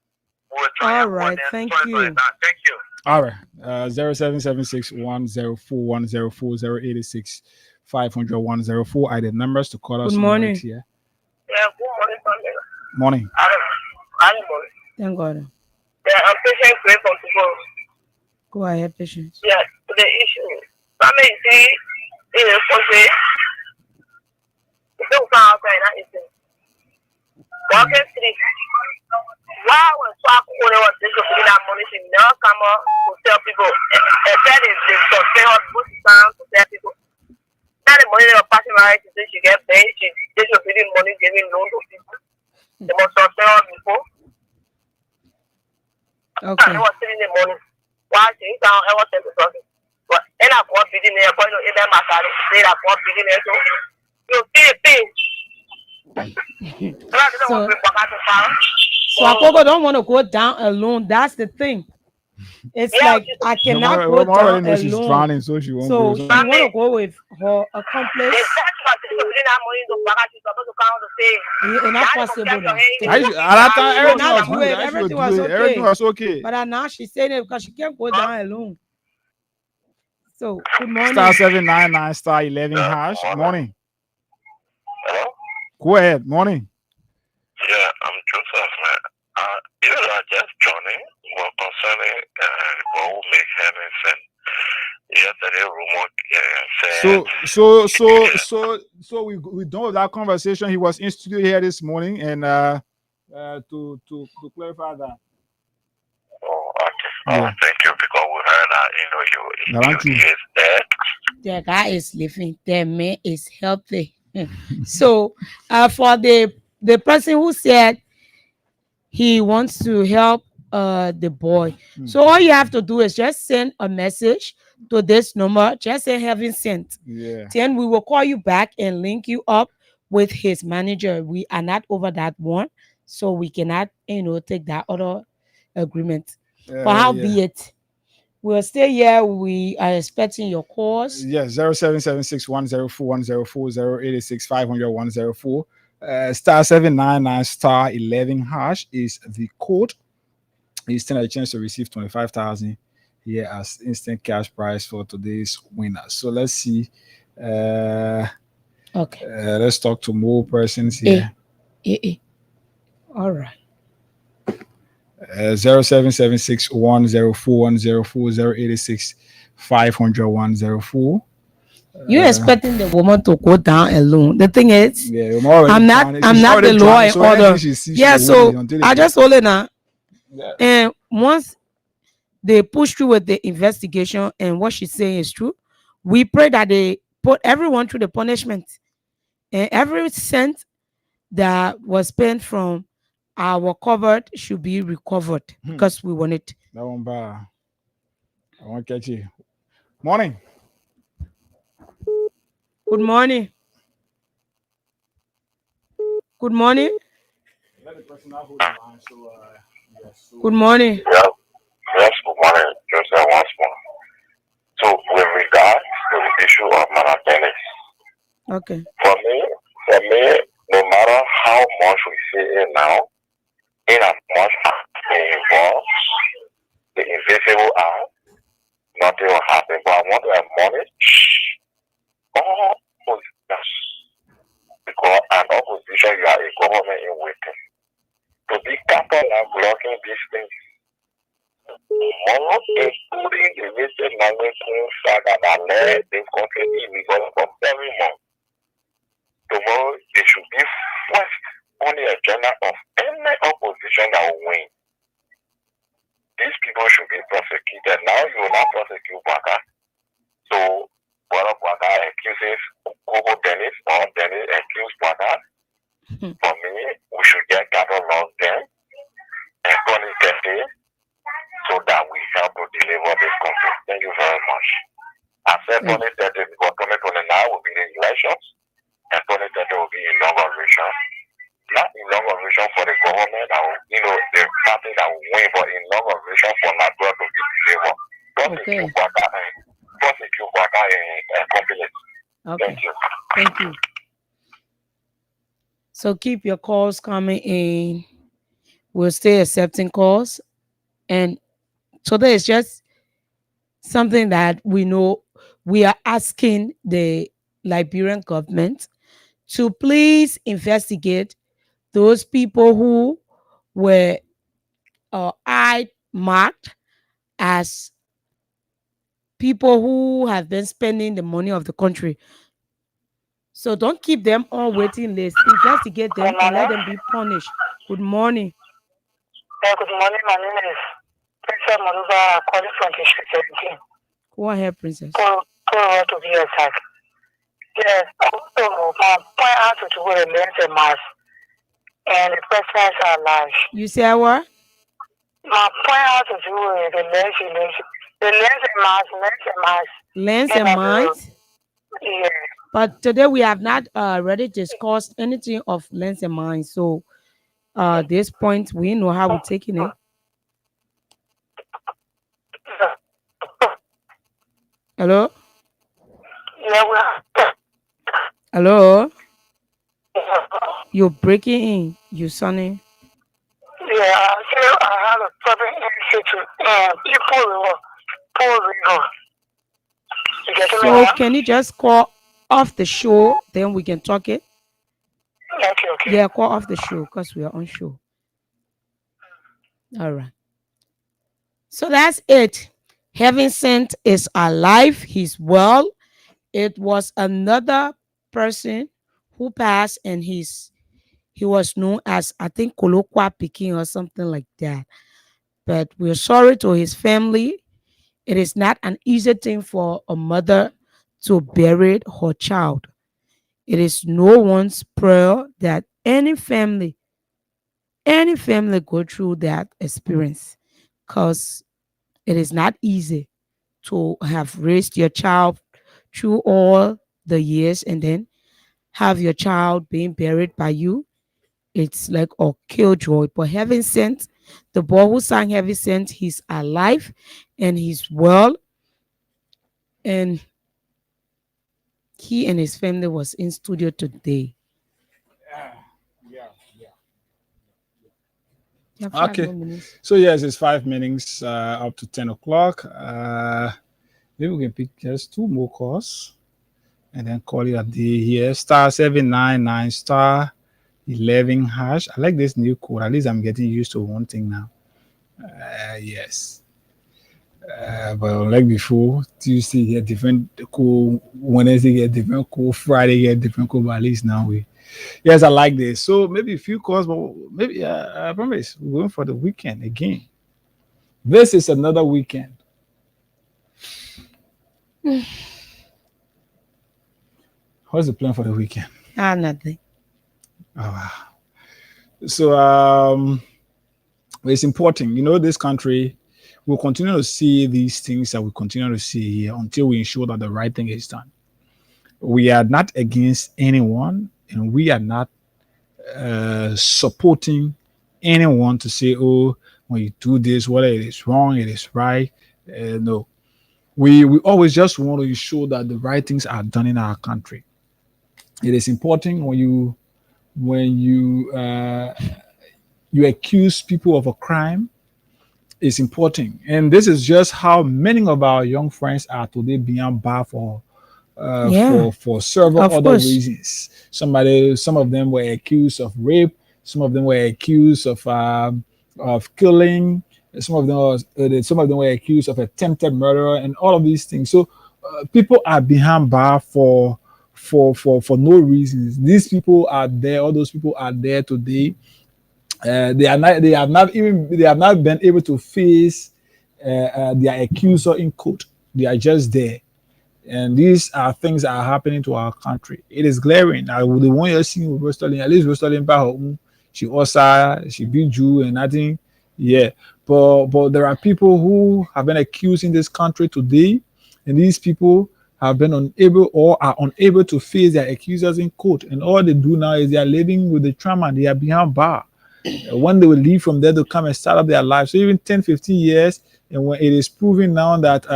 All right, thank you. Thank you. All right. 077610404086 500-104 are the numbers to call us. Good morning. Right here. Yeah, good morning, Sunday. Morning. Thank God. Yeah, I'm patient great from people. Go ahead, patience. Yeah, the issue. That means in the country, it's not outside, that is it. Walking Street. Why when Swap only was distributing that money, she never come up to tell people. And said they sustain us, put down to tell people. Now the money they were passing around, she said she get paid, she distributing money, giving loan to people. They must sustain us before. Okay. They were stealing the money. Why she ain't down ever sent to something. But end up one feeding there, but you know, Masari, say that one feeding there, so you see the thing. So Akoko don't want to go down alone. That's the thing. It's like I cannot go down alone. She's drowning, so she won't so go. she want to go with her accomplice. It's not possible. Everything was okay. But now she's saying it because she can't go down alone. So good morning. Star 799 star 11 hash. Morning. Hello? Go ahead. Morning. Yeah, I'm Joseph, man. You are just joining. Well, concerning what will make heaven send. Yesterday, rumor said. So we done with that conversation. He was in studio here this morning, and to clarify that. Oh, okay. Oh, thank you, because we heard that you is dead. The guy is living. The man is healthy. So, for the person who said he wants to help the boy, so all you have to do is just send a message to this number. Just say "Heaven sent." Yeah. Then we will call you back and link you up with his manager. We are not over that one, so we cannot, take that other agreement. But how be it? We'll stay here. We are expecting your calls. Yes, 0776-104-104-086-500-104. Star 799 star 11 hash is the code. You stand a chance to receive 25,000 here as instant cash prize for today's winner. So let's see. Okay. Let's talk to more persons here. All right. 0776-104-104-086-500-104. You're expecting the woman to go down alone. The thing is, I'm not the law and order. Yeah, so I just hold it now. Yeah. And once they push through with the investigation and what she's saying is true, we pray that they put everyone through the punishment. And every cent that was spent from our covered should be recovered because we want it. That one bad. I won't catch you. Morning. Good morning. Good morning. Good morning. Yes, good morning. Just once more. So, with regards to the issue of Manatelis, Okay. for me, no matter how much we say it now, in as much as it involves the invisible eye, nothing will happen. But I want to admonish all oppositions, because an opposition, you are a government in waiting, to be careful and blocking these things. More, including the recent Nangoku saga that led this country illegal for 7 months. Tomorrow, they should be first on the agenda of any opposition that will win. These people should be prosecuted. Now you will not prosecute Baka. So, one of Baka accuses Kobo Dennis, or Dennis accused Baka. For me, we should get cattle laws then and 2030 so that we help to deliver this country. Thank you very much. I said 2030 because 2029 will be the elections and 2030 will be inauguration. Not inauguration for the government that will, the party that will win, but inauguration for Nigeria to be delivered. Prosecute Baka and companies. Okay. Thank you. Thank you. So keep your calls coming in. We'll stay accepting calls. And today is just something that we know we are asking the Liberian government to please investigate those people who were eye marked as people who have been spending the money of the country. So don't keep them on waiting list. Investigate them and let them be punished. Good morning. Good morning. My name is Princess Maruba, calling from District 17. Go ahead, Princess. To be exact. Yes, also, my point out to do with the lens and mask. And the questions are large. You say what? My point out to do with the lens and mask. Lens and mask? Yeah. But today we have not already discussed anything of lens and mind. So this point, we know how we're taking it. Hello? Yeah, Hello? You're breaking in. You sounding. Yeah, I have a problem in the city. People River. So can you just call off the show, then we can talk it? Okay. Yeah, call off the show because we are on show. All right. So that's it. Heaven Sent is alive. He's well. It was another person who passed, and he was known as, I think, Kolokwa Peking or something like that. But we're sorry to his family. It is not an easy thing for a mother to bury her child. It is no one's prayer that any family go through that experience, because it is not easy to have raised your child through all the years and then have your child being buried by you. It's like a killjoy. But Heaven Sent, the boy who sang Heaven Sent, he's alive and he's well. And he and his family was in studio today. You have 5 Okay. more minutes. So yes, it's 5 minutes up to 10 o'clock. Maybe we can pick just 2 more calls and then call it a day here. *799 *11 hash. I like this new code. At least I'm getting used to one thing now. Yes. But like before, Tuesday get different code, Wednesday get different code, Friday get different code. But at least now yes, I like this. So maybe a few calls, but maybe I promise we're going for the weekend again. This is another weekend. What's the plan for the weekend? Nothing. Oh, wow. So it's important. This country will continue to see these things that we continue to see here until we ensure that the right thing is done. We are not against anyone, and we are not supporting anyone to say, oh, when you do this, whether it is wrong, it is right. No. We always just want to ensure that the right things are done in our country. It is important when you accuse people of a crime. It's important, and this is just how many of our young friends are today being barred for several other reasons. Some of them were accused of rape. Some of them were accused of killing. Some of them were accused of attempted murder and all of these things. So people are behind bars for no reasons. These people are there. All those people are there today. They have not been able to face their accuser in court. They are just there. And these are things that are happening to our country. It is glaring. The one you're seeing with Rosalind, at least Rosalind, she beat you and nothing. Yeah. But there are people who have been accused in this country today, and these people have been unable or are unable to face their accusers in court. And all they do now is they are living with the trauma. They are behind bar. When they will leave from there, they'll come and start up their lives. So even 10, 15 years, and when it is proven now that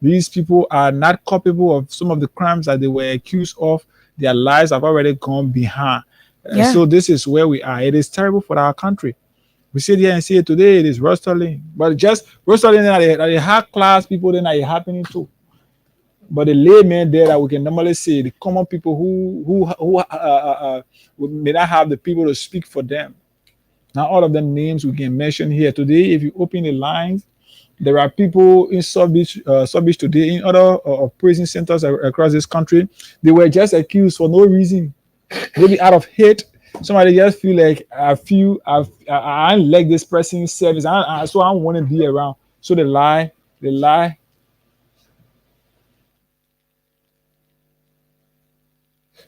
these people are not culpable of some of the crimes that they were accused of, their lives have already gone behind. So this is where we are. It is terrible for our country. We sit here and say today it is Rosalind, but just Rosalind that the high class people then are happening too. But the layman there that we can normally say, the common people who may not have the people to speak for them. Now all of them names we can mention here today. If you open the lines, there are people in South Beach today, in other prison centers across this country. They were just accused for no reason, maybe out of hate. Somebody just feel like I don't like this person's service, so I don't want to be around. So they lie.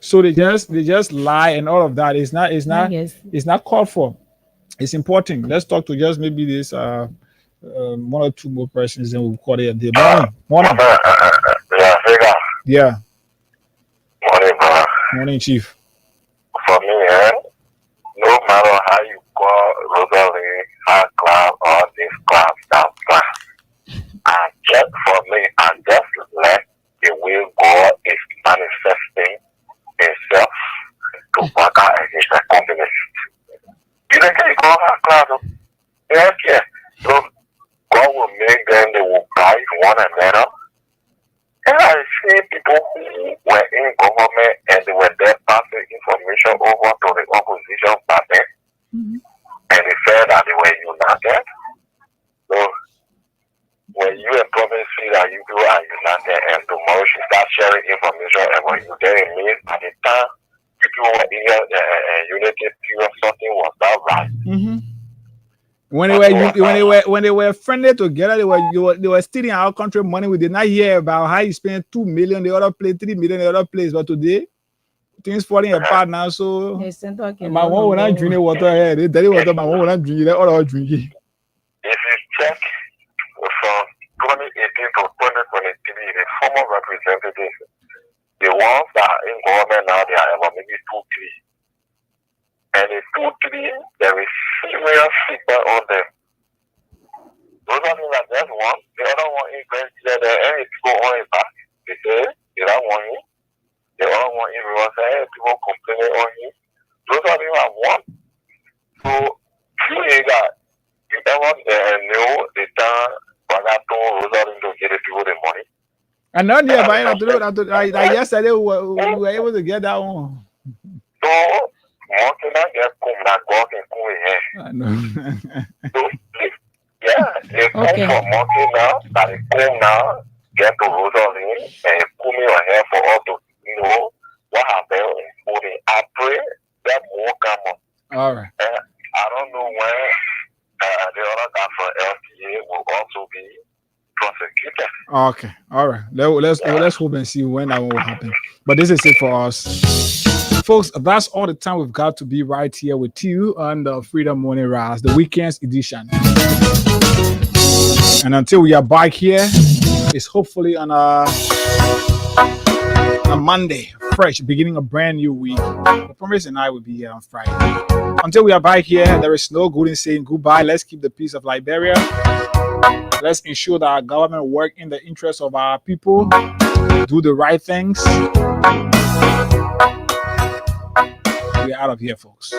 So they just lie, and all of that is not called for. It's important. Let's talk to just maybe this one or two more persons, and we'll call it a day. Morning. Yeah. Morning, Chief. For me, no matter how you call Rosalie, high class or this class, that class, I just let the way God is manifesting Himself to work out against the communist. You think you call high class? Yes. So God will make them, they will guide one another. And I government and they were there passing information over to the opposition party. And they said that they were united. So when you and province feel that you people are united and tomorrow she start sharing information about you, then it means at the time people were in unity period, something was not right. When they were friendly together, they were stealing our country money. We did not hear about how you spent 2 million, the other place 3 million, the other place. But today, things falling apart now. So my one will not drink the water here. They dirty water. My one will not drink it. All I drink it. If you check from 2018 to 2023, the former representatives, the ones that are in government now, they are about maybe 2-3. And the 2-3, there is serious feedback on them. Those are things like that one. The other one is going to say that any people on it back. They say they don't want you. The other one is everyone say hey, people complaining on you. Those are things like one. So you that you ever know the time Bagaton Rosalie to get the people the money. And now they are buying that yesterday we were able to get that one. So monkey not get come that God can come here. I know. So yeah, they come for monkey now, that they come now, get to Rosalie and put me on here for all to know what happened. I pray that more come on. All right. I don't know when the other guy from LTA will also be prosecuted. Okay. All right. Let's hope and see when that will happen. But this is it for us. Folks, that's all the time we've got to be right here with you on the Freedom Morning Rise, the weekend's edition. And until we are back here, it's hopefully on a Monday, fresh, beginning a brand new week. The Promise and I will be here on Friday. Until we are back here, there is no good in saying goodbye. Let's keep the peace of Liberia. Let's ensure that our government work in the interest of our people, do the right things. We're out of here, folks.